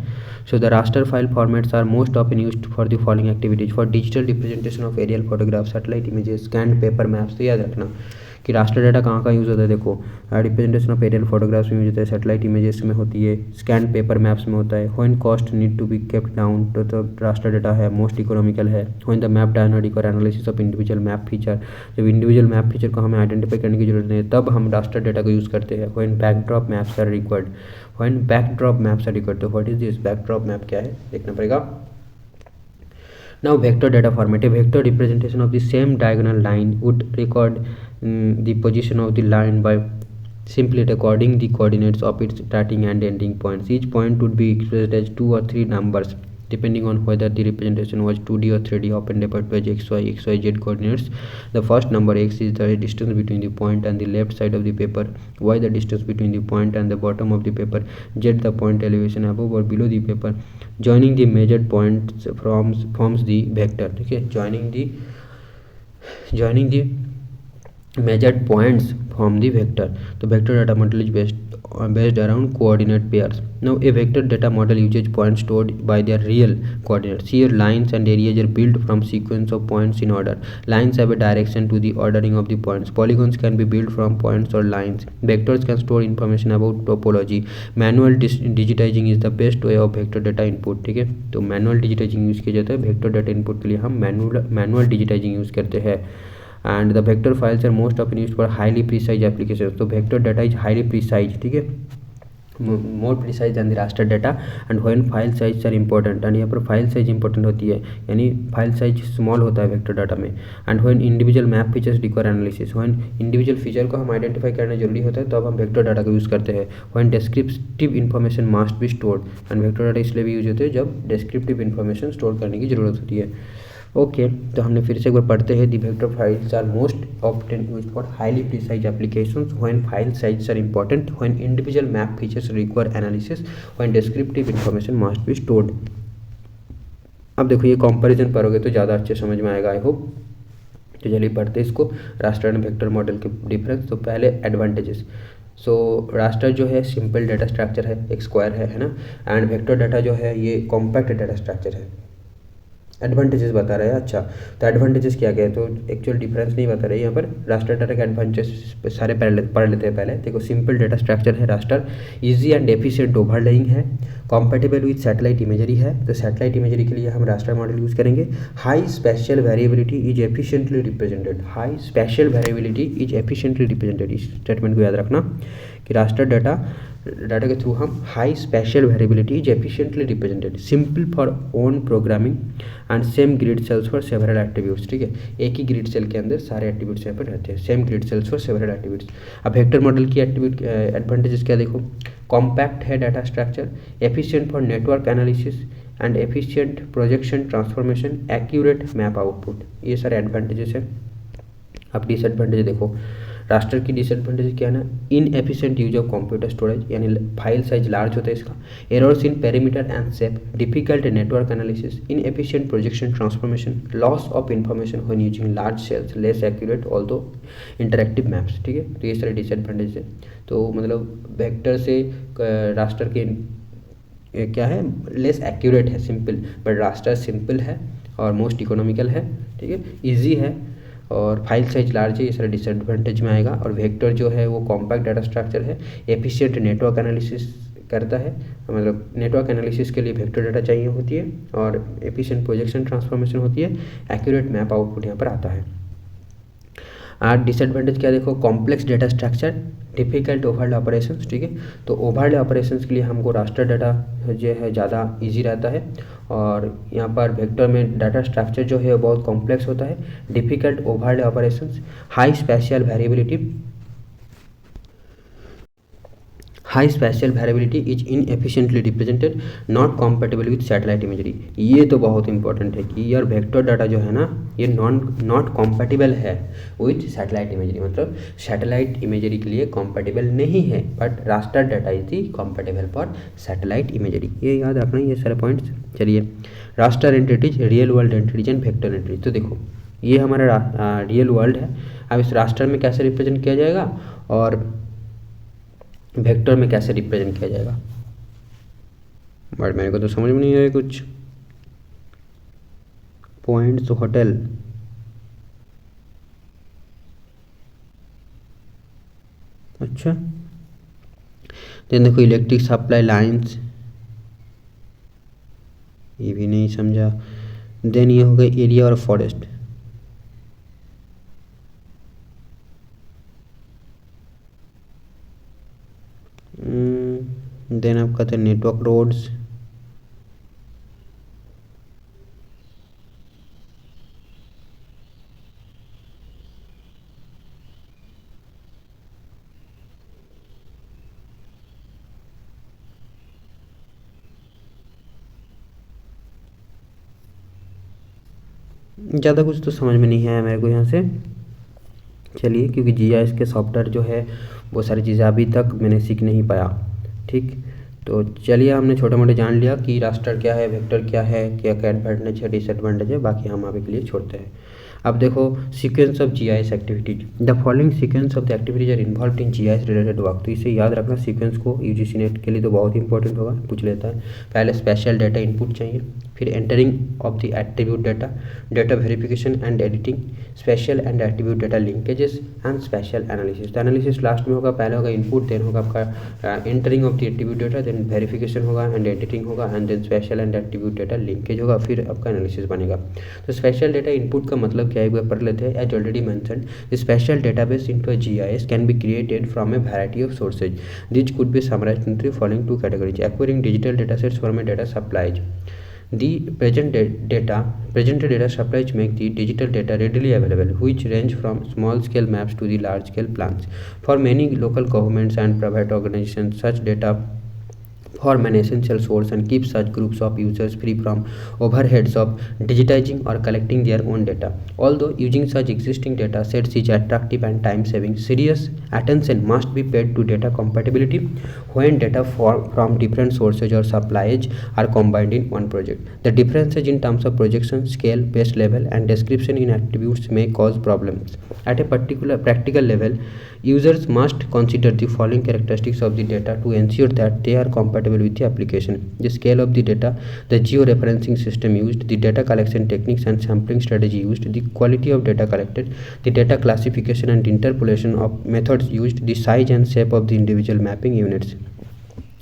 So the raster file formats are most often used for the following activities: for digital representation of aerial photograph, satellite images, scanned paper maps. तो याद रखना कि रास्टर डाटा कहाँ यूज़ होता है। देखो, रिप्रेजेंटेशन ऑफ एरियल फोटोग्राफ्स में use होता है, सैटेलाइट इमेजेस में होती है, स्कैन पेपर मैप्स में होता है। When cost need to be kept down, तो रास्टर डाटा है मोस्ट इकोनॉमिकल है। व्हेन द मैप डायग्नोस्टिक और analysis of individual map feature, जब इंडिविजुअल मैप फीचर को हमें आइडेंटिफाई करने की जरूरत है तब हम रास्टर डाटा को यूज़ करते हैं। When backdrop maps are required, when backdrop maps are required, तो what is this backdrop map क्या है देखना पड़ेगा। Now vector data format, a vector representation of the same diagonal line would record the position of the line by simply recording the coordinates of its starting and ending points. Each point would be expressed as 2 or 3 numbers depending on whether the representation was 2D or 3D, often referred to as XY Z coordinates. The first number x is the distance between the point and the left side of the paper, y the distance between the point and the bottom of the paper, z the point elevation above or below the paper. Joining the measured points forms the vector. Okay, joining the measured points form the vector. The vector data model is based around coordinate pairs. Now a vector data model uses points stored by their real coordinates. Here lines and areas are built from sequence of points in order. Lines have a direction to the ordering of the points. Polygons can be built from points or lines. Vectors can store information about topology. Manual digitizing is the best way of vector data input. ठीक है, तो manual digitising use किया जाता है vector data input के लिए। हम manual digitising use करते हैं। And the vector files are most often used for highly precise applications. So vector data is highly precise, ठीक है, more precise than the raster data. And when file size are important, and यहाँ पर file size important होती है, यानी file size small होता है vector data में। And when individual map features require analysis, when individual feature को हम आइडेंटिफाई करना जरूरी होता है तो अब हम वेक्टर डाटा को यूज़ करते हैं। when descriptive information must be stored, and vector data इसलिए भी यूज होते हैं जब डिस्क्रिप्टिव इन्फॉर्मेशन स्टोर करने की जरूरत होती है। ओके, तो हमने फिर से एक बार पढ़ते हैं। The vector files are most often used for highly precise applications, when file size are important, when individual map features require analysis, when descriptive information must be stored. अब देखो ये कंपैरिजन पढ़ोगे तो ज़्यादा अच्छे समझ में आएगा, आई होप। तो चलिए पढ़ते हैं इसको, रास्टर एंड वेक्टर मॉडल के डिफरेंस। तो पहले एडवांटेजेस। सो रास्टर जो है सिंपल डाटा स्ट्रक्चर है, एक स्क्वायर है ना। एंड वेक्टर डाटा जो है ये कॉम्पैक्ट डाटा स्ट्रक्चर है, एडवांटेजेस बता रहे हैं। अच्छा, तो एडवांटेजेस क्या क्या है, तो एक्चुअल डिफरेंस नहीं बता रहे यहाँ पर। रास्टर डाटा के एडवांटेजेस सारे पढ़ लेते हैं पहले। देखो, सिंपल डाटा स्ट्रक्चर है रास्टर, इजी एंड एफिशिएंट ओवरलेइंग है, कॉम्पेटेबल विथ सैटेलाइट इमेजरी है, तो सैटेलाइट इमेजरी के लिए हम रास्टर मॉडल यूज़ करेंगे। High spatial variability is efficiently represented, high spatial variability is efficiently represented, इस स्टेटमेंट को याद रखना कि रास्टर डाटा के थ्रू हम high spatial variability is efficiently represented, simple for own programming and same grid cells for several attributes. ठीक है, एक ही ग्रिड सेल के अंदर सारे एट्रीब्यूट्स यहाँ पर रहते हैं, same grid cells for several attributes. अब वेक्टर मॉडल की एडवांटेजेस क्या, देखो, कॉम्पैक्ट है data structure, efficient for network analysis and efficient projection transformation, accurate map output, ये सारे एडवांटेजेस है। अब डिसएडवांटेज देखो, रास्टर की डिसएडवांटेज क्या है ना, इन efficient use of computer storage, यानी फाइल साइज लार्ज होता है इसका, errors in perimeter and shape, difficult network analysis, in efficient projection transformation, loss of information when using large cells, less accurate although interactive maps. ठीक है, तो ये सारे disadvantage है। तो मतलब वेक्टर से रास्टर के क्या है, लेस एक्यूरेट है, सिंपल, बट रास्टर सिंपल है और मोस्ट इकोनॉमिकल है। ठीक है, ईजी है और फाइल साइज लार्ज है, ये सारे डिसएडवांटेज में आएगा। और वेक्टर जो है वो कॉम्पैक्ट डाटा स्ट्रक्चर है, एफिशिएंट नेटवर्क एनालिसिस करता है, मतलब नेटवर्क एनालिसिस के लिए वेक्टर डाटा चाहिए होती है, और एफिशिएंट प्रोजेक्शन ट्रांसफॉर्मेशन होती है, एक्यूरेट मैप आउटपुट यहाँ पर आता है। डिसएडवांटेज क्या देखो, complex data structure, difficult overlay operations. ठीक है, तो ओवरले ऑपरेशंस के लिए हमको रास्टर डाटा जो है ज़्यादा इजी रहता है, और यहाँ पर वेक्टर में डाटा स्ट्रक्चर जो है बहुत कॉम्प्लेक्स होता है, difficult overlay operations, high spatial variability, high spatial variability is inefficiently represented, not compatible with satellite imagery. ये तो बहुत इंपॉर्टेंट है कि यार वेक्टर डाटा जो है ना, ये नॉट कॉम्पेटेबल है विथ सैटेलाइट इमेजरी, मतलब सैटेलाइट इमेजरी के लिए कॉम्पेटेबल नहीं है, but raster data is the compatible for satellite imagery. ये याद रखना, ये सारे पॉइंट्स। चलिए, raster entities, real world entities and vector entities. तो देखो, ये हमारा रियल वर्ल्ड है। अब इस रास्टर में कैसे रिप्रेजेंट किया जाएगा और वेक्टर में कैसे रिप्रेजेंट किया जाएगा, बट मेरे को तो समझ में नहीं आया कुछ। पॉइंट्स होटल, अच्छा, देन देखो इलेक्ट्रिक सप्लाई लाइंस, ये भी नहीं समझा। देन ये हो गया एरिया और फॉरेस्ट, देन आप कहते हैं नेटवर्क रोड्स, ज़्यादा कुछ तो समझ में नहीं आया मेरे को यहाँ से। चलिए, क्योंकि जीआईएस के सॉफ्टवेयर जो है वो सारी चीज़ें अभी तक मैंने सीख नहीं पाया। ठीक, तो चलिए, हमने छोटे मोटे जान लिया कि रास्टर क्या है, वेक्टर क्या है, क्या क्या एडवांटेज है, डिसएडवांटेज है, बाकी हम अभी के लिए छोड़ते हैं। अब देखो, sequence of GIS activities, the following sequence of the activities are involve in GIS related work. तो इसे याद रखना, सीक्वेंस को यूजीसी नेट के लिए तो बहुत इंपॉर्टेंट होगा, पूछ लेता है। पहले स्पेशल डाटा इनपुट चाहिए, फिर entering of the attribute data, data verification and editing, spatial and attribute data linkages and spatial analysis. तो एनालिसिस लास्ट में होगा, पहले होगा इनपुट, देन होगा आपका entering of the attribute data, then verification होगा एंड एडिटिंग होगा, and then spatial and attribute data linkage होगा, फिर आपका एनालिसिस बनेगा। तो स्पेशल डाटा इनपुट का मतलब क्या है, एक बार पढ़ लेते हैं। As already mentioned, the spatial database into GIS can be created from a variety of sources, this could be summarised into following two categories, acquiring digital datasets from a data supplies. The presented data supplies make the digital data readily available, which range from small scale maps to the large scale plans. For many local governments and private organizations, such data form an essential source and keep such groups of users free from overheads of digitizing or collecting their own data. Although using such existing data sets is attractive and time saving, serious attention must be paid to data compatibility when data from different sources or supplies are combined in one project. The differences in terms of projection, scale, base level and description in attributes may cause problems. At a particular practical level, users must consider the following characteristics of the data to ensure that they are compatible compatible with the application. The scale of the data, the georeferencing system used, the data collection techniques and sampling strategy used, the quality of data collected, the data classification and interpolation of methods used, the size and shape of the individual mapping units,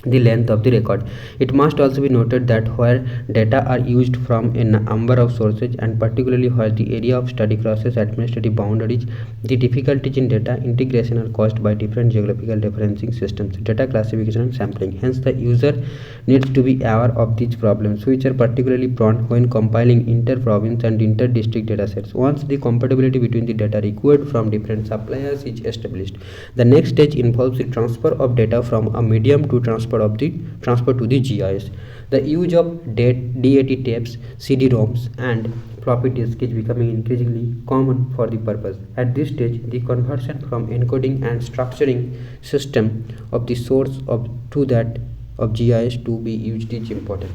the length of the record. It must also be noted that where data are used from a number of sources, and particularly where the area of study crosses administrative boundaries, the difficulties in data integration are caused by different geographical referencing systems, data classification and sampling. Hence, the user needs to be aware of these problems, which are particularly prone when compiling inter-province and inter-district datasets. Once the compatibility between the data required from different suppliers is established, the next stage involves the transfer of data from a medium to transfer to the GIS. The use of DAT tapes, CD-ROMs, and floppy disk is becoming increasingly common for the purpose. At this stage, the conversion from encoding and structuring system of the source of to that of GIS to be used is important.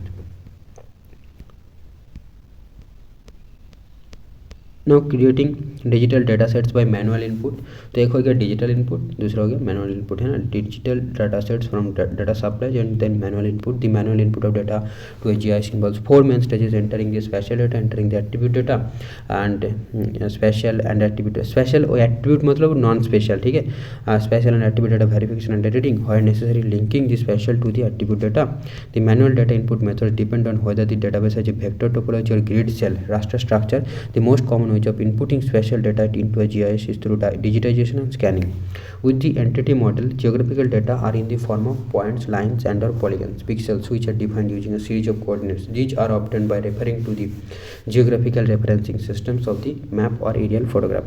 Now creating digital data sets bye manual input. तो एक हो गया digital input, दूसरा हो गया manual input, है ना. Digital data sets from data supply and then manual input. The manual input of data to a GIS involves four main stages: entering the spatial data, entering the attribute data, and spatial and attribute. Spatial और attribute मतलब non special, ठीक है. Spatial and attribute data verification and editing, where necessary linking the spatial to the attribute data. The manual data input methods depend on whether the database has a vector topology or grid cell raster structure. The most common way of inputting spatial data into a GIS is through digitization and scanning. With the entity model, geographical data are in the form of points, lines, and or polygons, pixels, which are defined using a series of coordinates. These are obtained by referring to the geographical referencing systems of the map or aerial photograph,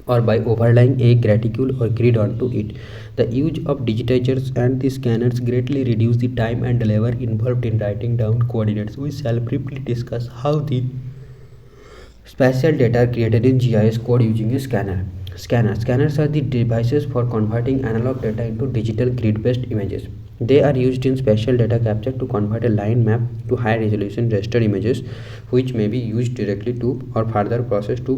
or by overlaying a graticule or grid onto it. The use of digitizers and the scanners greatly reduce the time and labor involved in writing down coordinates. We shall briefly discuss how the spatial data are created in GIS code using a scanner. Scanners are the devices for converting analog data into digital grid-based images. They are used in spatial data capture to convert a line map to high resolution raster images, which may be used directly to or further processed to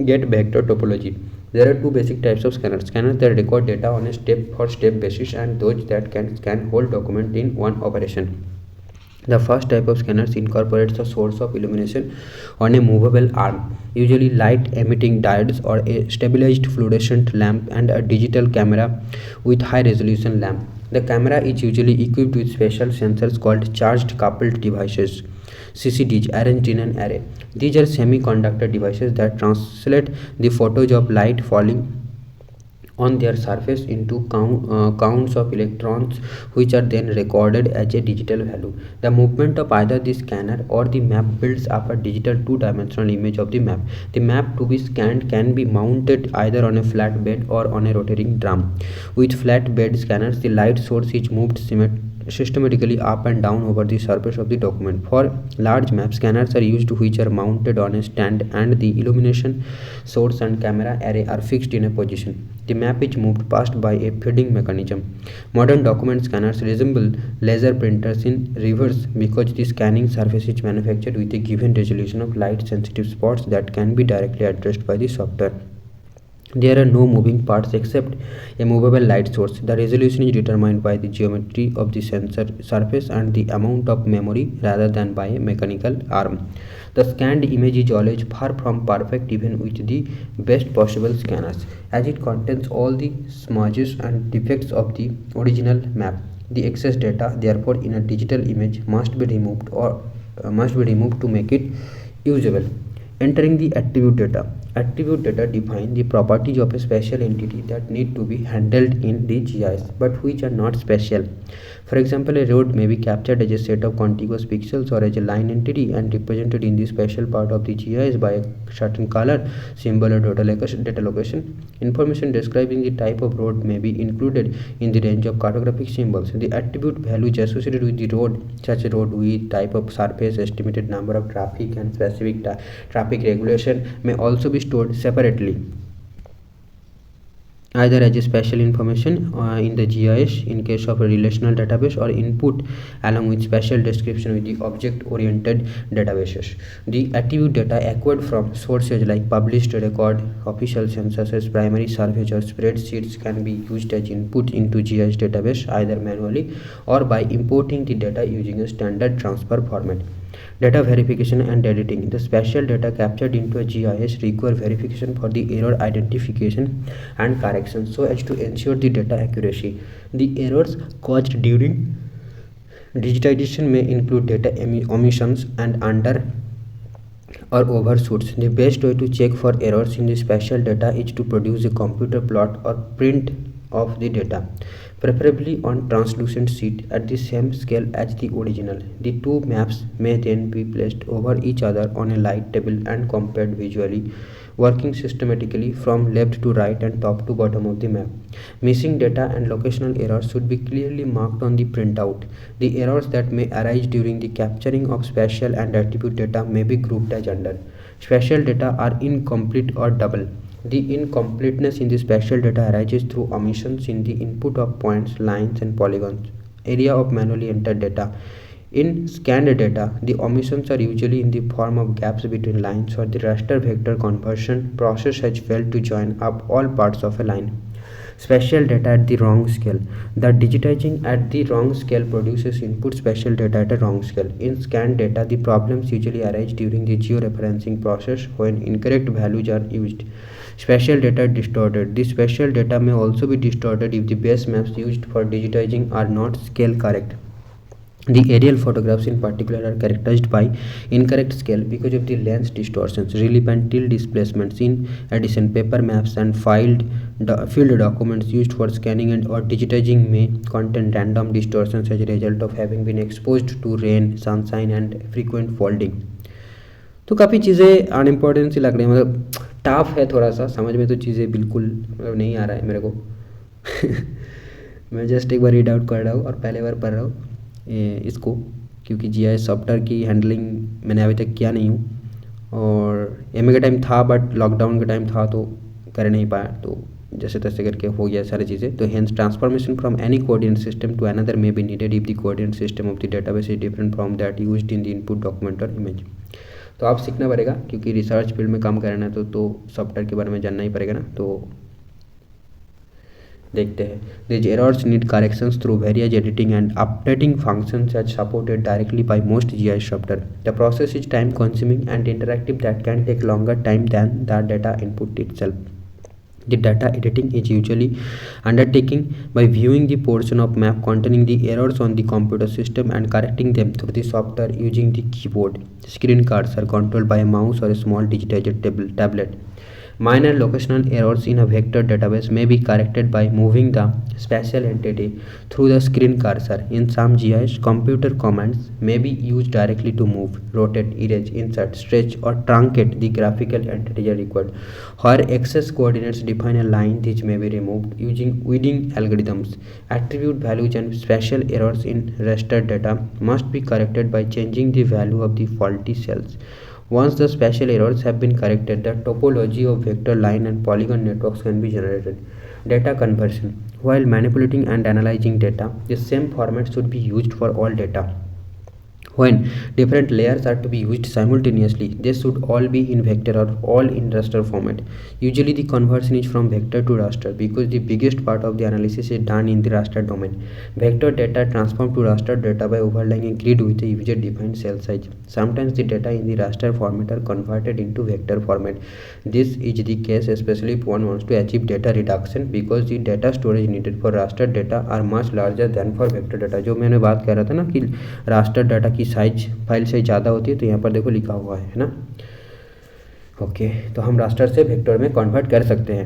get vector topology. There are two basic types of scanners: scanners that record data on a step-for-step basis, and those that can scan whole document in one operation. The first type of scanners incorporates a source of illumination on a movable arm, usually light emitting diodes or a stabilized fluorescent lamp, and a digital camera with high resolution lamp. The camera is usually equipped with special sensors called charged coupled devices, CCDs, arranged in an array. These are semiconductor devices that translate the photos of light falling on their surface into counts of electrons, which are then recorded as a digital value. The movement of either the scanner or the map builds up a digital two-dimensional image of the map. The map to be scanned can be mounted either on a flat bed or on a rotating drum. With flat bed scanners, the light source is moved systematically up and down over the surface of the document. For large map, scanners are used which are mounted on a stand, and the illumination source and camera array are fixed in a position. The map is moved past by a feeding mechanism. Modern document scanners resemble laser printers in reverse because the scanning surface is manufactured with a given resolution of light sensitive spots that can be directly addressed by the software. There are no moving parts except a movable light source. The resolution is determined by the geometry of the sensor surface and the amount of memory rather than by a mechanical arm. The scanned image is always far from perfect even with the best possible scanners, as it contains all the smudges and defects of the original map. The excess data, therefore, in a digital image must be removed to make it usable. Entering the attribute data. Attribute data define the properties of a spatial entity that need to be handled in the GIS, but which are not spatial. For example, a road may be captured as a set of contiguous pixels or as a line entity and represented in the spatial part of the GIS by a certain color, symbol, or data location. Information describing the type of road may be included in the range of cartographic symbols. The attribute values associated with the road, such as road width, type of surface, estimated number of traffic, and specific traffic regulation, may also be stored separately. either as a special information in the GIS in case of a relational database, or input along with special description with the object-oriented databases. The attribute data acquired from sources like published record, official censuses, primary surveys, or spreadsheets can be used as input into GIS database either manually or by importing the data using a standard transfer format. Data verification and editing. The special data captured into a GIS require verification for the error identification and correction so as to ensure the data accuracy. The errors caused during digitization may include data omissions and under or overshoots. The best way to check for errors in the special data is to produce a computer plot or print of the data, preferably on translucent sheet at the same scale as the original. The two maps may then be placed over each other on a light table and compared visually, working systematically from left to right and top to bottom of the map. Missing data and locational errors should be clearly marked on the printout. The errors that may arise during the capturing of spatial and attribute data may be grouped as under. Spatial data are incomplete or double. The incompleteness in the spatial data arises through omissions in the input of points, lines, and polygons, area of manually entered data. In scanned data, the omissions are usually in the form of gaps between lines, or the raster vector conversion process has failed to join up all parts of a line. Spatial data at the wrong scale. The digitizing at the wrong scale produces input spatial data at a wrong scale. In scanned data, the problems usually arise during the georeferencing process when incorrect values are used. Spatial data distorted. The spatial data may also be distorted if the base maps used for digitizing are not scale correct. The aerial photographs in particular are characterized by incorrect scale because of the lens distortions, relief and tilt displacements. In addition, paper maps and field documents used for scanning and or digitizing may contain random distortions as a result of having been exposed to rain, sunshine and frequent folding. तो काफ़ी चीज़ें unimportant सी लग रही हैं, मतलब tough है थोड़ा सा समझ में, तो चीज़ें बिल्कुल मतलब नहीं आ रहा है मेरे को मैं जस्ट एक बार रीड आउट कर रहा हूँ और पहले बार पढ़ रहा हूँ इसको, क्योंकि GIS सॉफ्टवेयर की हैंडलिंग मैंने अभी तक किया नहीं हूँ, और MA का टाइम था बट लॉकडाउन का टाइम था तो कर नहीं पाया, तो जैसे तैसे करके हो गया सारी चीज़ें. तो hence transformation from any coordinate system to another may be needed if the coordinate system of the database is different from that used in the input document और इमेज. तो आप सीखना पड़ेगा क्योंकि रिसर्च फील्ड में काम करना है तो सॉफ्टवेयर के बारे में जानना ही पड़ेगा ना. तो देखते हैं. These errors need corrections through various editing and updating functions as supported directly by most GIS software. The process is time consuming and interactive that can take longer time than the data input itself. The data editing is usually undertaken by viewing the portion of map containing the errors on the computer system and correcting them through the software using the keyboard. Screen cards are controlled by a mouse or a small digitized tablet. Minor locational errors in a vector database may be corrected by moving the spatial entity through the screen cursor. In some GIS, computer commands may be used directly to move, rotate, erase, insert, stretch, or truncate the graphical entity required. Where excess coordinates define a line, these may be removed using weeding algorithms. Attribute values and spatial errors in raster data must be corrected by changing the value of the faulty cells. Once the spatial errors have been corrected, the topology of vector, line and polygon networks can be generated. Data conversion. While manipulating and analyzing data, the same format should be used for all data. When different layers are to be used simultaneously, they should all be in vector or all in raster format. Usually the conversion is from vector to raster because the biggest part of the analysis is done in the raster domain. Vector data transformed to raster data by overlaying a grid with a user defined cell size. Sometimes the data in the raster format are converted into vector format. This is the case especially if one wants to achieve data reduction because the data storage needed for raster data are much larger than for vector data. जो मैंने बात कर रहा था ना कि raster data की size file से ज़्यादा होती है, तो यहाँ पर देखो लिखा हुआ है ना. ओके, तो हम रास्टर से वेक्टर में कन्वर्ट कर सकते हैं.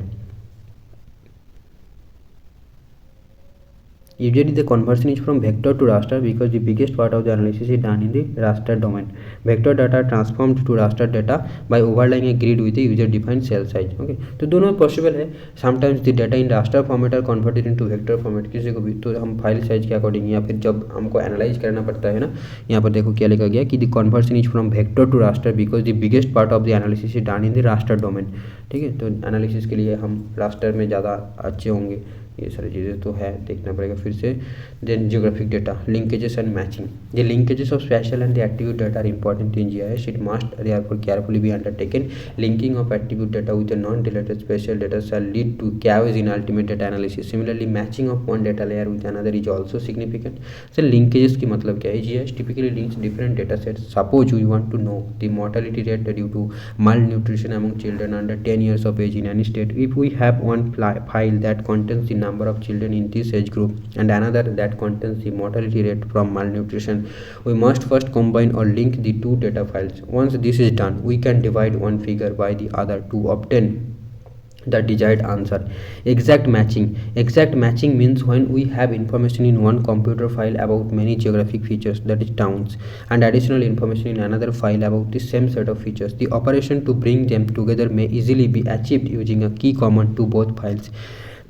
Usually the conversion is from vector to raster because the biggest part of the analysis is done in the raster domain. Vector data are transformed to raster data by overlaying a grid with a user defined cell size. Okay, तो दोनों possible है. Sometimes the data in raster format are converted into vector format. किसी को भी तो हम file size के according या फिर जब हमको एनालाइज करना पड़ता है ना, यहाँ पर देखो क्या लिखा गया कि the conversion is from vector to raster because the biggest part of the analysis is done in the raster domain. ठीक है, तो एनालिसिस के लिए हम रास्टर में ज़्यादा अच्छे होंगे. ये सारी चीज़ें तो है, देखना पड़ेगा फिर से. Then geographic data linkages and matching. The linkages of spatial and the attribute data are important in GIS. It must therefore carefully be undertaken. Linking of attribute data with non related spatial data shall lead to chaos in ultimate data analysis. Similarly, matching of one data layer with another is also significant. So linkages की मतलब क्या है? GIS typically links different data sets. Suppose you want to know the mortality rate due to malnutrition among children under 10 years of age in any state. If we have one file that contains the number of children in this age group and another that contains the mortality rate from malnutrition, we must first combine or link the two data files. Once this is done, we can divide one figure by the other to obtain the desired answer. Exact matching. Exact matching means when we have information in one computer file about many geographic features, that is towns, and additional information in another file about the same set of features. The operation to bring them together may easily be achieved using a key common to both files,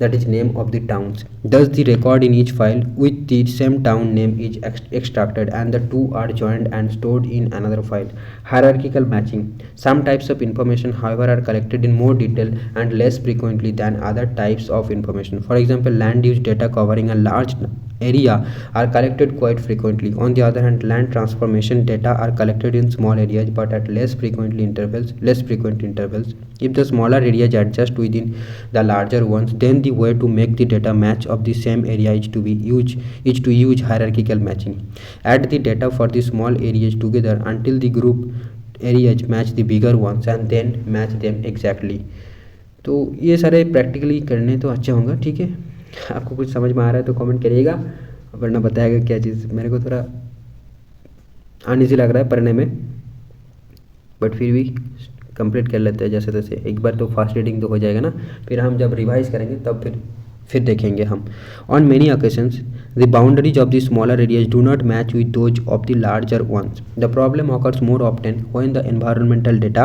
that is name of the towns. Thus the record in each file with the same town name is extracted and the two are joined and stored in another file. Hierarchical matching. Some types of information however are collected in more detail and less frequently than other types of information. For example, land use data covering a large area are collected quite frequently. On the other hand, land transformation data are collected in small areas but at less frequent intervals. If the smaller areas adjust within the larger ones, then the way to make the data match of the same area is to use hierarchical matching. Add the data for the small areas together until the group areas match the bigger ones and then match them exactly. तो ये सारे practically करने तो अच्छे होंगे. ठीक है, आपको कुछ समझ में आ रहा है तो कमेंट करिएगा, वरना बताएगा क्या चीज़. मेरे को थोड़ा अनईजी लग रहा है पढ़ने में, बट फिर भी कंप्लीट कर लेते हैं जैसे तैसे. एक बार तो फास्ट रीडिंग तो हो जाएगा ना, फिर हम जब रिवाइज करेंगे तब फिर देखेंगे हम. On many occasions the boundaries of the smaller areas do not match with those of the larger ones. The problem occurs more often when the environmental data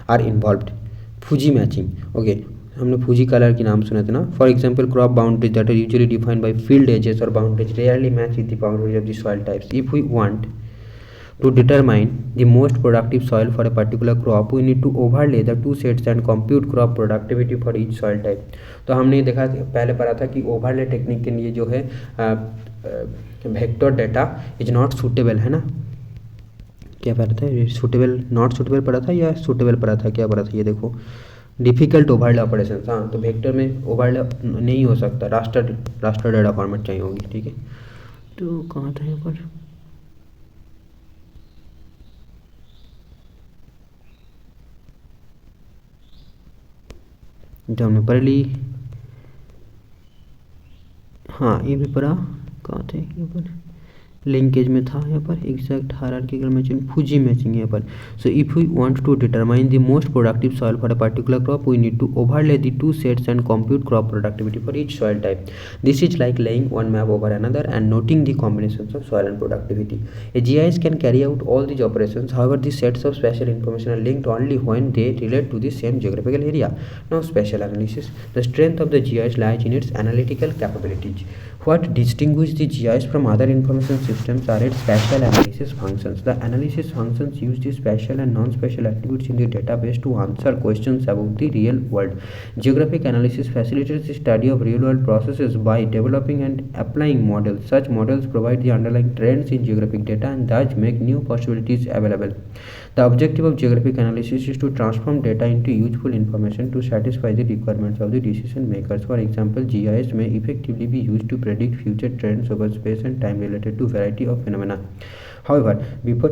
are involved. Fuzzy matching. Okay, हमने fuzzy colour की नाम सुने थे ना. For example, crop boundaries that are usually defined by field edges और boundaries rarely match with the boundaries of the soil types. If we want to determine the most productive soil for a particular crop, we need to overlay the two sets and compute crop productivity for each soil type. तो हमने देखा पहले पढ़ा था कि overlay technique के लिए जो है vector data is not suitable, है ना. क्या पढ़ा था? सूटेबल, नॉट सूटेबल पढ़ा था या सूटेबल पढ़ा था, क्या पढ़ा था? ये देखो, डिफिकल्ट ओवरले ऑपरेशन. हाँ, तो वेक्टर में ओवरले नहीं हो सकता, रास्टर डेटा फॉर्मेट चाहिए होगी. ठीक है, तो कहाँ था यहाँ पर? जो हमने पढ़ ली. हाँ, ये भी पढ़ा. कहाँ थे? यहाँ पर लिंकेज में था, यहाँ पर exact hierarchical matching, fuzzy matching यहाँ पर. So if we want to determine the most productive soil for a particular crop, we need to overlay the two sets and compute crop productivity for each soil type. This is like laying one map over another and noting the combinations of soil and productivity. A GIS can carry out all these operations. However, the sets of spatial information are linked only when they relate to the same geographical area. Now, spatial analysis. The strength of the GIS lies in its analytical capabilities. What distinguishes the GIS from other information systems are its spatial analysis functions. The analysis functions use the spatial and non-spatial attributes in the database to answer questions about the real world. Geographic analysis facilitates the study of real-world processes by developing and applying models. Such models provide the underlying trends in geographic data and thus make new possibilities available. The objective of geographic analysis is to transform data into useful information to satisfy the requirements of the decision makers. For example, GIS may effectively be used to predict future trends over space and time related to variety of phenomena. However, before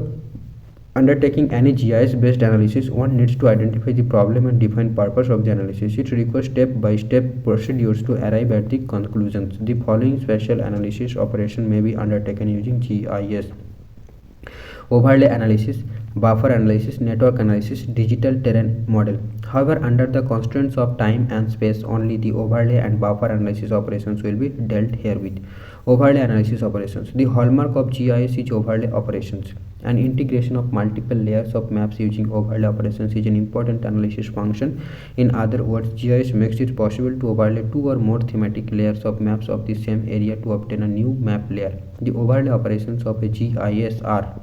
undertaking any GIS-based analysis, one needs to identify the problem and define purpose of the analysis. It requires step-by-step procedures to arrive at the conclusions. The following spatial analysis operation may be undertaken using GIS: overlay analysis, buffer analysis, network analysis, digital terrain model. However, under the constraints of time and space, only the overlay and buffer analysis operations will be dealt here with. Overlay analysis operations. The hallmark of GIS is overlay operations. An integration of multiple layers of maps using overlay operations is an important analysis function. In other words, GIS makes it possible to overlay two or more thematic layers of maps of the same area to obtain a new map layer. The overlay operations of a GIS are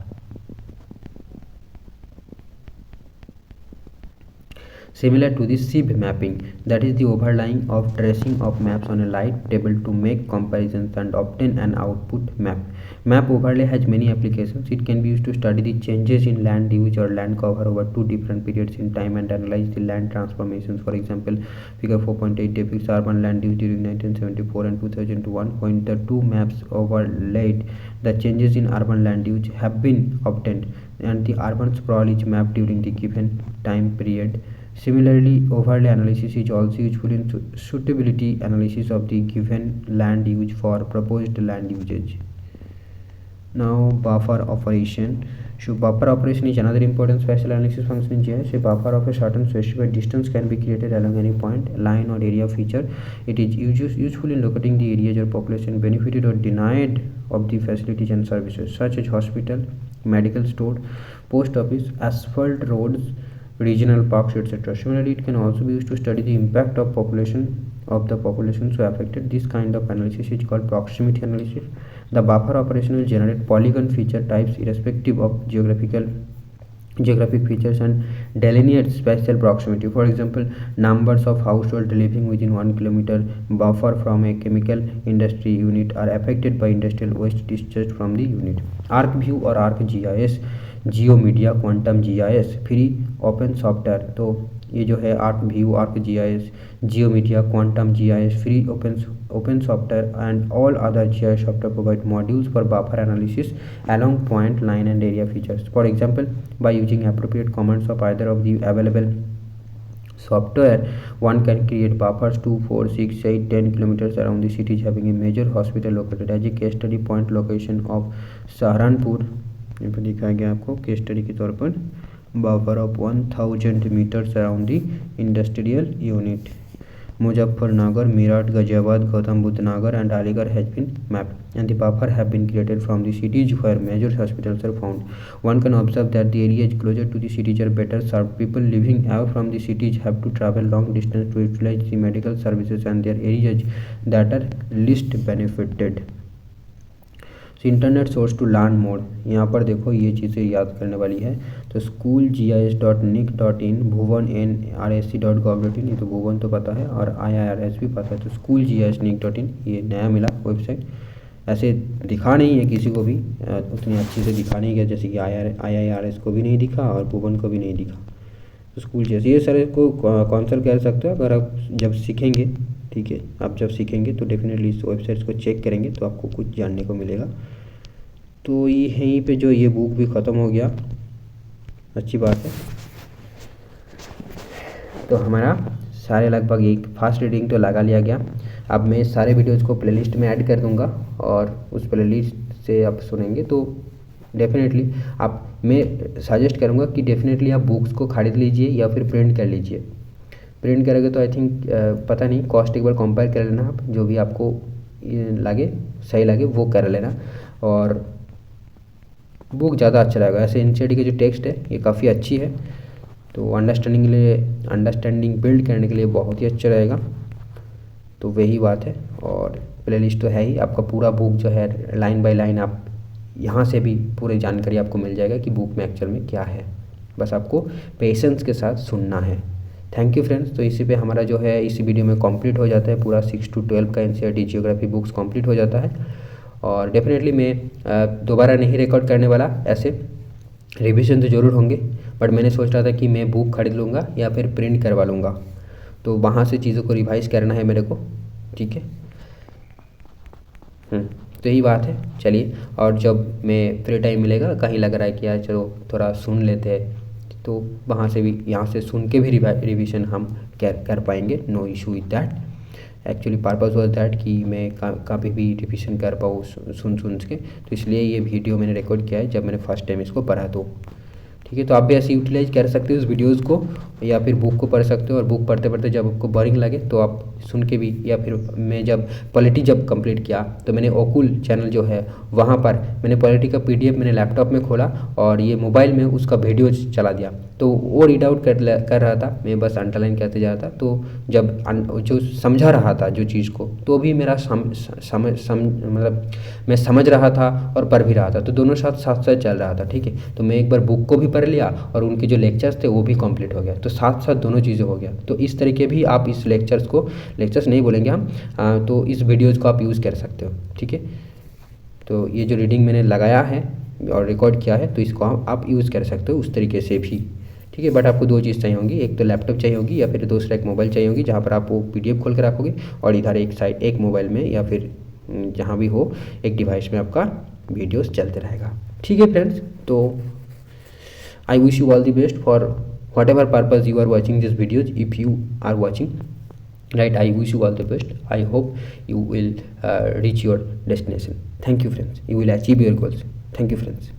similar to the sieve mapping, that is the overlaying of tracing of maps on a light table to make comparisons and obtain an output map. Map overlay has many applications. It can be used to study the changes in land use or land cover over two different periods in time and analyze the land transformations. For example, figure 4.8 depicts urban land use during 1974 and 2001. When the two maps overlaid, the changes in urban land use have been obtained and the urban sprawl is mapped during the given time period. Similarly, overlay analysis is also useful in suitability analysis of the given land use for proposed land usage. Now, buffer operation. So buffer operation is another important spatial analysis function in GIS. A buffer of a certain specified distance can be created along any point, line or area feature. It is useful in locating the areas or population benefited or denied of the facilities and services such as hospital, medical store, post office, asphalt roads, regional parks, etc. Similarly, it can also be used to study the impact of the population so affected. This kind of analysis is called proximity analysis. The buffer operation will generate polygon feature types irrespective of geographic features and delineate spatial proximity. For example, numbers of households living within 1 kilometer buffer from a chemical industry unit are affected by industrial waste discharged from the unit. ArcView और ArcGIS, GeoMedia, Quantum GIS, free open software. तो ये जो है ArcView, ArcGIS, GeoMedia, Quantum GIS, free open software and all other GIS software provide modules for buffer analysis along point, line and area features. For example, by using appropriate commands of either of the available software, one can create buffers 2, 4, 6, 8, 10 kilometers around the cities having a major hospital located. As a case study, point location of Saharanpur यहाँ पर दिखाया गया आपको case study के तौर पर buffer of 1000 metres around the industrial unit. Muzaffarnagar, Meerut, Ghaziabad, Gautam Buddha Nagar and Aligarh has been mapped and the buffer have been created from the cities where major hospitals are found. One can observe that the areas closer to the cities are better served. People living away from the cities have to travel long distance to utilize the medical services and their areas that are least benefited. Internet source to learn more. यहाँ पर देखो ये चीज़ें याद करने वाली है. तो schoolgis.nic.in, भुवन nrc.gov.in, ये तो भुवन तो पता है और IIRS भी पता है. तो schoolgis.nic.in ये नया मिला वेबसाइट. ऐसे दिखा नहीं है किसी को भी, उतनी अच्छी से दिखा नहीं गया जैसे कि IIRS को भी नहीं दिखा और भुवन को भी नहीं दिखा. तो स्कूल जैसे ये सारे को कौन कर सकते हो अगर आप जब सीखेंगे. ठीक है, आप जब सीखेंगे तो डेफिनेटली इस वेबसाइट्स को चेक करेंगे तो आपको कुछ जानने को मिलेगा. तो ये यहीं पे जो ये बुक भी ख़त्म हो गया, अच्छी बात है. तो हमारा सारे लगभग एक फास्ट रीडिंग तो लगा लिया गया. अब मैं सारे वीडियोज़ को प्लेलिस्ट में ऐड कर दूंगा और उस प्लेलिस्ट से आप सुनेंगे. तो डेफिनेटली मैं सजेस्ट करूंगा कि डेफिनेटली आप बुक्स को खरीद लीजिए या फिर प्रिंट कर लीजिए. प्रिंट करेंगे तो आई थिंक पता नहीं, कॉस्ट एक बार कंपेयर कर लेना. आप जो भी आपको लगे सही लगे वो कर लेना और बुक ज़्यादा अच्छा रहेगा. ऐसे एनसीईआरटी की जो टेक्स्ट है ये काफ़ी अच्छी है, तो अंडरस्टैंडिंग बिल्ड करने के लिए बहुत ही अच्छा रहेगा. तो वही बात है. और प्लेलिस्ट तो है ही, आपका पूरा बुक जो है लाइन बाय लाइन आप यहाँ से भी पूरी जानकारी आपको मिल जाएगा कि बुक में एक्चुअल में क्या है. बस आपको पेशेंस के साथ सुनना है. Thank you friends. तो इसी पे हमारा जो है इसी वीडियो में कंप्लीट हो जाता है पूरा 6 to 12 का एनसीईआरटी जियोग्राफी बुक्स कंप्लीट हो जाता है. और डेफिनेटली मैं दोबारा नहीं रिकॉर्ड करने वाला. ऐसे रिवीजन तो ज़रूर होंगे, बट मैंने सोच रहा था कि मैं बुक खरीद लूँगा या फिर प्रिंट करवा लूँगा. तो वहाँ से चीज़ों को रिवाइज़ करना है मेरे को. ठीक है, तो यही बात है. चलिए, और जब मैं फ्री टाइम मिलेगा, कहीं लग रहा है कि यार चलो थोड़ा सुन लेते हैं, तो वहाँ से भी यहाँ से सुन के भी रिवीजन हम कर पाएंगे. No issue with that. Actually purpose was that कि मैं कभी भी रिवीजन कर पाऊँ सुन के. तो इसलिए ये वीडियो मैंने रिकॉर्ड किया है जब मैंने फर्स्ट टाइम इसको पढ़ा. तो ठीक है, तो आप भी ऐसे यूटिलाइज कर सकते हो उस वीडियोज़ को या फिर बुक को पढ़ सकते हो, और बुक पढ़ते पढ़ते जब आपको बोरिंग लगे तो आप सुन के भी, या फिर मैं जब पॉलिटी जब कंप्लीट किया तो मैंने ओकुल चैनल जो है वहाँ पर मैंने पॉलिटी का PDF मैंने लैपटॉप में खोला और ये मोबाइल में उसका वीडियो चला दिया, तो वो रीड आउट कर रहा था, मैं बस अंडरलाइन करते जा रहा था। तो जब जो समझा रहा था जो चीज़ को, तो भी मेरा मतलब मैं समझ रहा था और पढ़ भी रहा था, तो दोनों साथ साथ साथ चल रहा था। ठीक है, तो मैं एक बार बुक को भी पढ़ लिया और उनके जो लेक्चर्स थे वो भी कंप्लीट हो गया, तो साथ साथ दोनों चीज़ें हो गया। तो इस तरीके भी आप इस लेक्चर्स नहीं बोलेंगे हम, तो इस वीडियोज़ को आप यूज़ कर सकते हो। ठीक है, तो ये जो रीडिंग मैंने लगाया है और रिकॉर्ड किया है, तो इसको आप यूज़ कर सकते हो उस तरीके से भी। ठीक है, बट आपको 2 चीज़ चाहिए होंगी, एक तो लैपटॉप चाहिए होगी या फिर दूसरा एक मोबाइल चाहिए होगी जहाँ पर आप वो PDF खोल कर रखोगे, और इधर एक साइड एक मोबाइल में या फिर जहाँ भी हो एक डिवाइस में आपका वीडियोस चलते रहेगा। ठीक है फ्रेंड्स, तो I wish you all the best for whatever purpose you are watching this videos, if you are watching right, I wish you all the best. I hope you will reach your destination. Thank you friends, you will achieve your goals. Thank you friends.